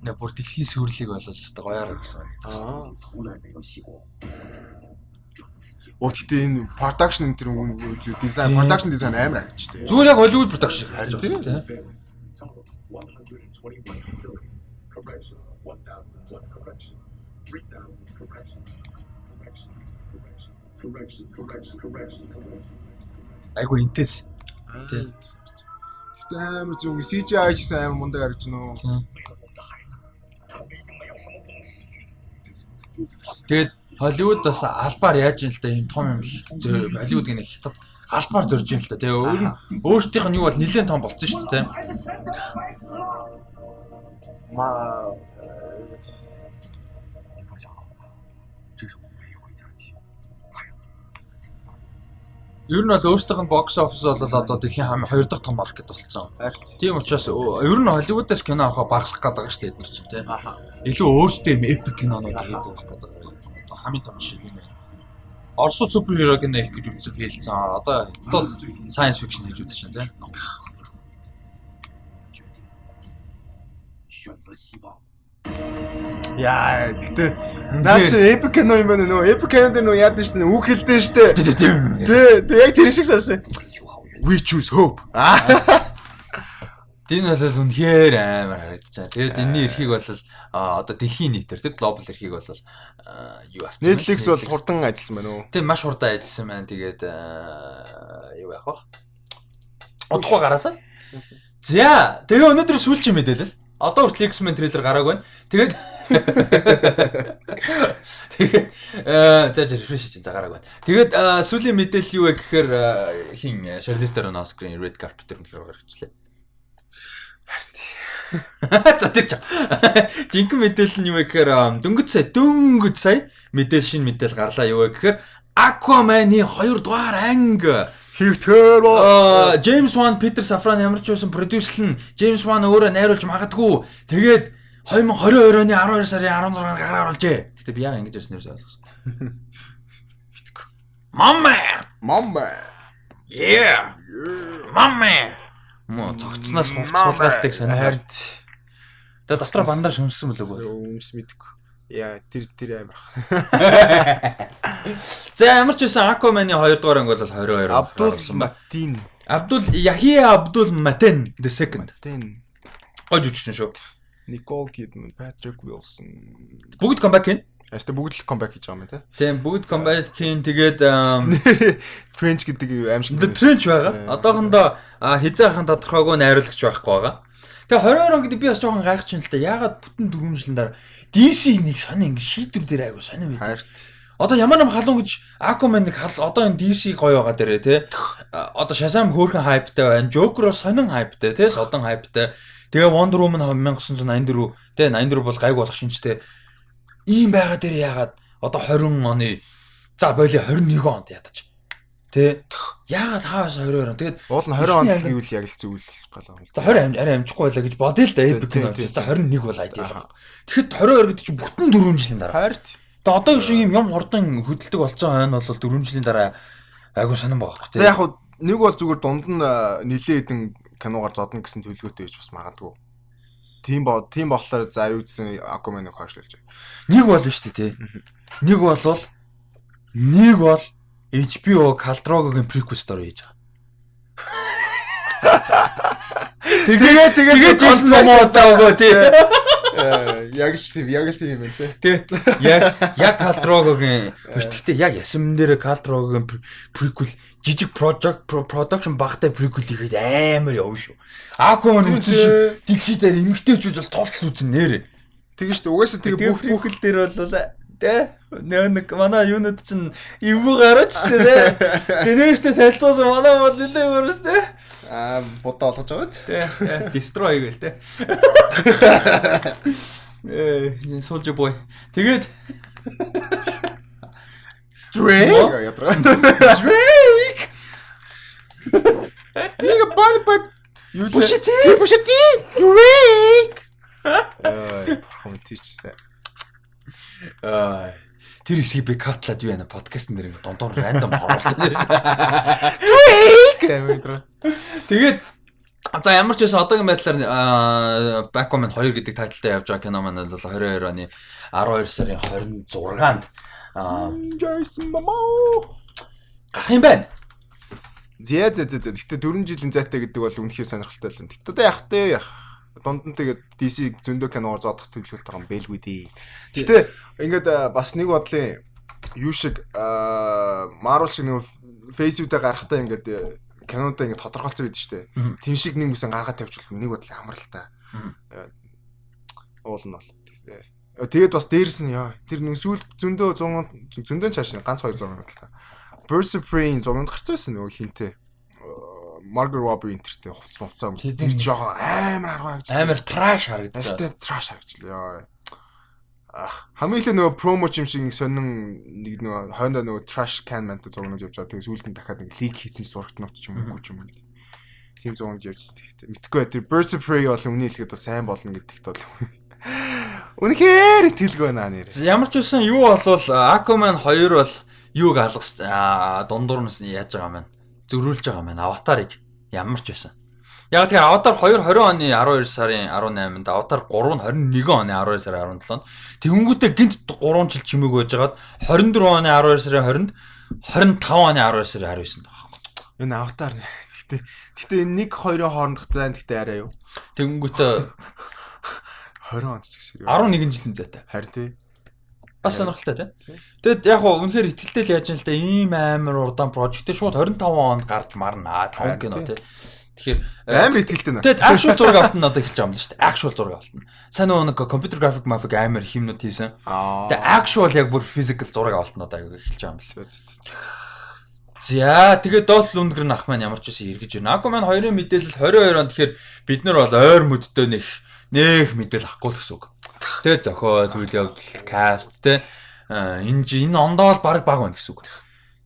Нэг бүр дэлхийн сүрлийг болол өстой гоёар гэсэн үг. Гэхдээ энэ production энэ төр дизайн production дизайн амар харагдчихтэй. Зүгээр яг Hollywood production харагдаж байна тий. Айгу интенс. Тэ. Тэгтээ амар зүг CGI ч гэсэн амар мундаг харагдаж байна уу? Тэгээд Hollywood бас албаар яаж юм л да ийм том юм Hollywood гэх нэг хятад албаар зорж юм л да тий. Өөрсдийнх нь юу бол нэлээд том болцсон шүү дээ тий. Ер нь бол өөрсдийнх нь box office бол одоо дэлхийн 2 дахь том маркет болсон. Тийм учраас ер нь Hollywood-аас кино авах багасгах гээд байгаа шүү дээ эдгээр чинь тийм. Илүү өөрсдөө юм epic кинонууд хийдэг байх гээд байгаа. Одоо хамгийн том жишээ юм. Орос супергеро кино их гэж үзсэн хэлсэн. Одоо хятад science fiction хийж үзсэн тийм. Яа, тэгтээ наач epic кино юм байна нөө. Epic кино дээр нөө яадаг шүү дээ. Үг хэлдэг шүү дээ. Тэ яг тэр шиг сонсоо. We choose hope. Тийм бол үнэхээр амар харагдчихаа. Тэгээд энэний эрхийг бол одоо дэлхийн нийтээр тийм глобал эрхийг бол юу авчихсан. Netflix бол хурдан ажилласан байна уу? Тийм маш хурдан ажилласан байна. Тэгээд юу яах вэ? Удахгүй гараасаа. За, тэгээ өнөөдөр сүүлчийн мэдээлэл. Одоо хүртэл X-Men трейлер гарааг байна. Тэгээд за refresh хийж гарааг байна. Тэгээд сүүлийн мэдээлэл юу вэ гэхээр хин Charlize Theron Oscar-ын Red Carpet дээр нөхөр гаргачлаа. За тэр ч. Жинхэнэ мэдээлэл нь юу вэ гэхээр дөнгөж сая шинэ мэдээлэл гарлаа юу вэ гэхээр Aquaman-ы 2 дугаар анги Хөвтөр James Wan, Peter Safran ямар ч байсан продюсер нь James Wan өөрө найруулж магадгүй. Тэгээд 2022 оны 12 сарын 16-нд гараар оруулжээ. Гэтэ би яг ингэж ярьсан нэрс ойлгосон. битгүү. Мама. Yeah. Мама. Мо цогцсноос хувцуулгалтыг сонирхол. Тэгээд дотроо бандаар шөмсөн мөлөг үү? Өмс мэдгүй. Яа, тэр амар. За ямар ч байсан Aquaman-ы 2 дугаар анги бол 22. Абдул Яхия Абдул Матен the second. Гож үчсэн шүү. Nicole Kidman, Patrick Wilson. Бүгд comeback хийн. Яста бүгд л comeback хийж байгаа юм тий. Тийм бүгд comeback хийн. Тэгээд Trench гэдэг аим шиг. The Trench байгаа. Одоохондоо хизээхэн тодорхойгүй найруулагч байхгүй байгаа. Тэгээ 22 он гэдэг би бас жоохон гайхаж байна л да. Яагаад бүтэн дүрмжлэн дараа DC нэг сони ингэ шийдвэр дээр айгу сони байд. Одоо ямар нэг халуун гэж Aquaman нэг одоо энэ DC гоё байгаа дээрээ тий. Одоо Shazam хөөрхөн хайптай байна. Joker сонин хайптай тий. Содон хайптай. Тэгээ Wonder Woman 1984 тий 84 бол гайг болох шинжтэй. Ийм байгаа дээр яагаад одоо 20 оны за боли 21 онд ядаж. Тэ яагаад хаас 22 он тэгээд уул нь 20 онд гэвэл яг л зүйл гал байна. За 20 арай амжихгүй байлаа гэж бодъё л да. Epic нь. За 21 бол ideal. Тэгэхэд 22 гэдэг чинь бүтэн 4 жилийн дараа. Харт. Тэгээ одоо шиг юм хурдан хөдөлдөг болсон хойно бол 4 жилийн дараа айгуу сонирн байгаа хэрэг. За яг хуу нэг бол зүгээр дунд нь нилээ хэдэн киногаар зодно гэсэн төлөвлөгөөтэй байж бас магадгүй. Тийм болохоор за юу гэсэн Aquaman-ыг хойшлуулж байгаа. Нэг бол биш тий. Нэг бол HBO Khal-Drogo-гийн prequel story хийж байгаа. Тэгээд Jason Momoa таагаа тий. Яг л тийм юм тий. Тий. Яг Khal-Drogo-гийн гэхдээ яг ясмэн дээр Khal-Drogo-гийн prequel жижиг production багтай prequel хийхэд амар явна шүү. Aquaman үзэн шүү. Дэлхийд эмэгтэйчүүд бол тултал үзэн нэрэ. Тэгээ шүү. Угаасаа тэгээ бүх prequel дээр бол тэ нэг манай юунууд чинь эвгүй гараач тэ нэрштэй танилцуулсан манай бол нэлээ өөрөөс тэ будаа олгож байгаа ч тэ destroy гээл тэ Soldier Boy тэгээд Drake ядраа Drake Нэг бат юу л Пушити Drake бурхан тийчсэн тэр хэсгийг би катлаад юу яана подкастн дээр дондор рандом оруулсан. Тэгээд за ямар ч байсан одоогийн байдлаар Aquaman 2 гэдэг тайлтай явж байгаа кино маань бол 22 оны 12 сарын 26-нд Jason Momoa гарах юм байна. Зэ. Гэтэ 4 жилийн зайтай гэдэг бол үнэхээр сонирхолтой л юм. Гэтэ одоо яах вэ? Дунд нь тэгээд DC зөндөө киноор зодох төлөвлөлт байгаа юм бэлгүй дээ. Гэтэ ингээд бас нэг бодлын юу шиг Marvel шиг нэг Facebook-тэй гарахтаа ингээд кинонуудаа ингээд тодорхойлцоо байдаг шүү дээ. Тин шиг нэг юмсан гаргаад тавьчихвал нэг бодлын амралтай. Уул нь бол. Тэгээд бас дээрс нь яа тэр нэг сүүл зөндөө цааш ганц 2 зураг л та. Birds of Prey зурганд гарцсан нөгөө хинтээ. Margot Robbie интертэй хувцсан тэр жоо амар trash харагдаж байна. Trash харагдчихлаа. Хамгийн их нөгөө промо ч юм шиг нэг сонин нэг нөгөө хойно нөгөө trash can man-тай зургууд явж байгаа. Тэгээ сүүлд нь дахиад нэг leak хийсэн зурагтнууд ч юм уу ч юм. Тийм зургууд явж байгаа. Мэдхгүй тэр Birds of Prey бол үнэ хэлгээд бол сайн болно гэдэгт бол үнэхээр итгэлгүй байна нэр. Ямар ч үсэн юу болвол Aquaman 2 бол юуг алгас дундуур нь яаж байгаа юм бэ? Зөрүүлж байгаа маань Аватарыг ямар ч байсан. Яг тэгээ Аватар 2 20 оны 12 сарын 18-нд Аватар 3 нь 21 оны 12 сарын 17-нд тэгэнгүүтээ гинт 3 жил чимээг байж байгаад 24 оны 12 сарын 20-нд 25 оны 12 сарын 19-нд байна. Энэ Аватар гэтээ нэг хоёрын хоорондох зайн гэтээ арай юу. Тэгэнгүүтээ 20 онд ч шиг 11 жилийн зайтай. Харин тий. Бас сонирхолтой тийм. Тэгэд яг хоо үнэхээр ихтэй л яаж юм л та ийм амар урдаан прожекттэй шууд 25 онд гарч марна 5 кино тийм. Тэгэхээр амар ихтэй нэ. Тэгэд actual зураг авалтна одоо эхэлж байгаа юм л шүү дээ. Actual зураг авалтна. Сайн нэг компьютер график мафик амар химнүүд хийсэн. Тэгээ actual яг бүр physical зураг авалтна одоо эхэлж байгаа юм л. За тэгээд доол үнэгэр нь ах маань ямар ч байсан эргэж байна. Aquaman 2-ын мэдээлэл 22 онд тэгэхээр бид нар бол ойр мөддөө нэг нэх мэдээл авахгүй л гэсэн үг. Тэгээд зохиол, үйл явдал, каст те энэ ондоо л баг байна гэсэн үг.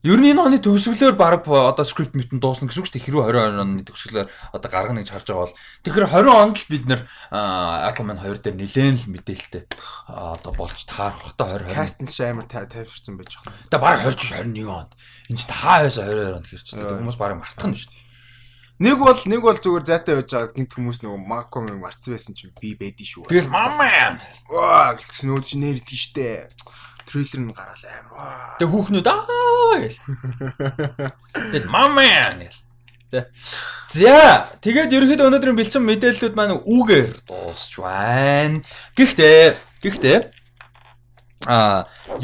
Ер нь энэ оны төгсгөлөөр баг одоо скрипт мэтэн дуусна гэсэн үг шүү дээ. Хэрвээ 2020 оны төгсгөлөөр одоо гаргана гэж харж байгаа бол тэгэхээр 20 онд л бид нэр Aquaman 2 дээр нэлээд л мэдээлэлтэй одоо болж таарах та 2020 каст нь амар тайвширсан байж байгаа. Тэгээ баг 2021 онд энэ ч та байсаа 22 онд хэрч дээ. Хүмүүс баг мартах нь шүү дээ. Нэг бол зүгээр зайтай байж байгаа гинт хүмүүс нөгөө Aquaman марцсан байсан чинь би байдий шүү. Тэгэл мамаа ваа гэсэн нүүд чи нэр тийштэй. Трейлер нь гараал амар. Тэг хүүхнүүд гэл. Тэгэл мамаа гэл. Тэ. За тэгээд ерөнхийдөө өнөөдрийн бэлдсэн мэдээллүүд маань үгээр дуусч байна. Гэхдээ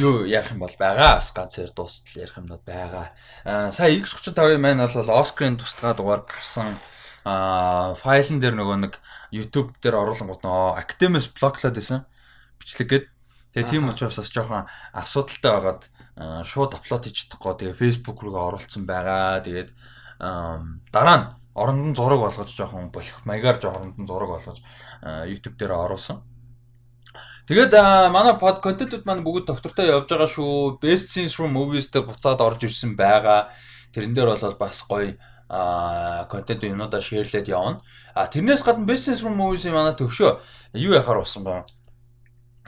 юу яах юм бол байгаа. Бас ганц хоёр дуустал ярих юмнууд байгаа. Сая X35 маань бол Оскарын тусдгаа дугаар гарсан. Файлн дээр нөгөө нэг YouTube дээр оруулангууд нөө Academics блоклаад байсан. Бичлэг гээд. Тэгээ тийм учраас бас жоохон асуудалтай байгаад шууд апплод хийж чадахгүй. Тэгээ Facebook руу оруулсан байгаа. Тэгээд дараа нь оронд нь зураг болгож жоохон болох маягаар оронд нь зураг болгож YouTube дээр оруулсан. Тэгээд манай под контентууд маань бүгд доктортой явж байгаа шүү. Best Scenes from Movies дээр буцаад орж ирсэн байгаа. Тэрэн дээр бол бас гоё контент юмудаа шеэрлээд явна. Тэрнээс гадна Best Scenes from Movies-ийн манай төвшөө юу яхаар болсон бэ?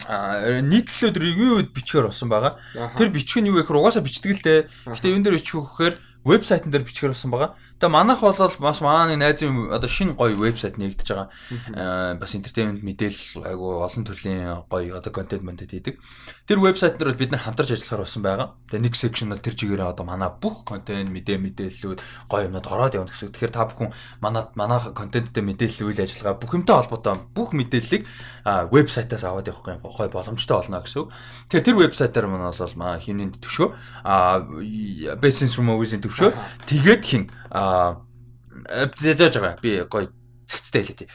Нийтлэлүүд ревюуд бичгээр болсон байгаа. Тэр бичг нь юу гэхээр угаасаа бичдэг л дээ. Гэтэ энэ дээр бичих гэхээр вебсайтн дээр бичгээр болсон байгаа. Тэгээ манайх бол бас манай найзын одоо шинэ гоё вебсайт нэгдэж байгаа. Бас entertainment мэдээлэл айгу олон төрлийн гоё одоо контент хийдэг. Тэр вебсайт дээр бид нар хамтарч ажиллахаар болсон байгаа. Тэгээ нэг section бол тэр чигээрээ одоо манай бүх контент мэдээллүүд гоё юмнууд ороод явна гэсэн. Тэгэхээр та бүхэн манай контенттэй мэдээлэл үйл ажиллагаа бүх юмтай холбоотой бүх мэдээллийг вебсайтаас аваад явах юм гоё боломжтой болно гэсэн. Тэгэхээр тэр вебсайтаар манай бол хинэн төвшөө Best Scenes from Movies-ийн төвшөө тэгээд хин зэж байгаа би гоё зэгцтэй хэлээ тий.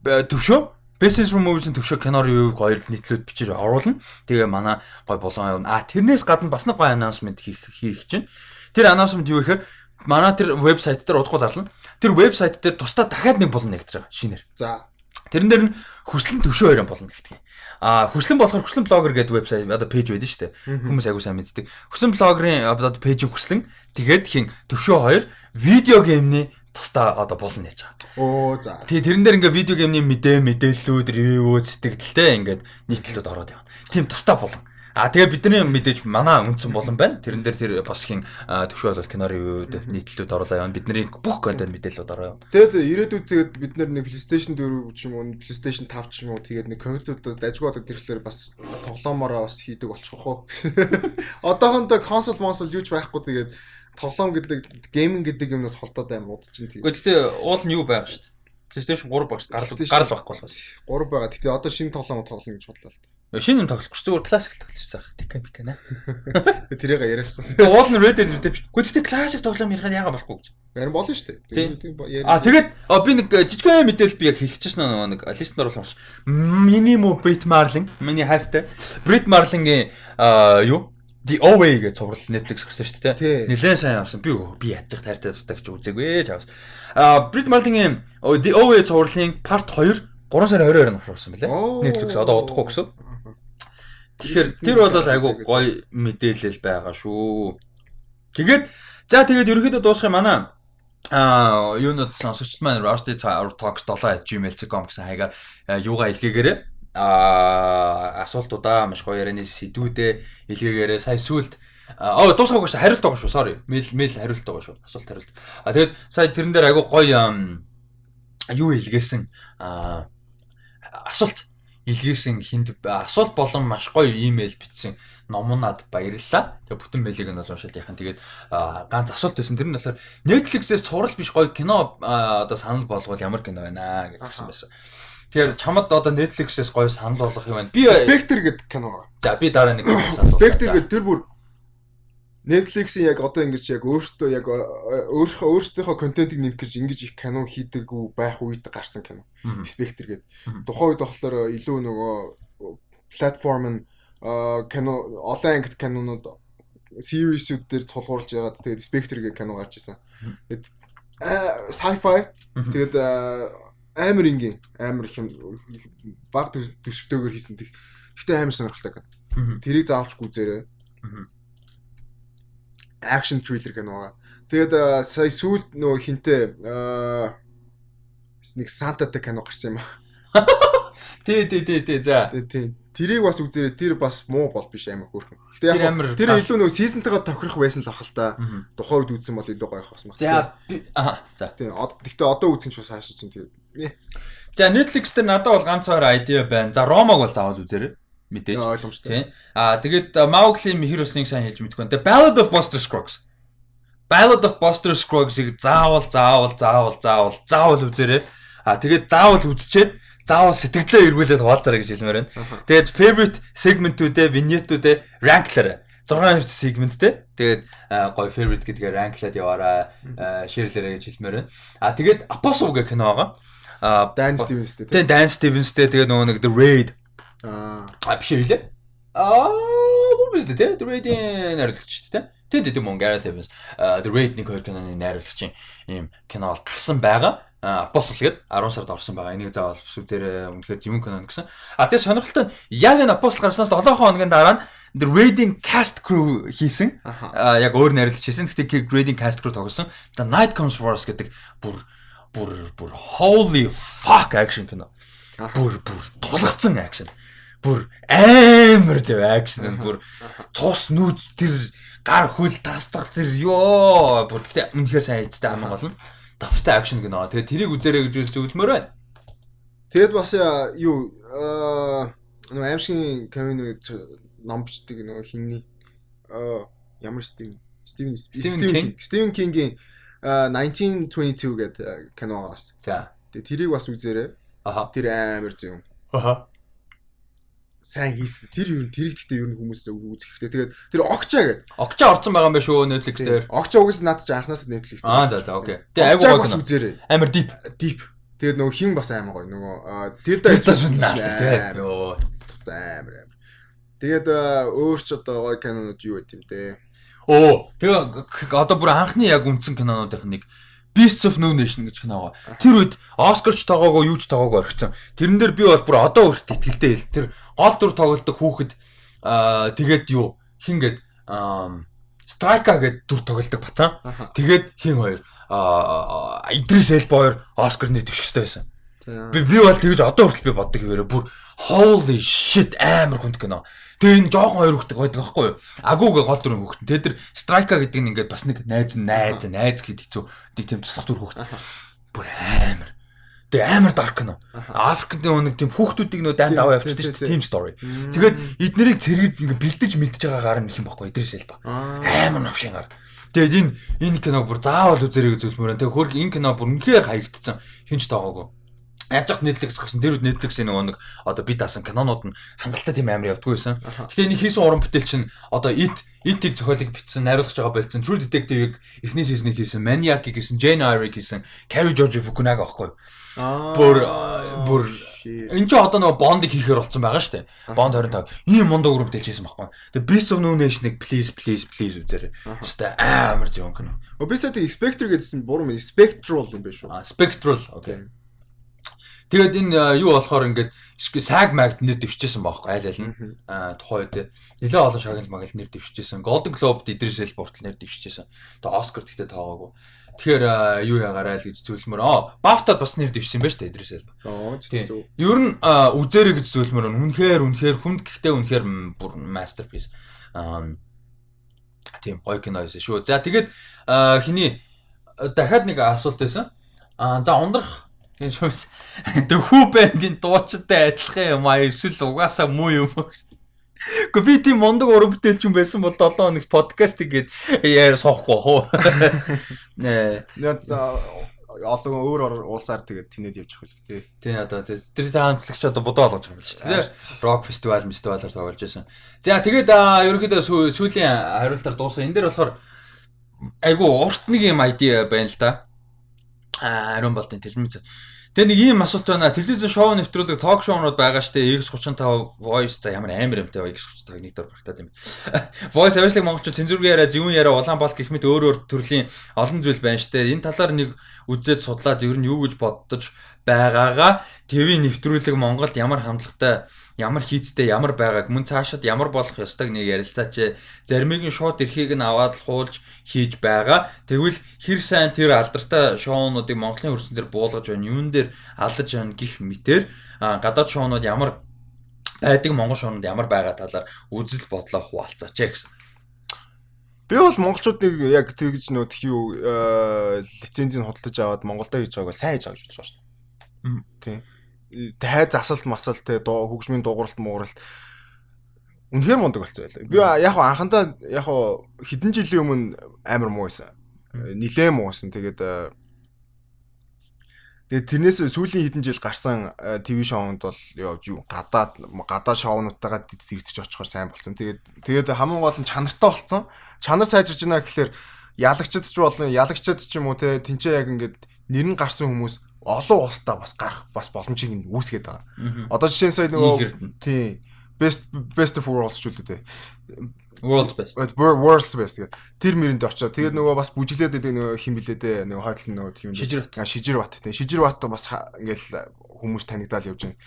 Төвшөө Best Scenes from Movies-ийн төвшөө кино ревю гоё нийтлүүд бичээр оруулна. Тэгээ манай гоё болон явна. Тэрнээс гадна бас нэг гоё announcement хийх чинь. Тэр announcement юу гэхээр манай тэр вебсайт дээр удахгүй зарлана. Тэр вебсайт дээр тусдаа дахиад нэг болон нэгдэж байгаа шинээр. За. Тэрэн дээр нь хүслэн төвшөө хоёрын болон нэгтгэе. Хүслэн болохоор хүслэн блогер гэдэг вебсайт одоо пэйж байдаг шүү дээ. Хүмүүс аягүй сайн мэддэг. Хүслэн блогерын одоо пэйжийг хүслэн тэгээд хин төвшөө хоёр видео геймний тусдаа одоо болно яаж байгаа. Оо за. Тэрэн дээр ингээ видео геймний мэдээллүүд, ревю, сэтгэлдэлтэй ингээд нийтлэлүүд ороод явна. Тийм тусдаа болон. Тэгээ бидний мэдээж манай үндсэн болон байна. Тэрэн дээр тэр бас хин төвшөө бол кино ревюуд нийтлэлүүд оруулаа явна. Бидний бүх контент мэдээллүүд ороо явна. Тэгээд ирээдүйд тэгээд бид нар нэг PlayStation 4 ч юм уу, PlayStation 5 ч юм уу тэгээд нэг компьютеруудад дажгүй одоо тэрэхлээр бас тоглоомороо бас хийдэг болчих واخ. Одоохондоо консол юу ч байхгүй тэгээд тоглоом гэдэг гейминг гэдэг юмнаас холдоод аим удаж чинь тэгээд. Гэхдээ уул нь юу байгаа шүү дээ. PlayStation 3 багш гарал байхгүй болов. 3 байгаа. Тэгтээ одоо шинэ тоглоом тоглоно гэж бодлоо л та. Шинэ юм тоглохгүй зүгээр классик тоглож байгаа. Тикэ нэ. Тэрийг ярихгүй. Тэгээ уул нь Red Dead Redemption. Гэхдээ классик тоглоом ярих яага болохгүй гэж. Ярин болно шүү дээ. Тэгээд би нэг жижигхэн мэдээлэл би яг хэлчихсэн нэг листнер бол хамш. Минимум Brit Marling, миний хайртай Brit Marling-ийн юу? The OA гэж цуврал Netflix гарсан шүү дээ. Нилээн сайн авсан. Би ядчих хайртай зүтагч үзээгүй чаавс. Brit Marling-ийн The OA цувралын part 2 3 сарын 22-нд гарсан байлээ. Netflix одоо удахгүй гэсэн. Тэгэхээр тэр бол айгу гоё мэдээлэл байгаа шүү. Тэгээд ерөнхийдөө дуусах юм манай юунод сонсогчд маань Rusty Talks7@gmail.com гэсэн хаягаар юугаа илгээгээрэй. Асуултуудаа маш гоё ярианы сэдвүүдээ илгээгээрэй. Сая сүлд дуусгаагүй шүү. Хариулт байгаа шүү. Sorry. Мэйл хариулт байгаа шүү. Асуулт хариулт. Тэгээд сая тэрэн дээр айгу гоё юу илгээсэн асуулт илгээсэн хинд асуулт болон маш гоё имэйл бичсэн номнод баярлалаа. Тэгээ бүтэн мэйлийг нь бол уншаад яхан. Тэгээд ганц асуулт байсан. Тэр нь болохоор Netflix-ээс цуврал биш гоё кино одоо санал болгоод ямар кино байна гэсэн байсан. Тэгэхээр чамд одоо Netflix-ээс гоё санал болгох юм байна. Би Spectre гэдэг кино. За би дараа нэг санал. Spectre гэдэг тэр бүр Netflix-ийн яг одоо ингэж яг өөртөө яг өөрсдийнхөө контентыг нэмэх гэж ингэж их кино хийдэг байх үед гарсан кино. Spectre гэдэг. Тухайн үед болохоор илүү нөгөө платформ нь кино олон ангит кинонууд series-үүд дээр цулгуурлаж яагаад тэгээд Spectre гэх кино гарч ирсэн. Тэгээд sci-fi тэгээд амар ингийн амар их баг төсөвтэйгээр хийсэн. Гэхдээ амар сонирхолтой кино. Тэрийг заавалчгүй үзээрэй. Action thriller кино байгаа. Тэгээд сая сүүлд нөгөө хинтээ нэг Сантатай кино гарсан юм аа. Тий. За. Тий. Тэрийг бас үзээрэй. Тэр бас муу бол биш амар хөөрхөн. Гэтэ яг тэр илүү нөгөө сизонтойгоо тохирох байсан л ах л та. Тухайн үед үзсэн бол илүү гоё байх бас. За. За. Тий. Гэтэ одоо үзсэн ч бас хаашаа чинь тэгээд. За Netflix дээр надад бол ганцаар idea байна. За Ромаг бол заавал үзээрэй. Мэдээж. Ойлгомжтой. Тэгээд Mowgli-ийн Heroes-ыг сайн хэлж мэдгүй. Тэгээд Ballad of Buster Scruggs. Ballad of Buster Scruggs-ыг заавал үзээрэй. Тэгээд заавал үзчихэд заавал сэтгэлдээ эргүүлээд хуваалцаарай гэж хэлмээр байна. Тэгээд favorite segment-үүдээ, vignette-үүдээ ranklаарай. 6 segment-тэй. Тэгээд гоё favorite гэдгээр ranklаад яваарай. Share-лээрэй гэж хэлмээр байна. Тэгээд Apostle гэх кино байгаа. Dan Stevens-тэй. Тэгээд Dan Stevens-тэй тэгээд нөгөө нэг The Raid. Биш үлээ. Бүрбэстэй те. The Raid-ийн найруулагч те. Тэгээд мөн Gareth Evans The Raid нэг хоёр киноны найруулагчийн ийм кино гарсан байгаа. Apostle гээд 10 сард орсон байгаа. Энийг заавал үзээрэй. Үнэхээр зөвхөн кино гэсэн. Тэгээд сонирхолтой нь яг энэ Apostle гарснаас 7 хоногийн дараа нь The Raid-ийн cast crew хийсэн. Яг өөр найруулагч хийсэн. Гэхдээ Raid-ийн cast crew тоглосон. The Night Comes For Us гэдэг бүр holy fuck action кино. Бүр тулгцсан action. Бүр амар зөв action. Бүр цус нүүж тэр гар хөл тасдах тэр ёо. Бүр гэхдээ үнэхээр сайн хийжтэй хамаа болно. Тасартай action кино. Тэгээд тэрийг үзээрэй гэж зөвлөмөр байна. Тэгэд бас юу нөгөө аимшигын камин ном бичдэг нөгөө хинний ямар Стивен Кингийн 1922 гэдэг кино байгаас. За. Тэгээд тэрийг бас үзээрэй. Тэр амар зөв. Сайн хийсэн. Тэр гэхдээ ер нь хүмүүс үзэх хэрэгтэй. Тэгээд тэр Окча гэдэг. Окча орсон байгаа юм байна шүү Netflix дээр. Окча угс надад ч анханасаа Netflix дээр. За окей. Тэгээд айгуу гоё үзээрэй. Амар deep. Тэгээд нөгөө хин бас амар гоё. Нөгөө Tilda Swinton амар. Тэгээд өөр ч одоо гоё кинонууд юу байт юм те. Тэгээ одоо бүр анхны яг үндсэн кинонуудын нэг Beasts of No Nation гэж кино байгаа. Тэр үед Оскарч тоогоогүй юу ч тоогоогүй орхисон. Тэрэн дээр би бол бүр одоо өөртөө итгэлтэй хэл. Тэр гол дүр тоглолдог хүүхэд тэгээд юу хин гээд Страйка гэдэг дүр тоглолдог бацаан. Тэгээд хин хоёр Идрис Элба хоёр Оскарны төвшөлтэй байсан. Би бол тэгж одоо хүртэл би боддог хэвээрээ бүр holy shit амар хүнд кино. Тэгээ энэ жоохон хоёр хүүхдэг байдаг байхгүй юу? Агууга гол дүрэн хүүхд. Тэгээд тэр Страйка гэдэг нь ингээд бас нэг найз гэхэд хэцүү. Нэг тийм туслах дүр хүүхд. Бүр амар. Тэгээ амар dark кино. Африкт нэг тийм хүүхдүүдийг нөө дайнд аваа явчихдаг шүү дээ. Team story. Тэгээд эднэрийг цэргэд ингээд бэлдэж мэдж байгаа гар нэг юм байхгүй Идрис Элба. Амар новшин гар. Тэгээд энэ киног бүр заавал үзээрэй гэж зөвлөмөр. Тэгээ хөрг энэ кино бүр үнэхээр хаягдсан. Хинч тоогоогүй. Яаж ч Netflix гарсан. Тэр үед Netflix-ийн нэг одоо би даасан кинонууд нь хангалттай тийм амар явдггүй байсан. Гэтэ энэ хийсэн уран бүтээл чинь одоо It-ийг зохиолыг бичсэн, найруулагч байгаа болсон. True Detective-ийг эхний сизнийг хийсэн, Maniac-ийг хийсэн, Jane Eyre-ийг хийсэн, Carrie George Fukunaga байхгүй юу? Бүр энэ ч одоо нөгөө Bond-ыг хийхээр болсон байгаа шүү дээ. Bond 25 ийм мундаг уран бүтээл хийсэн байхгүй. Тэгээ Beasts of No Nation-ыг please үзээрэй. Өстой амар зөв кино. Би сая Spectre гэдсэн буруу юм. Spectral юм байна шүү. Spectral. Окей. Тэгээд энэ юу болохоор ингээд саг магт нэр дэвшижсэн байхгүй айл нь тухайн үед нэлээ олон шагнал магал нэр дэвшижсэн. Golden Globe Idris Elba хүртэл нэр дэвшижсэн. Тэгээ Oscar гэхдээ таагаагүй. Тэгэхээр юу ягараа л гэж зөвлөмөр. BAFTA бас нэр дэвшсэн байж та Idris Elba. Тийм. Ер нь үзээрэй гэж зөвлөмөр. Үнэхээр хүнд гэхдээ үнэхээр бүр masterpiece. Тийм гоё кино байсан шүү. За тэгээд хиний дахиад нэг асуулт байсан. За ундрах энэ шүүс дөхүү бэндийн дуучтай адилхан юм аа эсвэл угаасаа муу юм уу? Гэхдээ би тийм мондог уран бүтээлч юм байсан бол 7 хоног подкаст игээд яар соохгүй хоо. Олон өөр улсаар тэгээд тэнэд явж байгаа л тий. Одоо тэр хамтлагч одоо бодоо болгож байгаа юм шүү дээ. Рок фестивалаар тоглож байсан. За тэгээд ерөнхийдөө сүүлийн хариултаар дууссан. Энэ дээр болохоор айгу урт нэг юм ID байна л да. Ариун болтын телевиз. Тэгээ нэг ийм асуулт байна. Телевизэн шоу нэвтрүүлэг ток шоунууд байгаа штэ. X35 Voice за ямар амар юмтай X35 нэг дор багтаад юм. Voice авиачлаг монголчууд цензургийн яриа, зөвүүн яриа, Улаанбаатар гэх мэт өөр төрлийн олон зүйл байна штэ. Энэ талаар нэг үзээд судлаад ер нь юу гэж боддож байгаагаа ТV нэвтрүүлэг Монголд ямар хандлагатай, ямар хийцтэй, ямар байгааг мөн цаашид ямар болох ёстойг нэг ярилцаач. Заримыг нь шууд эрхийг нь аваад хуулж хийж байгаа. Тэгвэл хэр сайн тэр алдартай шоунуудыг Монголын хөрсөн дээр буулгаж байна, юун дээр алдаж байна гих мэтэр гадаад шоунууд ямар байдаг, монгол шоунууд ямар байгаа талаар үзэл бодлоо хуваалцаач гэсэн. Би бол монголчуудыг яг тэгж нөө тхиүү лицензийг худалдаж аваад Монголдо хийж байгааг сайн хийж байгаа гэж бодож байна. Тийм. Тай засалт масалт те хөгжмийн дууралт мууралт үнэхээр мундаг болсон байлаа. Би яг анхандаа яг хэдэн жилийн өмнө амар муу байсан. Нилээн муу байсан. Тэгээд тэрнээс сүүлийн хэдэн жил гарсан ТV шоунд бол юу гадаад шоунуудтайгаа зэрэгцэж очихоор сайн болсон. Тэгээд хамгийн гол нь чанартай болсон. Чанар сайжирж байна гэхэлэр ялагчд ч болон ялагчд ч юм уу те тэнцээ яг ингээд нэр нь гарсан хүмүүс олон улстай бас гарах бас боломжийг нь үүсгээд байгаа. Одоо жишээ нь сая нөгөө тий best of worlds ч үлээ те. World's best гэдэг. Тэр мэрэнд очоо. Тэгээд нөгөө бас бүжиглээд байдаг нөгөө хин билээ дээ. Нөгөө хойдол нөгөө юм. Шижир бат. Шижир бат бас ингээл хүмүүс танигдаал явж байна.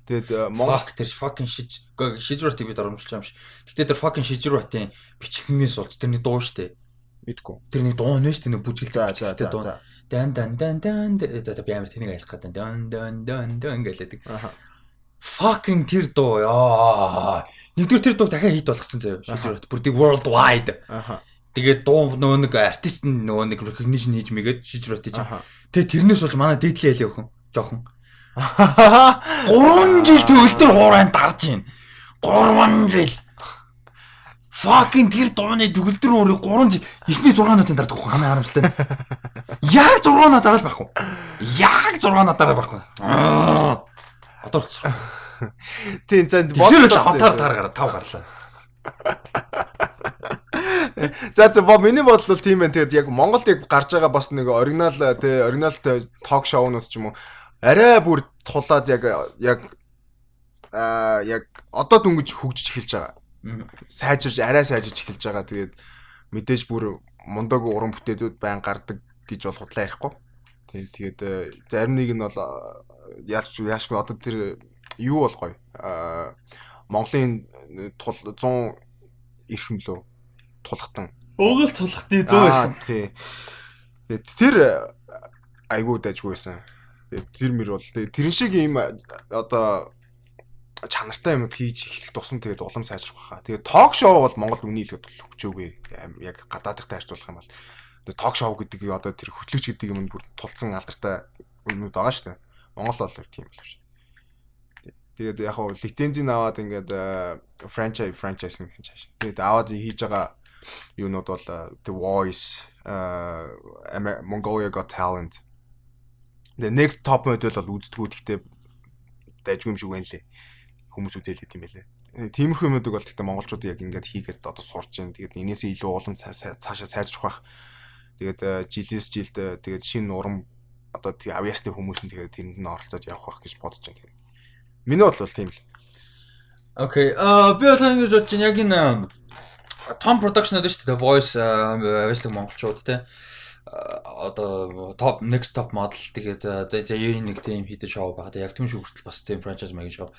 Тэгээд Монгол тэр fucking шижир батыг бид оромжлж байгаа юм шиг. Гэтэ тэр fucking шижир батын бичлэгнээс болж тэрний дуу штэ. Мэдгүй. Тэрний дуу нэж тэр бүжиглэж за. Дан за би амар тэнийг аялах гэдэг. Дан гэлээдэг. Fucking тэр дуу яа. Нэгдүгээр тэр дуу дахиад хит болгоцсон заяа. Шижирт бүр тийг worldwide. Тэгээд дуу нөгөө нэг артист нь нөгөө нэг recognition хийж мэгээд шижирт хийж. Тэгээд тэрнээс болж манай дээдлээ ялээ өхөн. Жохон. 3 жил төгөлдөр хуурайн дарж гин. 3 жил. Fucking тэр дууны төгөлдөр өөрөө 3 жил ихний 6 нотын дардаг хөө хамгийн харамсалтай. Яг 6 нот дараал байхгүй. Яг 6 нот дараал байхгүй. Одоо ч. Тийм зэн бодлоо хатаар гараа 5 гарлаа. За миний бодлол тийм байна. Тэгээд яг Монголд яг гарч байгаа бас нэг оригинал ток шоунууд ч юм уу арай бүр тулаад яг одоо дөнгөж хөгжиж эхэлж байгаа. Арай сайжирч эхэлж байгаа. Тэгээд мэдээж бүр мундаг уран бүтээлүүд байн гардаг гэж бол худлаа ярихгүй. Тийм тэгээд зарим нэг нь бол яалч одоо тэр юу бол гоё. Монголын 100 эрхэм лөө тулхтан. Угал тулхтын 100 эрхэм. Тий. Тэр айгуу дайггүйсэн. Тэр мөр бол тэрэн шиг юм одоо чанартай юм хийж эхлэх тусам тэгээд улам сайжрах байхаа. Тэгээд ток шоу бол Монголд үний хэлэхэд хөгжөөгүй. Яг гадаадтай харьцуулах юм бол ток шоу гэдэг одоо тэр хөтлөгч гэдэг юм бүр тулцсан алдартай юмнууд байгаа шүү дээ. Монгол бол тийм л биш. Тэгээд яг хоо лицензийг аваад ингээд франчайз гэж хааш. Тэгээд аваад хийж байгаа юунууд бол The Voice, Mongolia Got Talent. The next top model бол үздэггүй гэхдээ дайггүй юм шиг байна лээ. Хүмүүс үзээлээд юм байлээ. Тиймэрхүү юмнуудыг бол гэхдээ монголчууд яг ингээд хийгээд одоо сурч байна. Тэгээд энээсээ илүү улам цаашаа сайжрах байх. Тэгээд жилээс жилд тэгээд шинэ урам одоо тий авьяастай хүмүүс нь тэгээд тэрэнд нь оролцоод явах байх гэж бодож байна. Тэгээд миний бодлол тийм л. Окей. Би бол ингэж бодож байна. Яг энэ Tom Production гэдэг чинь The Voice авьяаслаг монголчууд те. Одоо top next top model тэгээд нэг тийм хийдэг шоу байгаа. Яг тийм шиг хүртэл бас тийм franchise маяг шоу.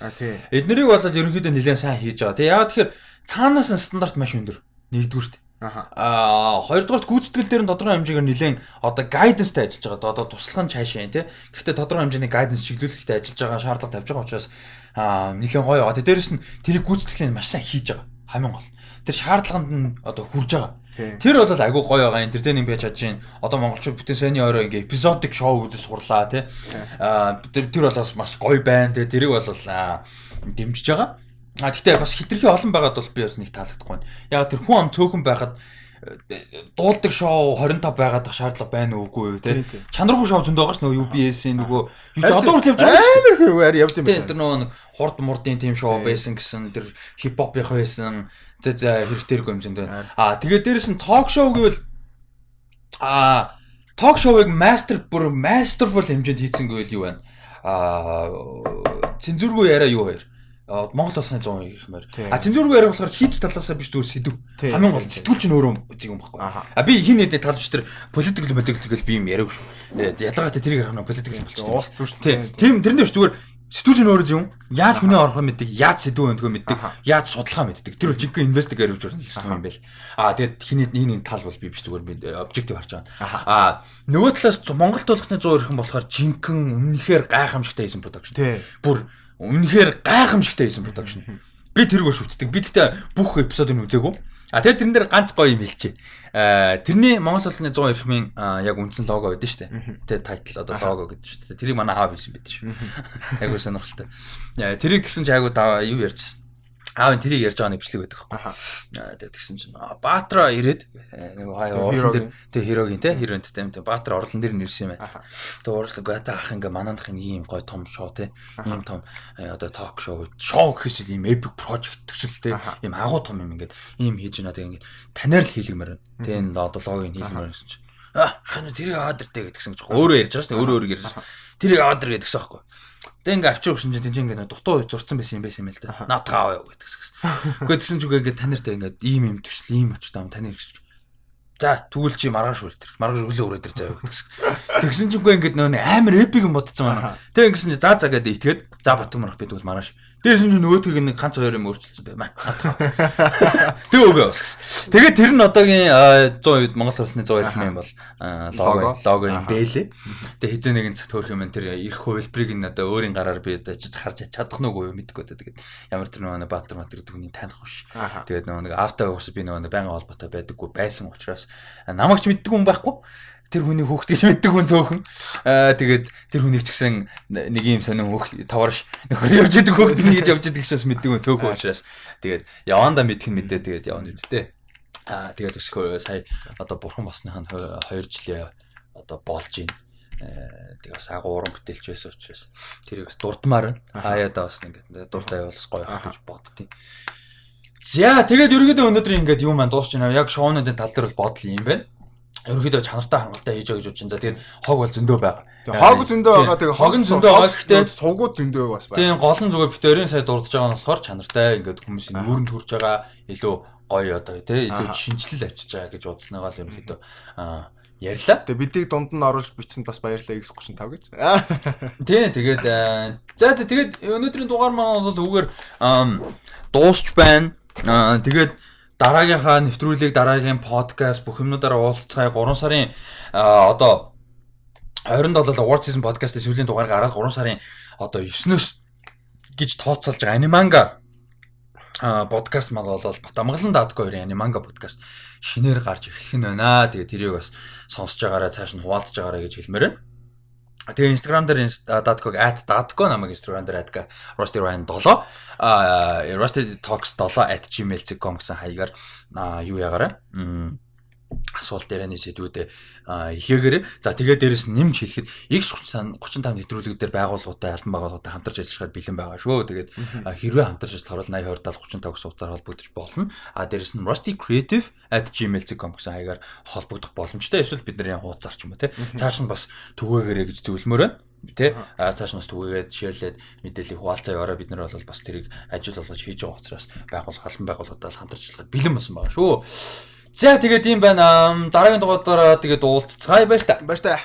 Эднэрийг болоод ерөнхийдөө нэлээд сайн хийж байгаа. Тэгээ яг тэгэхээр цаанаас нь стандарт маш өндөр. Нэгдүгürt. Хоёрдугаарт гүйцэтгэл дээр нь тодорхой хэмжээгээр нэлээд одоо guidance-тай ажиллаж байгаа. Одоо туслах нь цаашаа тий. Гэхдээ тодорхой хэмжээний guidance чиглүүлэхтэй ажиллаж байгаа шаардлага тавьж байгаа учраас нэлээд гоё. Тэгээ дээрэс нь тэрийг гүйцэтгэлийг маш сайн хийж байгаа. Хамгийн гол. Тэр шаардлаганд нь одоо хүрж байгаа. Тэр бол айгүй гоё байгаа. Entertaining байж чадж байна. Одоо монголчууд бүтэн сайнны орой ингээ эпизодик шоу үзэж сурлаа тий. Тэр бол бас маш гоё байна. Тэгээ тэрийг бол дэмжиж байгаа. Гэхдээ бас хитрхи олон байгаад бол би бас нэг таалагдахгүй байна. Яг тэр хүн ам цөөхөн байхад дуулдаг шоу 25 байгаад шаардлага байна уугүй тий. Чанаргүй шоу зөнд байгаа ш нөгөө UBS-ийн нөгөө одоо хүртэл явж байгаа шүү дээ. Явж юм байна. Тэр нөгөө хурд мурдын тим шоу байсан гэсэн тэр хипхоп байсан тэр хэрэгтэй юм зэн. Тэгээд дээрэс нь ток шоу гэвэл ток шоуыг masterful хэмжээнд хийцэн гэвэл юу байна? Цензургүй яриа юу хоёр? Монгол толгойн 100% ирхмээр. Цензургүй яриа болохоор хийц талаасаа биш зүгээр сэдв. Хамгийн гол сэтгүүл чинь өөрөө зэг юм баггүй. Би хин нэдэ талбч тэр политикл гэл би юм яриаг шүү. Ядаргаатай тэрийг ярих нь политикл болчихсон. Уус дүүш. Тийм тэрнээс зүгээр сэтгүүл чинь өөрөө юм. Яаж хүний орохоо мэддэг, яаж сэдвүү өндгөө мэддэг, яаж судлахаа мэддэг. Тэр жинхэнэ инвестигаторив журналист юм байл. Тэгээд хинэд нэг тал бол би биш зүгээр би объектив харж байгаа. Нөгөө талаас Монгол толгойн 100 ирхэн болохоор жинхэнэ өмнөхөр гайхамшигтай хийсэн продакшн. Бүр үнэхээр гайхамшигтай хийсэн продакшн. Би тэрийг шүтдэг. Би тэгтээ бүх эпизодыг үзээгүй. Тэгээд тэрэн дээр ганц гоё юм хэлчихье. Тэрний Монгол толгойн 100 ирхмийн яг үндсэн лого байдсан шүү дээ. Тэгээд тайтл одоо лого гэдэг шүү дээ. Тэрийг манай аав хийсэн байдаг шүү. Айгуу сонирхолтой. Тэрийг тэгсэн чи айгуу юу ярьжсэн. Аав тэрийг ярьж байгаа нэг бичлэг байдаг байхгүй. Тэгээд тэгсэн чинь Баатра ирээд нэг хаяа орлон дээр тэг хирогийн те хиронт те Баатар орлон дээр нэрсэн юм байна. Тэгээд уурлаг гата ах ингээ манандах ийм гоё том шоу те ийм том одоо ток шоу гэхээс ийм epic project төсөл те ийм агуу том юм ингээд ийм хийж байна. Тэгээд ингээд танаар л хийлгмээр байна. Тэ энэ одоо логыг хийлгмээр гэсэн чинь хана тэрийг аадэртэй гэдгсэн гэж өөрөө ярьж байгаа шүү дээ. Өөрөө ярьж байгаа. Тэрийг аадэр гэдгсэн байхгүй. Тэг ингээ авчир өгсөн чинь тийм ингээ дутуу зурцсан байсан юм л да. Наадгаа аваа гэдгсэн. Гэхдээ тэгсэн чүгээ ингээ танартай ингээ ийм төсөл ийм очтой юм таны гэж. За тэгвэл чи маргааш үрдэр. Маргааш өглөө үрдэр заяа гэдгсэн. Тэгсэн чүгээ ингээ нөө амар эпик юм бодсон байна. Тэг ингэсэн чи за гэдэг итгээд за Батүн маргах би тэгвэл маргааш. Тэгсэн чи нөгөөдгийг нэг ганц хоёр юм өөрчилсөн бай. Тэг өгөө басгс. Тэгээд тэр нь одоогийн 100 үед Монгол толгойн 100 ирэх юм бол лого юм дээлээ. Тэг хизээ нэгэн цагт хөрөх юм тэр ирэх хувилбарыг нь одоо өөрийн гараар би одоо харж чадах нүггүй мэдэхгүй одоо тэгээд ямар тэр нөгөө Баатар матер түүний таних биш. Тэгээд нөгөө нэг автаа уус би нөгөө байнгын холбоотой байдаггүй байсан учраас намайг ч мэддэг хүн байхгүй. Тэр хүний хүүхдийг мэддэг хүн зөөхөн. Тэгээд тэр хүнийг ч гэсэн нэг юм сонин таварш нөхөр явж идэг хүүхд нэг гэж явж идэг шээс мэддэг хүн төөхөн учраас тэгээд яванда мэдэх нь мэдээ тэгээд явна үсттэй. Тэгээд өсгөө сая одоо бурхан болсныхан 2 жил одоо болж байна. Тэгээд бас агуу уран бүтээлч байсан учраас тэрийг бас дурдмаар хаяада бас ингээд дуртай явуулс гоё ах гэж боддتي. За тэгээд ерөөдөө өнөөдөр ингээд юм маань дуусч байна. Яг шоунуудын тал дээр бол бодол юм байна. Ерөнхийдөө чанартай хангалттай хийж байгаа гэж бодож байна. Тэгээд хог бол зөндөө байгаа. Тэгээд хог зөндөө байгаа. Тэгээд хог нь зөндөө байгаа. Гэхдээ сувгууд зөндөө бас байна. Тийм гол нь зүгээр битэрийн сая дурдж байгаа нь болохоор чанартай ингээд хүмүүсийн нүүрэнд хүрж байгаа илүү гоё одоо тий илүү шинжилэл авчиж байгаа гэж бодсноогоо л ерөнхийдөө ярьлаа. Тэгээд бидийг дунд нь оруулж бичсэнд бас баярлалаа X35 гэж. Тийм тэгээд за тэгээд өнөөдрийн дугаар маань бол үгээр дуусч байна. Тэгээд дараагийнхаа нэвтрүүлгийг дараагийн подкаст бүх юмнуудаараа уулзцгаая 3 сарын одоо 27 Award Season podcast-ийн сүүлийн дугаарыг гараад 3 сарын одоо 9-өөс гэж тооцоолж байгаа аниманга подкаст мал бол Батамгалан.com-ийн аниманга подкаст шинээр гарч эхлэх нь байна. Тэгээд тэрийг бас сонсож байгаараа цааш нь хуваалцаж байгаараа гэж хэлмээр байна. Тэгээ Instagram дээр @datco намайг Instagram дээр @rusty.ryan7 rusty talks7@gmail.com гэсэн хаягаар юу ягаараа асуулт ярианы сэдвүүдэд илгээгээрэй. За тэгээд дээрэс нь нэмж хэлэхэд X35 нэвтрүүлэг дээр байгууллагатай албан байгууллагатай хамтарч ажиллахад бэлэн байгаа шүү. Тэгээд хэрвээ хамтарч ажиллахаар 80 20 70 35 гэсэн утгаар холбогдож болно. Дээрэс нь rustycreative@gmail.com гэсэн хаягаар холбогдох боломжтой. Эсвэл бидний хуудасаар ч юм уу те. Цааш нь бас түгээгээрэй гэж зөвлөмөр байна. Тэ цааш нь бас түгээгээд шеэрлээд мэдээллийг хуваалцаа яваараа бид нар бол бас тэрийг ажил болгож хийж байгаа учраас албан байгууллагатай хамтарч ажиллахад бэлэн болсон байгаа шүү. За тэгээд юм байна. Дараагийн дугаараараа тэгээд уулзцгаая баяр та. Баяр та.